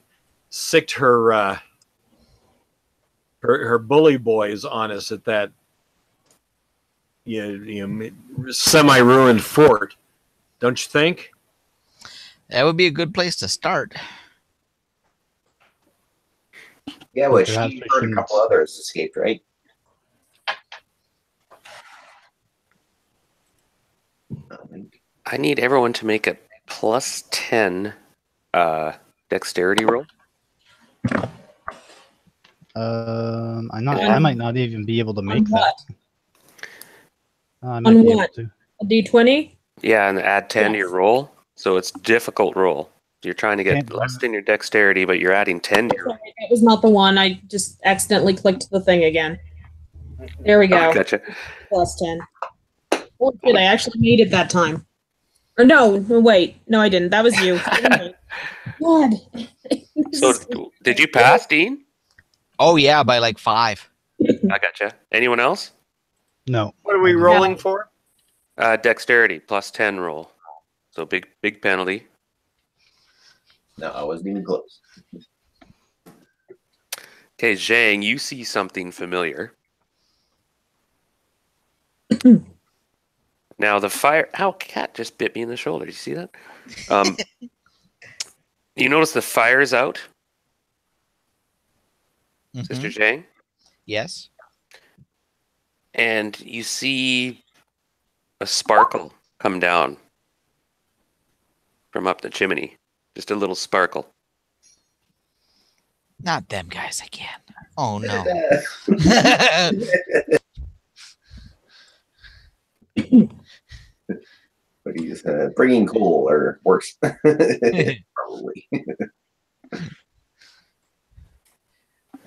sicked her bully boys on us at that semi-ruined fort. Don't you think? That would be a good place to start. Yeah, well, Perhaps she we heard a shouldn't- couple others escaped, right? I need everyone to make a +10 dexterity roll. I might not even be able to make On that. what? I On might be able what? to. A D20? Yeah, and add 10 to Yes. your roll. So it's difficult roll. You're trying to get Can't- less than your dexterity, but you're adding 10 to your roll. Sorry, that was not the one. I just accidentally clicked the thing again. There we go. Oh, gotcha. +10. Oh, shit, I actually made it that time. Or no, wait. No, I didn't. That was you. God. So did you pass, Dean? Oh, yeah, by like 5. I gotcha. Anyone else? No. What are we rolling for? Dexterity +10 roll. So big penalty. No, I wasn't even close. Okay, Zhang, you see something familiar. Now the fire. Ow, cat just bit me in the shoulder. Did you see that? You notice the fire's out, Sister Zhang, Yes. and you see a sparkle come down from up the chimney. Just a little sparkle. Not them guys again. Oh no. But he's bringing coal, or worse. Probably.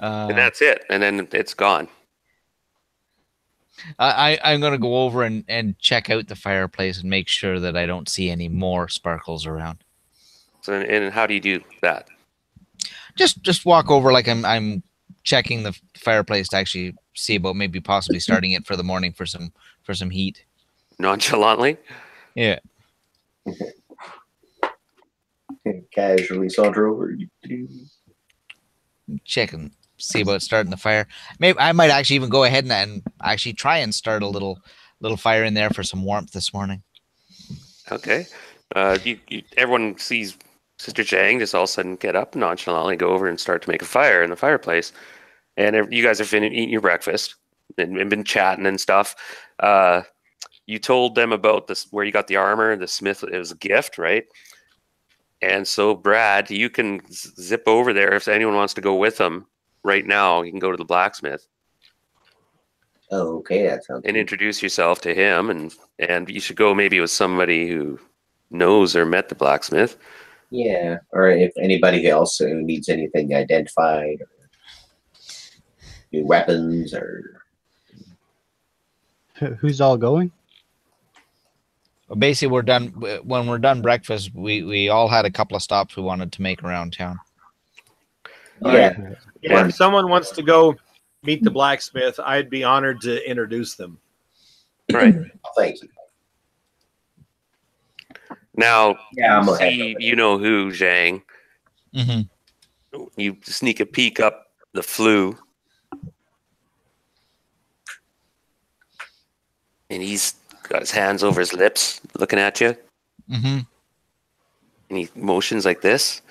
And that's it. And then it's gone. I'm gonna go over and check out the fireplace and make sure that I don't see any more sparkles around. So, and how do you do that? Just walk over like I'm checking the fireplace to actually see about maybe possibly starting it for the morning for some heat. Nonchalantly? Yeah. Casually saunter over. Check and see about starting the fire. Maybe I might actually even go ahead and actually try and start a little fire in there for some warmth this morning. Okay. Everyone sees Sister Zhang just all of a sudden get up nonchalantly, go over and start to make a fire in the fireplace. And you guys have been eating your breakfast and been chatting and stuff. You told them about this, where you got the armor, the smith. It was a gift, right? And so, Brad, you can zip over there if anyone wants to go with them right now. You can go to the blacksmith. Oh, okay, that sounds and good. introduce yourself to him, and you should go maybe with somebody who knows or met the blacksmith. Yeah, or if anybody else who needs anything identified, or new weapons, or Who's all going? Basically, we're done. When we're done breakfast, we all had a couple of stops we wanted to make around town. yeah, Yeah, if someone wants to go meet the blacksmith, I'd be honored to introduce them. Right. thank you. Now, Yeah, I'm you ahead see, of it. you know who, Zhang. Mm-hmm. You sneak a peek up the flue, and he's got his hands over his lips, looking at you, Mm-hmm. and he motions like this,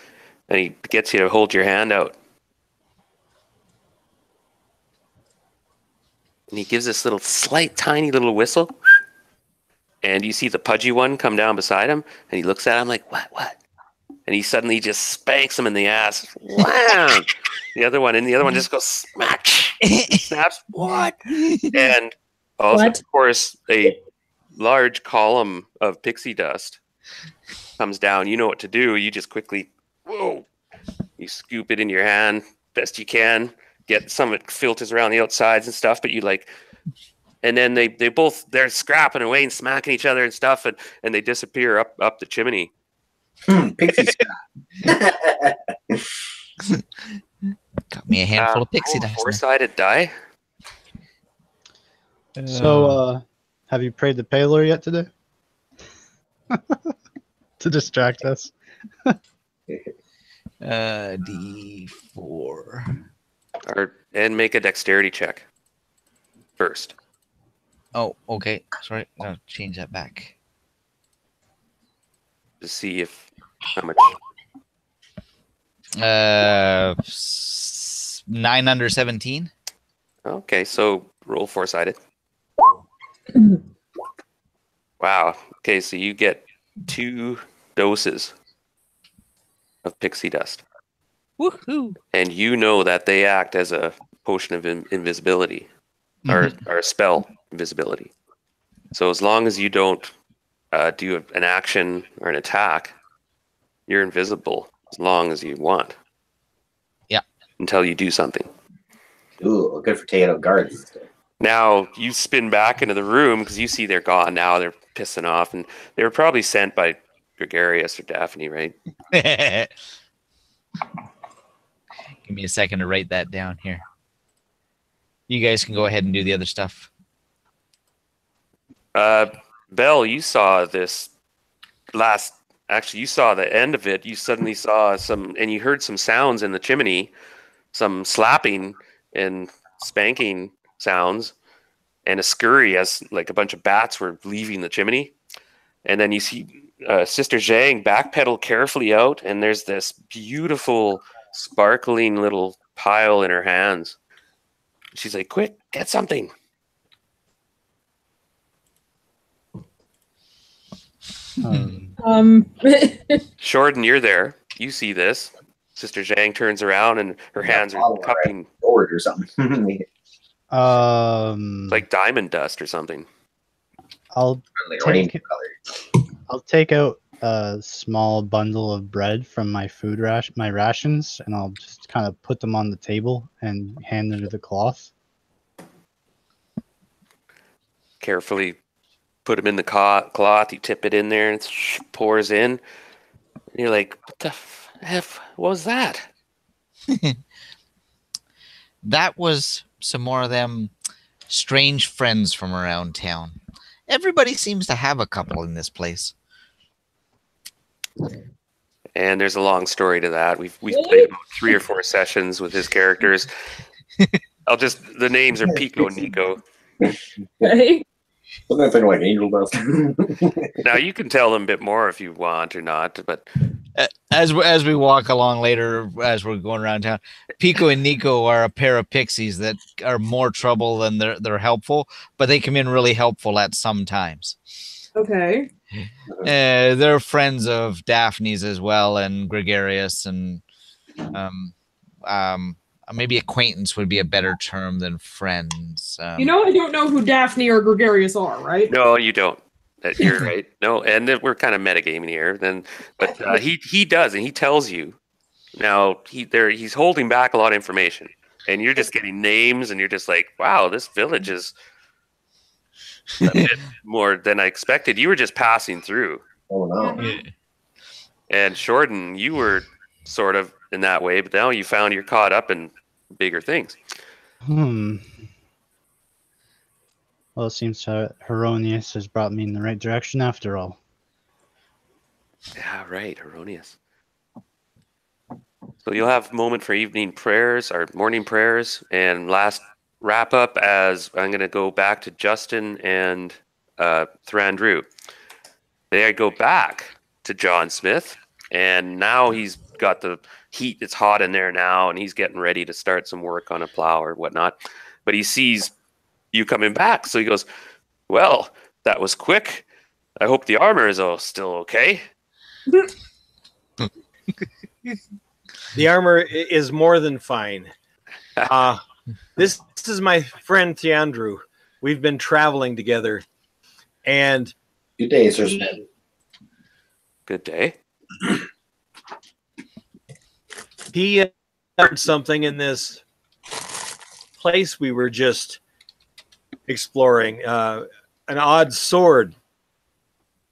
and he gets you to hold your hand out. And he gives this little slight, tiny little whistle, and you see the pudgy one come down beside him, and he looks at him like, what? And he suddenly just spanks him in the ass. Wham! The other one just goes smack. Snaps. What? And also, What? of course, a large column of pixie dust comes down. You know what to do. You just quickly, whoa! You scoop it in your hand best you can. Get some of it filters around the outsides and stuff, but you like, and then they're scrapping away and smacking each other and stuff, and they disappear up the chimney. Pixie Scott. Got me a handful of pixie dust. Four-sided die. So, have you prayed the Palor yet today? To distract us. D4. And make a dexterity check first. Oh, okay. Sorry, I'll change that back. To see how much. 9 under 17. Okay, so roll four-sided. Wow. Okay, so you get 2 doses of pixie dust. Woohoo! And you know that they act as a potion of invisibility, or a spell invisibility. So as long as you don't do an action or an attack, you're invisible as long as you want. Yeah. Until you do something. Ooh, good for taking out guards. Now you spin back into the room because you see they're gone now. They're pissing off, and they were probably sent by Gregarious or Daphne, right? Give me a second to write that down here. You guys can go ahead and do the other stuff. Belle, you saw this last. Actually, you saw the end of it. You suddenly saw and you heard some sounds in the chimney, some slapping and spanking sounds, and a scurry as like a bunch of bats were leaving the chimney. And then you see Sister Zhang backpedal carefully out, and there's this beautiful, sparkling little pile in her hands. She's like, "Quick, get something." Um, Shorten, you're there. You see this. Sister Zhang turns around and her hands are Follow her cupping forward or something. like diamond dust or something. I'll Rainbow take color. I'll take out a small bundle of bread from my my rations, and I'll just kind of put them on the table and hand them to the cloth. Carefully put them in the cloth. You tip it in there and it pours in. And you're like, what the F was that? That was some more of them strange friends from around town. Everybody seems to have a couple in this place. And there's a long story to that. We've Really? played about 3 or 4 sessions with his characters. The names are Pico and Nico. Okay. Something like angel dust. Now you can tell them a bit more if you want or not, but As we walk along later, as we're going around town, Pico and Nico are a pair of pixies that are more trouble than they're helpful, but they come in really helpful at some times. Okay. They're friends of Daphne's as well, and Gregarious, and maybe acquaintance would be a better term than friends. I don't know who Daphne or Gregarious are, right? no, you don't. You're right. No, and then we're kind of metagaming here. But he does, and he tells you. Now he's holding back a lot of information, and you're just getting names, and you're just like, wow, this village is a bit more than I expected. You were just passing through. Oh no. And Shorten, you were sort of in that way, but now you found you're caught up in bigger things. Well, it seems Heronius has brought me in the right direction after all. Yeah, right, Heronius. So you'll have a moment for evening prayers or morning prayers, and last wrap up as I'm going to go back to Justin and Thrandrau. They go back to John Smith, and now he's got the heat. It's hot in there now, and he's getting ready to start some work on a plow or whatnot. But he sees you coming back, so he goes, well, that was quick. I hope the armor is still okay. The armor is more than fine. This is my friend Thrandrau. We've been traveling together, and Good day, Sir Smith. Good day. he heard something in this place we were just exploring, an odd sword,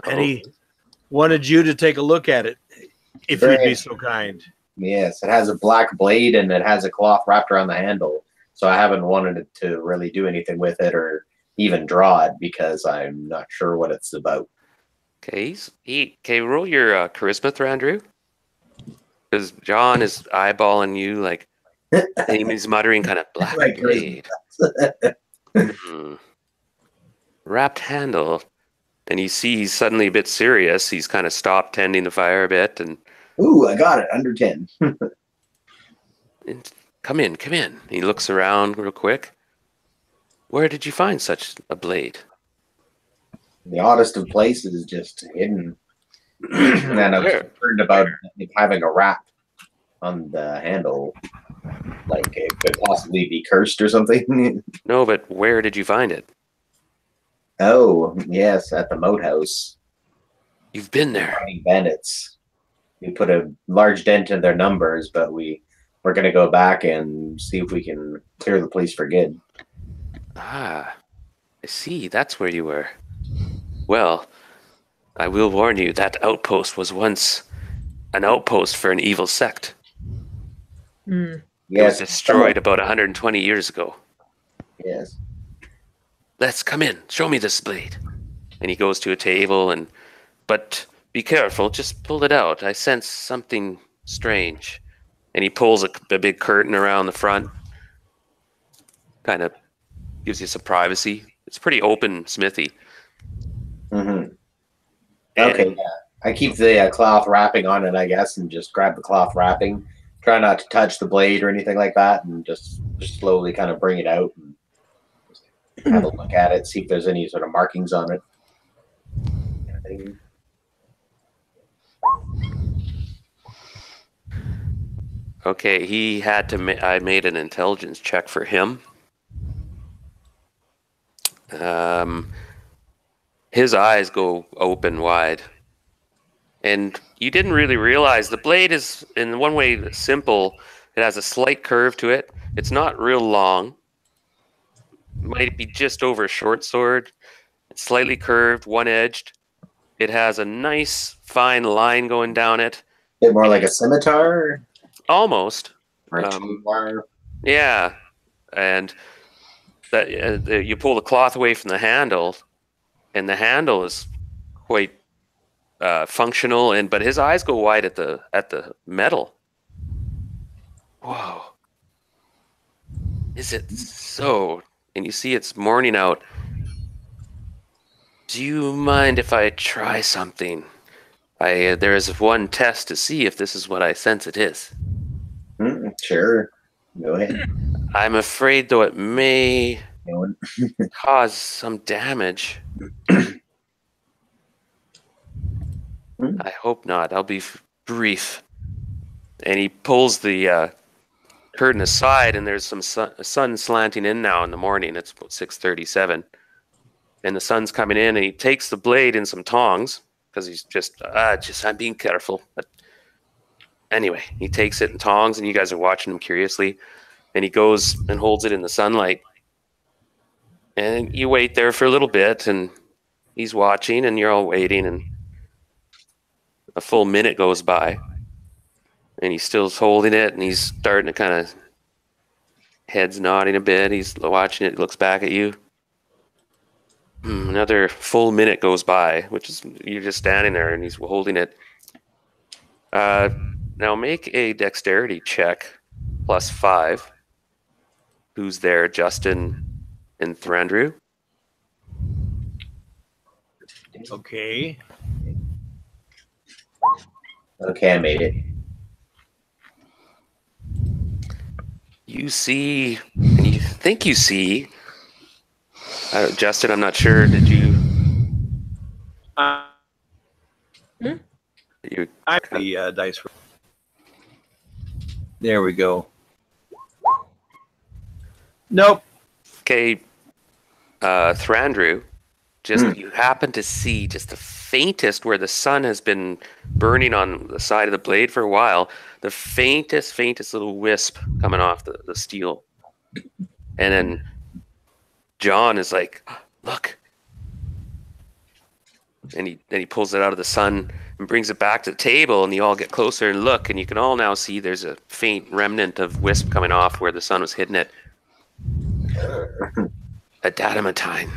and he wanted you to take a look at it, if you'd be so kind. Yes, it has a black blade and it has a cloth wrapped around the handle. So I haven't wanted it to really do anything with it or even draw it because I'm not sure what it's about. Okay, roll your charisma, Thrandrau. Because John is eyeballing you like, and he's muttering kind of black Like blade. Wrapped handle. And you see he's suddenly a bit serious. He's kind of stopped tending the fire a bit. And Ooh, I got it. Under 10. come in. He looks around real quick. Where did you find such a blade? The oddest of places, just hidden. And I was concerned about it having a wrap on the handle. Like it could possibly be cursed or something. No, but where did you find it? Oh, yes, at the moat house. You've been there. Fighting bandits. We put a large dent in their numbers, but we're going to go back and see if we can clear the place for good. Ah, I see. That's where you were. Well, I will warn you, that outpost was once an outpost for an evil sect. It was destroyed about 120 years ago. Yes. Let's come in. Show me this blade. And he goes to a table but be careful. Just pull it out. I sense something strange. And he pulls a big curtain around the front. Kind of gives you some privacy. It's pretty open smithy. Mm-hmm. Okay, yeah. I keep the cloth wrapping on it, I guess, and just grab the cloth wrapping. Try not to touch the blade or anything like that, and just slowly kind of bring it out and have a look at it, see if there's any sort of markings on it. Okay, he had to. I made an intelligence check for him. His eyes go open wide, and you didn't really realize the blade is, in one way, simple. It has a slight curve to it. It's not real long. Might be just over a short sword. It's slightly curved, one-edged. It has a nice, fine line going down it. Bit more like a scimitar Almost. or a tumbar. Yeah, and that you pull the cloth away from the handle, and the handle is quite functional. But his eyes go wide at the metal. Whoa! Is it so? And you see it's morning out. Do you mind if I try something? There is one test to see if this is what I sense it is. Sure. Go ahead. I'm afraid, though, it may cause some damage. I hope not. I'll be brief. And he pulls the curtain aside, and there's some sun slanting in now in the morning. It's about 6:37. And the sun's coming in, and he takes the blade and some tongs, because he's just I'm being careful. But anyway, he takes it and tongs, and you guys are watching him curiously. And he goes and holds it in the sunlight. And you wait there for a little bit, and he's watching, and you're all waiting, and a full minute goes by. And he's still holding it, and he's starting to kind of, head's nodding a bit. He's watching it, he looks back at you. Another full minute goes by, which is, you're just standing there, and he's holding it. Now make a dexterity check, +5. Who's there? Justin and Thrandrew? Okay. Okay, I made it. You see, and you think you see, Justin, I'm not sure, did you? You I have the dice. There we go. Nope. Okay, Thrandrew, you happen to see just the faintest, where the sun has been burning on the side of the blade for a while, the faintest little wisp coming off the steel. And then John is like, look. And he pulls it out of the sun and brings it back to the table, and you all get closer and look, and you can all now see there's a faint remnant of wisp coming off where the sun was hitting it. Adamantyne.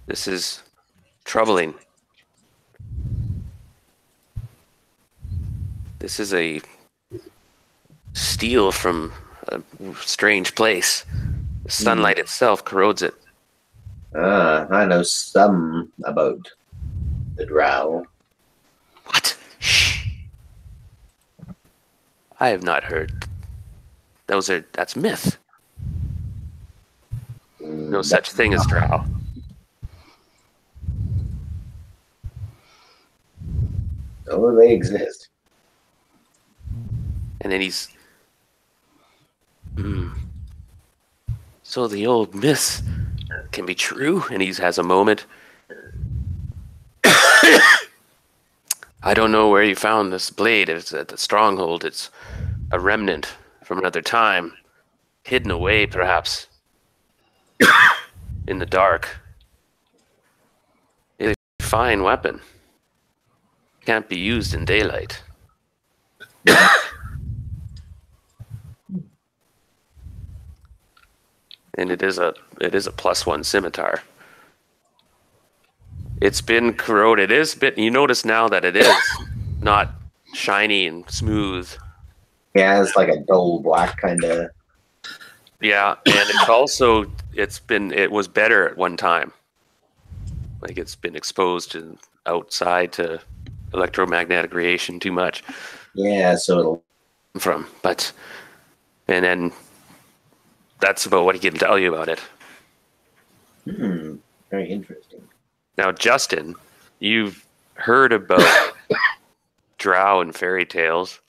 This is troubling. This is a steel from a strange place. The sunlight itself corrodes it. I know some about the drow. What? Shh. I have not heard. That's myth. No such thing as drow. Oh, they exist. And then he's... So the old myths can be true? And he has a moment. I don't know where you found this blade. It's at the stronghold. It's a remnant from another time. Hidden away, perhaps. In the dark. It's a fine weapon. Can't be used in daylight. And it is a +1 scimitar. It's been corroded. You notice now that it is not shiny and smooth. Yeah, it's like a dull black kind of. Yeah, and it's also it was better at one time. Like, it's been exposed to outside to electromagnetic radiation too much. Yeah, so it'll and then that's about what he can tell you about it. Very interesting. Now, Justin, you've heard about drow in fairy tales.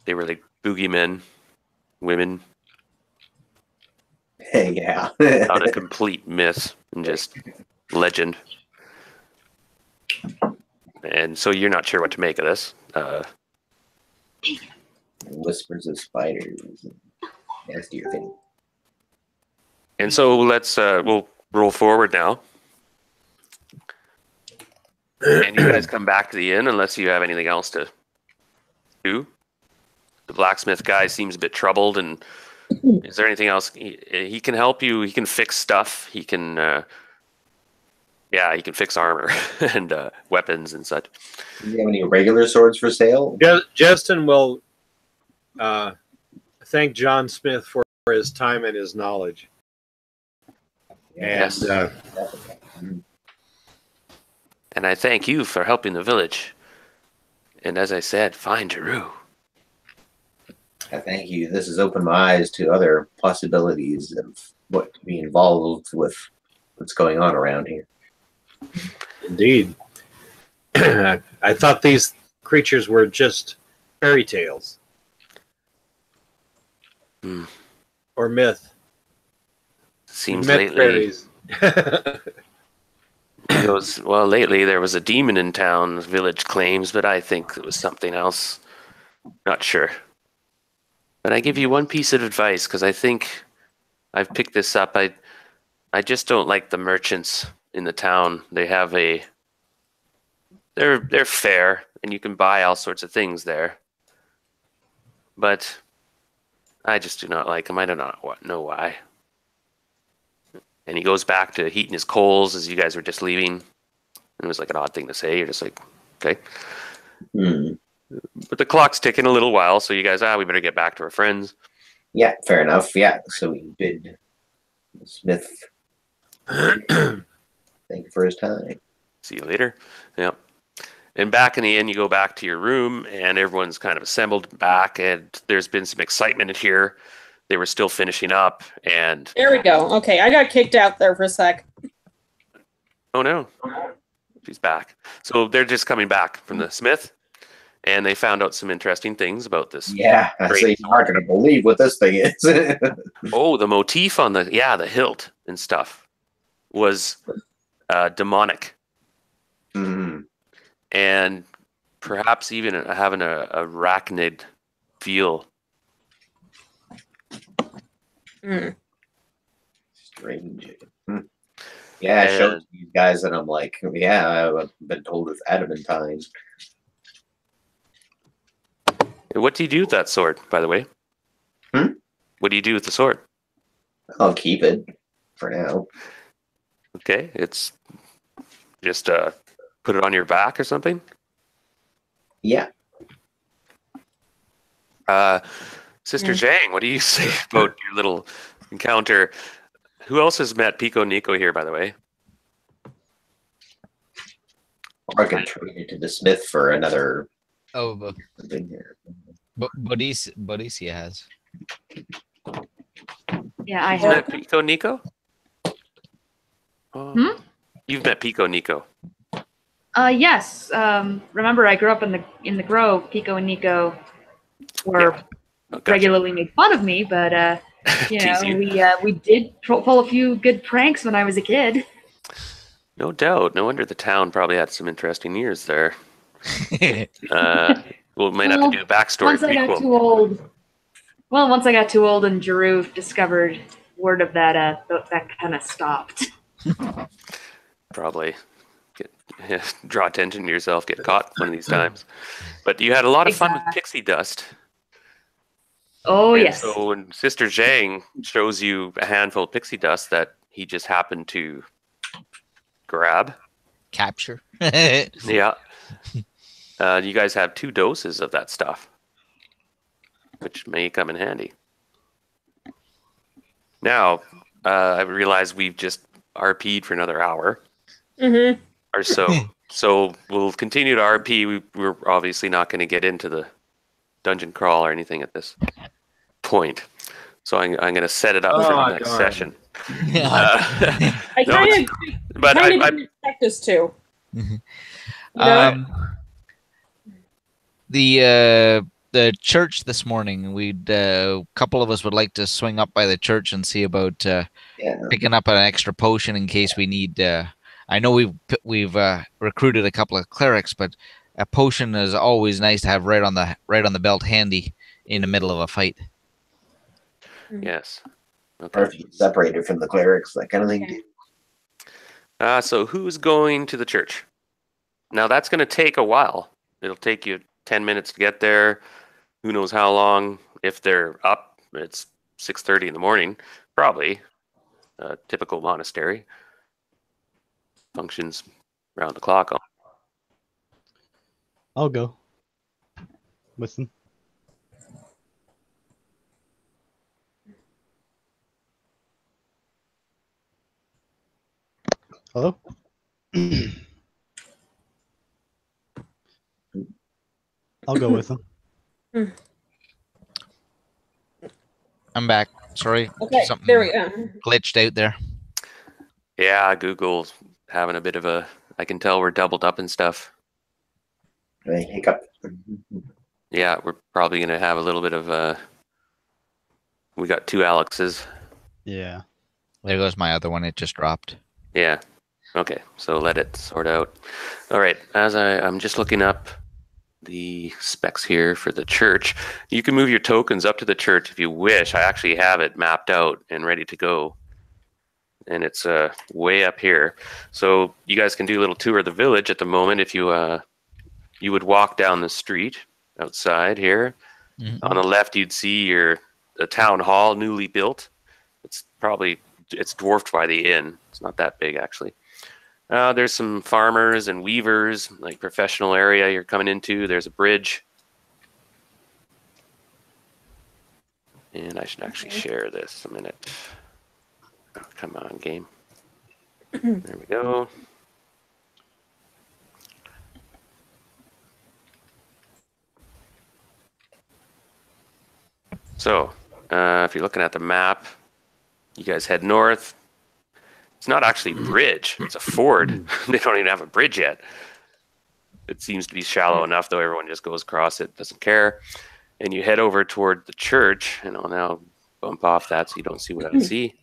They were like boogeymen, women. Yeah. Out of complete myth and just legend. And so you're not sure what to make of this. Whispers of spiders. Nastier thing. And so we'll roll forward now. And you guys come back to the inn unless you have anything else to do. The blacksmith guy seems a bit troubled, and is there anything else? He can help you. He can fix stuff. He can, he can fix armor and weapons and such. Do you have any regular swords for sale? Justin will thank John Smith for his time and his knowledge. Yes. And and I thank you for helping the village. And as I said, find Jeru. I thank you. This has opened my eyes to other possibilities of what could be involved with what's going on around here. indeed. I thought these creatures were just fairy tales. Or myth. Seems Myth lately. fairies. He goes, well, lately there was a demon in town, the village claims, but I think it was something else. Not sure. But I give you one piece of advice, because I think I've picked this up. I just don't like the merchants in the town. They have they're fair, and you can buy all sorts of things there. But I just do not like them. I do not know why. And he goes back to heating his coals as you guys were just leaving. And it was like an odd thing to say. You're just like, okay. But the clock's ticking a little while, so you guys, we better get back to our friends. Yeah, fair enough. Yeah, so we bid Smith thank you for his time. See you later. Yep. And back in the inn, you go back to your room, and everyone's kind of assembled back, and there's been some excitement in here. They were still finishing up, and... There we go. Okay, I got kicked out there for a sec. Oh, no. She's back. So they're just coming back from the smith, and they found out some interesting things about this. Yeah, I say you're not going to believe what this thing is. Oh, the motif on the hilt and stuff was demonic. And perhaps even having a arachnid feel. Strange. Yeah, I showed these guys, and I'm like, yeah, I've been told it's adamantine. What do you do with that sword, by the way? What do you do with the sword? I'll keep it for now. Okay, it's just put it on your back or something? Yeah. Sister Zhang, what do you say about your little encounter? Who else has met Pico Nico here, by the way? Or I can trade it to the smith for another thing here. Bodicia has. Yeah, I You've have. met Pico Nico? You've met Pico Nico. Yes. Remember, I grew up in the Grove. Pico and Nico were regularly made fun of me, but we did pull a few good pranks when I was a kid. No doubt. No wonder the town probably had some interesting years there. We might have to do a backstory. Once I got too old. Well, once I got too old and Jeru discovered word of that, that kind of stopped. Probably draw attention to yourself, get caught one of these times. But you had a lot of fun with pixie dust. Oh, and yes. So when Sister Zhang shows you a handful of pixie dust that he just happened to grab. Capture. Yeah. You guys have 2 doses of that stuff, which may come in handy. Now, I realize we've just RP'd for another hour or so. So we'll continue to RP. We're obviously not going to get into the dungeon crawl or anything at this point. So I'm going to set it up for the next session. I kind of didn't expect us to. The church this morning. We'd a couple of us would like to swing up by the church and see about Yeah. picking up an extra potion in case we need. I know we've recruited a couple of clerics, but a potion is always nice to have right on the belt, handy in the middle of a fight. Yes. Or Okay. if you get separated from the clerics, that kind of thing. Okay. So who's going to the church? Now that's going to take a while. It'll take you 10 minutes to get there. Who knows how long? If they're up, it's 6:30 in the morning. Probably a typical monastery. Functions around the clock. I'll go. Listen. Hello? I'll go with him. I'm back. Sorry, Okay, something there we go. glitched out there. Yeah, Google's having a bit of a. I can tell we're doubled up and stuff. Right, hiccup. Yeah, we're probably going to have a little bit of a. We got 2 Alexes. Yeah. There goes my other one. It just dropped. Yeah. Okay, so let it sort out. All right, as I'm just looking up the specs here for the church. You can move your tokens up to the church if you wish. I actually have it mapped out and ready to go. And it's way up here. So you guys can do a little tour of the village at the moment if you you would walk down the street outside here. Mm-hmm. On the left you'd see the town hall newly built. It's dwarfed by the inn. It's not that big actually. There's some farmers and weavers, like professional area you're coming into. There's a bridge. And I should actually share this a minute. Oh, come on, game. There we go. So, if you're looking at the map, you guys head north. It's not actually a bridge. It's a ford. They don't even have a bridge yet. It seems to be shallow enough, though. Everyone just goes across it, doesn't care. And you head over toward the church. And I'll now bump off that so you don't see what I see.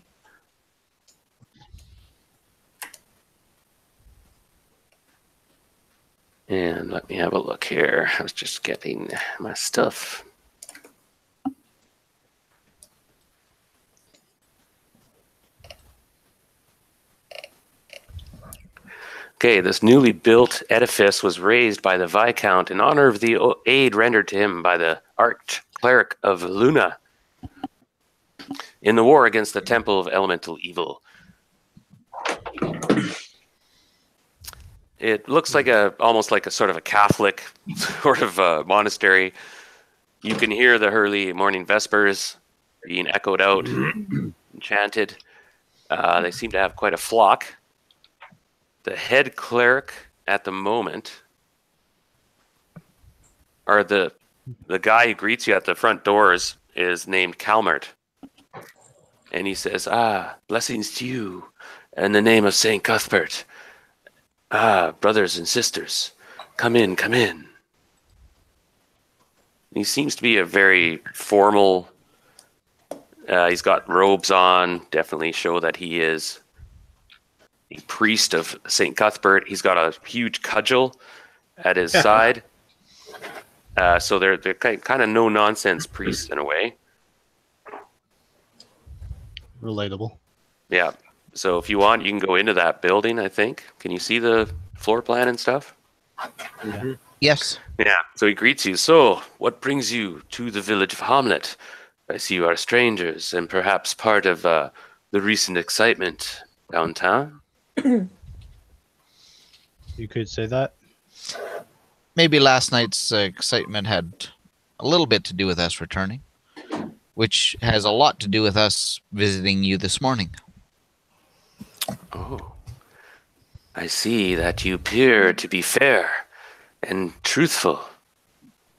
And let me have a look here. I was just getting my stuff. Okay, this newly built edifice was raised by the Viscount in honor of the aid rendered to him by the Arch-Cleric of Luna in the war against the Temple of Elemental Evil. It looks like almost like a sort of a Catholic sort of monastery. You can hear the early morning vespers being echoed out and chanted. They seem to have quite a flock. The head cleric at the moment, or the guy who greets you at the front doors, is named Calmert. And he says, blessings to you in the name of St. Cuthbert. Brothers and sisters, come in, come in. He seems to be a very formal, he's got robes on, definitely show that he is a priest of St. Cuthbert. He's got a huge cudgel at his side. So they're kind of no-nonsense priests in a way. Relatable. Yeah. So if you want, you can go into that building, I think. Can you see the floor plan and stuff? Yeah. Yes. Yeah. So he greets you. So, what brings you to the village of Hommlet? I see you are strangers and perhaps part of the recent excitement downtown. You could say that. Maybe last night's excitement had a little bit to do with us returning, which has a lot to do with us visiting you this morning. Oh, I see that you appear to be fair and truthful.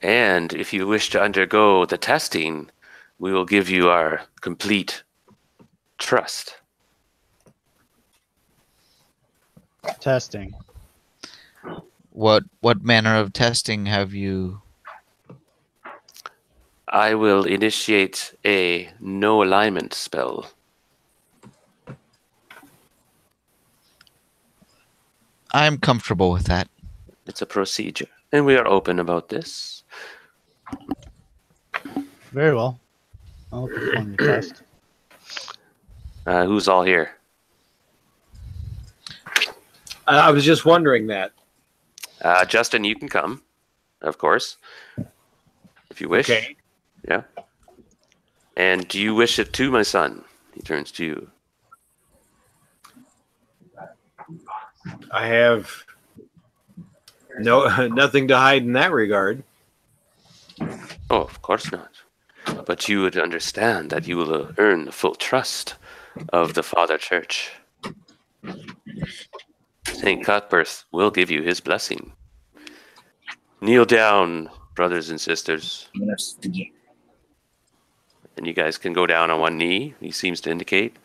And if you wish to undergo the testing, we will give you our complete trust. Testing. What manner of testing have you I will initiate a no alignment spell. I'm comfortable with that. It's a procedure, and we are open about this. Very well. I'll perform the test. Who's all here? I was just wondering that. Justin, you can come, of course, if you wish. Okay. Yeah. And do you wish it too, my son? He turns to you. I have nothing to hide in that regard. Oh, of course not. But you would understand that you will earn the full trust of the Father Church. St. Cuthbert will give you his blessing. Kneel down, brothers and sisters. And you guys can go down on one knee, he seems to indicate.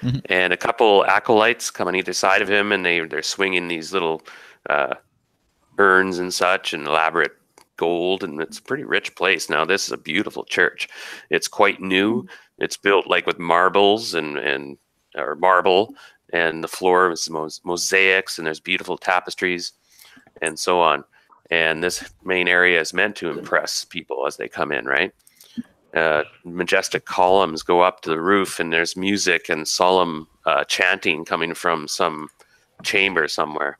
Mhm. And a couple acolytes come on either side of him, and they're swinging these little urns and such, and elaborate gold, and it's a pretty rich place. Now, this is a beautiful church. It's quite new. It's built like with marbles or marble, and the floor is mosaics, and there's beautiful tapestries, and so on. And this main area is meant to impress people as they come in, right? Majestic columns go up to the roof, and there's music and solemn chanting coming from some chamber somewhere.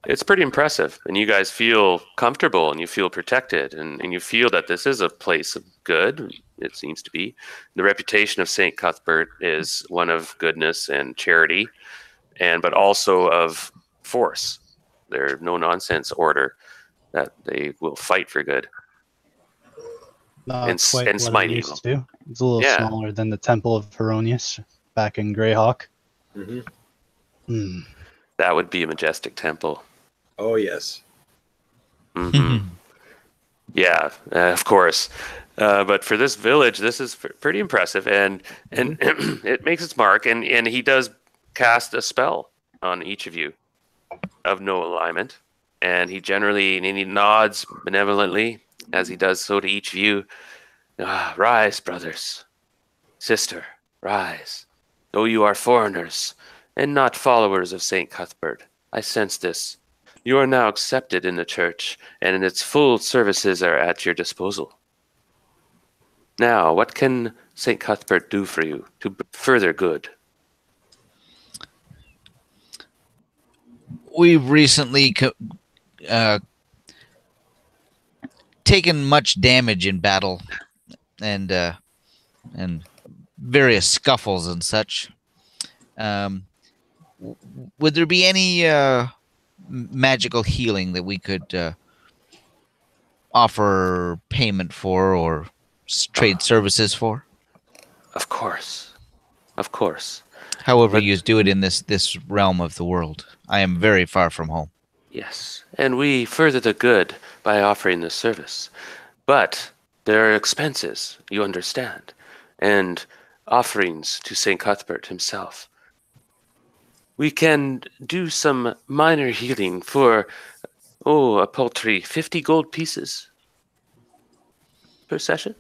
It's pretty impressive, and you guys feel comfortable, and you feel protected, and you feel that this is a place of good. It seems to be. The reputation of St. Cuthbert is one of goodness and charity, but also of force. They're no-nonsense order that they will fight for good. Not And quite what smite I'm evil. used to. It's a little Yeah. smaller than the Temple of Heronius back in Greyhawk. Mm-hmm. Hmm. That would be a majestic temple. Oh, yes. Mm-hmm. Yeah, of course. But for this village, this is pretty impressive, and it makes its mark. And he does cast a spell on each of you of no alignment, and he nods benevolently as he does so to each of you. Rise, brothers, sister, rise. Though you are foreigners and not followers of St. Cuthbert, I sense this. You are now accepted in the church, and its full services are at your disposal. Now, what can St. Cuthbert do for you to further good? We've recently taken much damage in battle, and various scuffles and such. Would there be any magical healing that we could offer payment for or trade services for? Of course. Of course. However you do it in this realm of the world. I am very far from home. Yes, and we further the good by offering this service. But there are expenses, you understand, and offerings to St. Cuthbert himself. We can do some minor healing for, a paltry 50 gold pieces per session.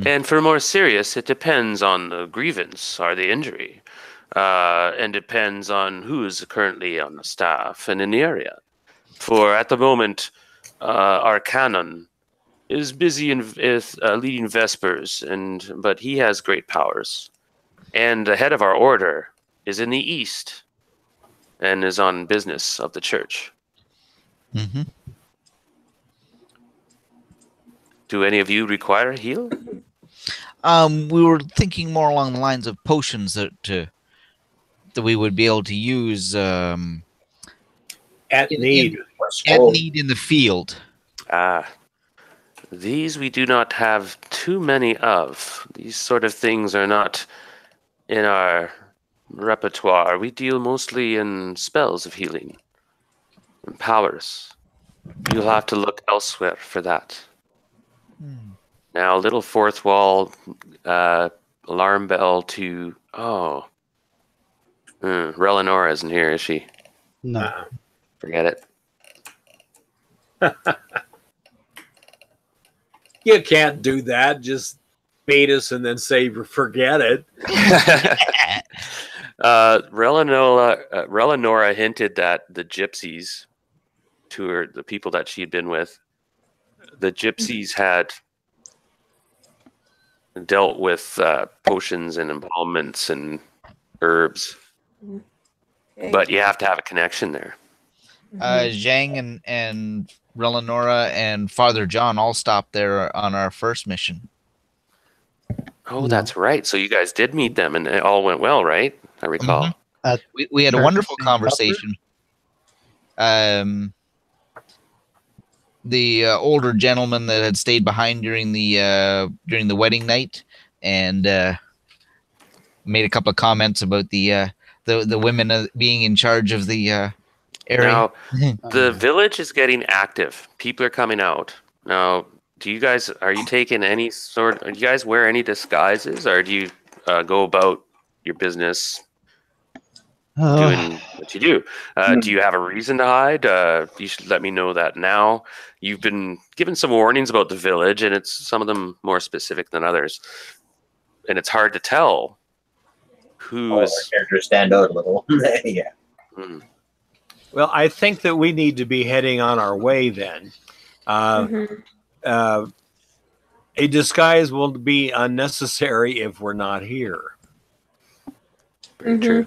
And for more serious, it depends on the grievance or the injury, and depends on who is currently on the staff and in the area. For at the moment, our canon is busy leading Vespers, but he has great powers. And the head of our order is in the east and is on business of the church. Mm-hmm. Do any of you require a heal? We were thinking more along the lines of potions that we would be able to use At need. at need in the field. These we do not have too many of. These sort of things are not in our repertoire. We deal mostly in spells of healing and powers. You'll have to look elsewhere for that. Now, little fourth wall alarm bell to... Relinora isn't here, is she? No. Forget it. You can't do that. Just bait us and then say forget it. Relanora hinted that the gypsies, to her, the people that she had been with, the gypsies had dealt with potions and embalments and herbs, Okay. but you have to have a connection there. Zhang and Relanora and Father John all stopped there on our first mission. Oh, No. that's right. So you guys did meet them, and it all went well, right? I recall. Mhm. We had a Church wonderful St. conversation. The older gentleman that had stayed behind during the wedding night and made a couple of comments about the women being in charge of the area. Now, the Yeah. village is getting active. People are coming out. Now, are you guys wear any disguises, or do you go about your business doing what you do? Do you have a reason to hide? You should let me know that now. You've been given some warnings about the village, and it's some of them more specific than others. And it's hard to tell who Our is. characters stand out a little. Yeah. Hmm. Well, I think that we need to be heading on our way then. A disguise will be unnecessary if we're not here. Very true.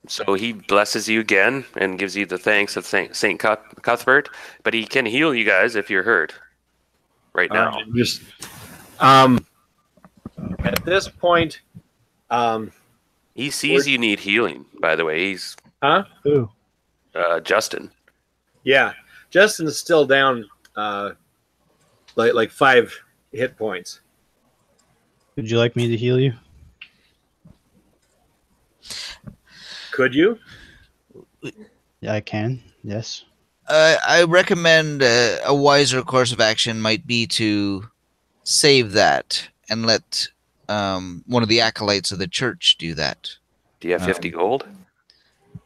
So he blesses you again and gives you the thanks of Saint Cuthbert, but he can heal you guys if you're hurt right now. Just at this point, He sees you need healing, by the way. He's Ooh. Justin. yeah, Justin's still down like 5 hit points. Would you like me to heal you? Could you? Yeah, I can. Yes. I recommend a wiser course of action might be to save that and let one of the acolytes of the church do that. Do you have 50 gold?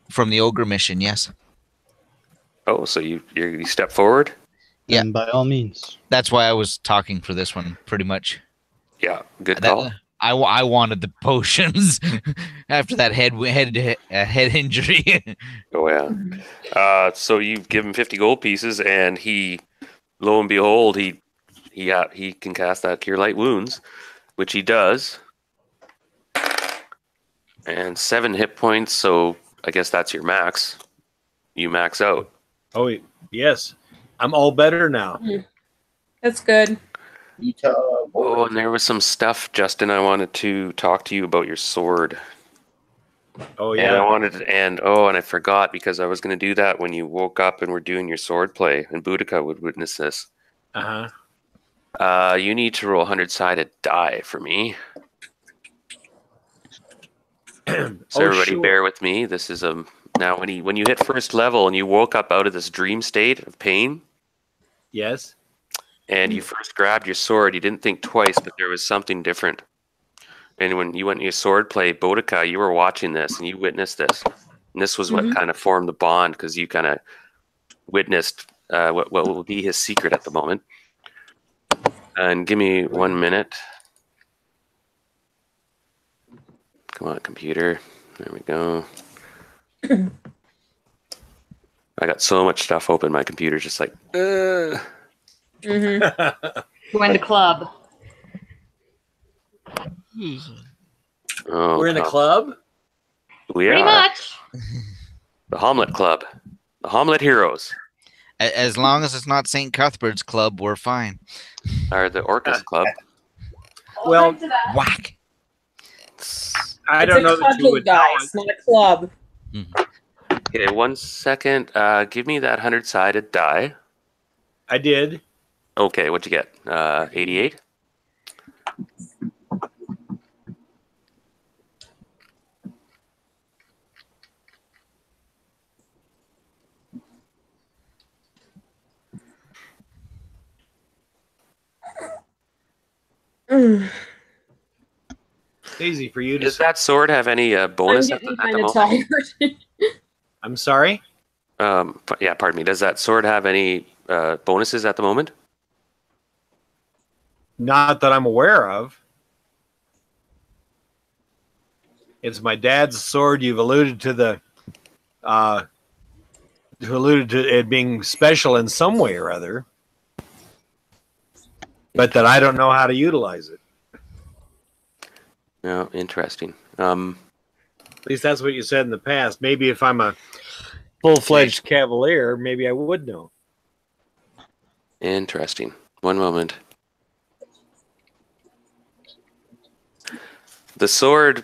From the ogre mission, yes. Oh, so you step forward? Yeah. And by all means. That's why I was talking for this one, pretty much. Yeah, good call. I wanted the potions after that head injury. Oh yeah. So you give him 50 gold pieces, and he, lo and behold, he can cast that Cure Light Wounds, which he does, and 7 hit points. So I guess that's your max. You max out. Oh yes, I'm all better now. That's good. Oh, and there was some stuff, Justin. I wanted to talk to you about your sword. Oh And yeah. I wanted to, and I forgot, because I was going to do that when you woke up and were doing your sword play, and Boudica would witness this. You need to roll a 100-sided die for me. So everybody, sure. bear with me. This is now when you hit first level and you woke up out of this dream state of pain, Yes. and you first grabbed your sword, you didn't think twice, but there was something different. And when you went in your sword play, Boudica, you were watching this and you witnessed this. And this was what kind of formed the bond, because you kind of witnessed what will be his secret at the moment. And give me 1 minute. Come on, computer. There we go. I got so much stuff open. My computer's just like, Join the club. Oh, We're in a club. We Pretty are. much. The Hommlet Club. The Hommlet Heroes. As long as it's not St. Cuthbert's Club, we're fine. Are the Orcus Club. Well, Whack. I don't know that you would know guys, it. not a club. Okay, 1 second. Give me that 100-sided die. I did. Okay, what'd you get? 88? Mm. Easy for you to Does say. that sword have any I'm bonus at getting the kind of moment? tired. I'm sorry. Yeah, pardon me. Does that sword have any bonuses at the moment? Not that I'm aware of. It's my dad's sword. You've alluded to it being special in some way or other, but that I don't know how to utilize it. No, interesting. At least that's what you said in the past. Maybe if I'm a full-fledged cavalier, maybe I would know. Interesting. One moment. The sword,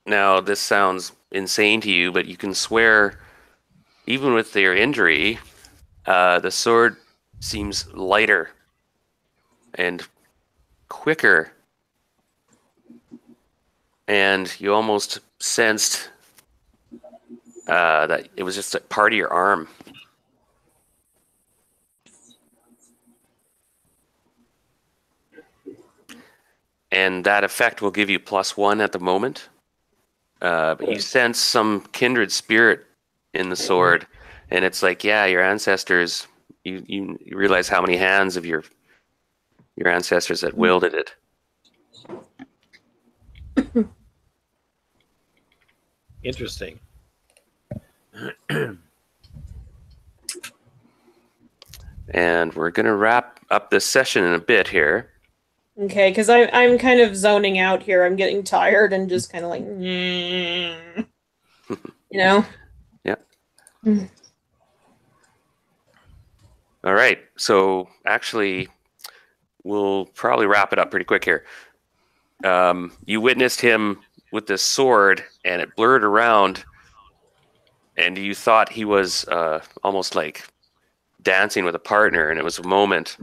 now this sounds insane to you, but you can swear, even with your injury, the sword seems lighter and quicker. And you almost sensed that it was just a part of your arm. And that effect will give you +1 at the moment. But you sense some kindred spirit in the sword. And it's like, yeah, your ancestors, you realize how many hands of your ancestors that wielded it. Interesting. And we're going to wrap up this session in a bit here. Okay, because I'm kind of zoning out here. I'm getting tired and just kind of like, you know? Yeah. All right. So actually, we'll probably wrap it up pretty quick here. You witnessed him with this sword, and it blurred around, and you thought he was almost like dancing with a partner, and it was a moment.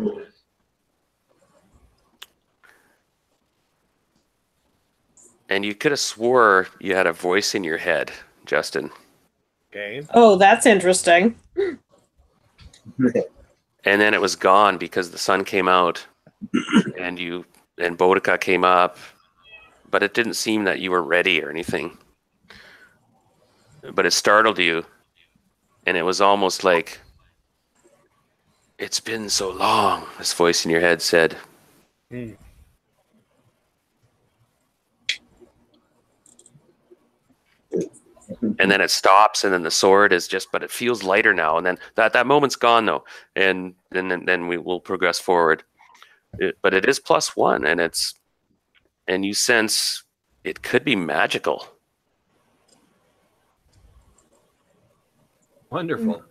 And you could have swore you had a voice in your head, Justin. Okay. Oh, that's interesting. And then it was gone because the sun came out, and Boudica came up, but it didn't seem that you were ready or anything. But it startled you, and it was almost like, "It's been so long," this voice in your head said. Hmm. And then it stops, and then the sword is just, but it feels lighter now. And then that moment's gone though, and then we will progress forward. But it is +1, and you sense it could be magical. Wonderful.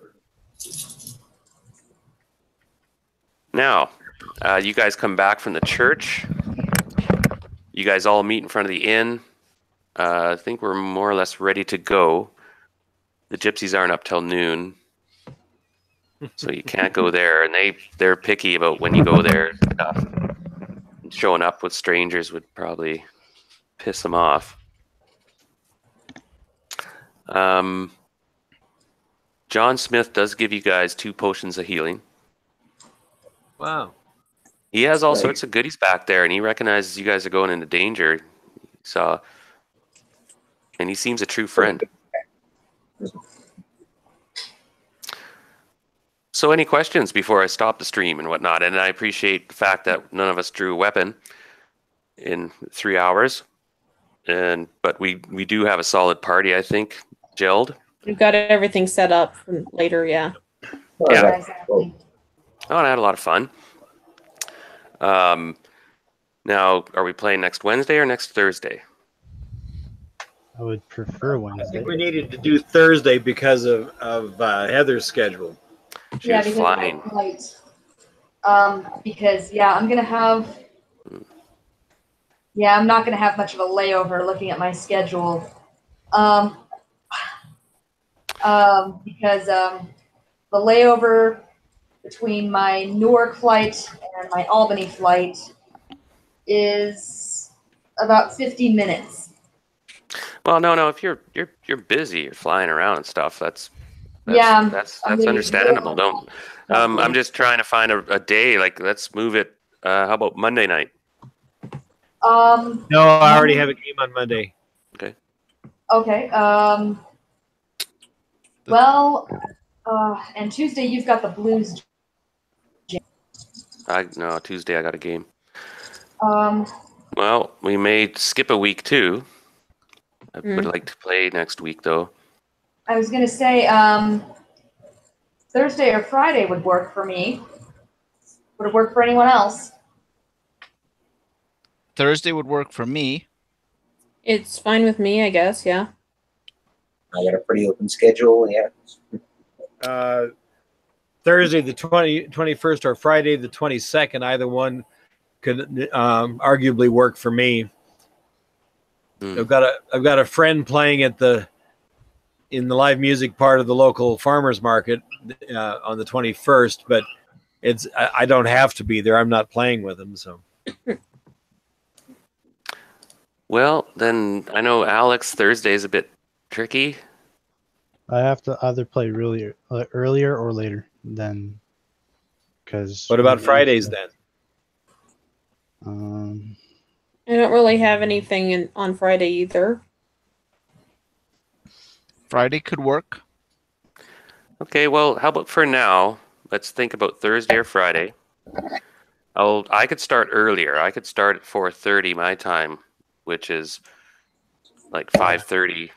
Now, you guys come back from the church. You guys all meet in front of the inn. I think we're more or less ready to go. The gypsies aren't up till noon, so you can't go there. And they're picky about when you go there. Showing up with strangers would probably piss them off. John Smith does give you guys 2 potions of healing. Wow. He has all sorts of goodies back there, and he recognizes you guys are going into danger. And he seems a true friend. So any questions before I stop the stream and whatnot? And I appreciate the fact that none of us drew a weapon in 3 hours. But we do have a solid party, I think, gelled. We've got everything set up for later, yeah. Yeah. Exactly. Oh, and I had a lot of fun. Now, are we playing next Wednesday or next Thursday? I would prefer I Wednesday. think we needed to do Thursday because of Heather's schedule. She was flying. Of my flight. Because I'm gonna have. Yeah, I'm not gonna have much of a layover looking at my schedule. Because the layover between my Newark flight and my Albany flight is about 50 minutes. Well, no. If you're busy, you're flying around and stuff. That's understandable. Don't. I'm just trying to find a day. Like, let's move it. How about Monday night? No, I already have a game on Monday. Okay. Okay. And Tuesday you've got the Blues. No, Tuesday I got a game. Well, we may skip a week too. I would Mm. like to play next week though. I was gonna say Thursday or Friday would work for me. Would it work for anyone else? Thursday would work for me. It's fine with me, I guess. Yeah. I got a pretty open schedule. Yeah. Thursday the 21st or Friday the 22nd, either one could arguably work for me. Hmm. I've got a friend playing in the live music part of the local farmers market on the 21st, but I don't have to be there. I'm not playing with him, so. Well, then I know Alex Thursday is a bit tricky. I have to either play really earlier or later than. Because. What about Fridays then? I don't really have anything on Friday either. Friday could work. Okay, well, how about for now? Let's think about Thursday or Friday. I could start earlier. I could start at 4:30 my time, which is like 5:30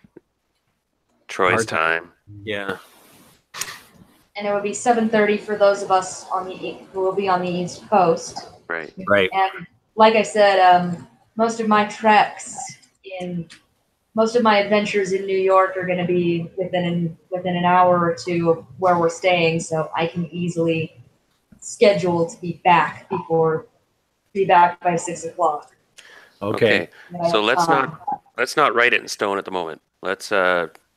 Troy's time. Yeah. And it would be 7:30 for those of us who will be on the East Coast. Right. Right. And like I said, most of my adventures in New York are going to be within an hour or two of where we're staying, so I can easily schedule to be back by 6 o'clock. Okay. So let's not write it in stone at the moment.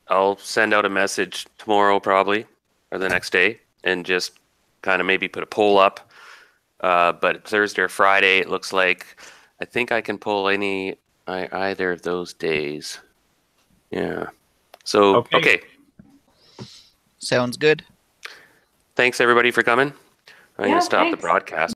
I'll send out a message tomorrow probably or the next day and just kind of maybe put a poll up. But Thursday or Friday, it looks like I think I can pull either of those days. Yeah. So okay. Sounds good. Thanks everybody for coming. I'm going to stop the thanks. broadcast.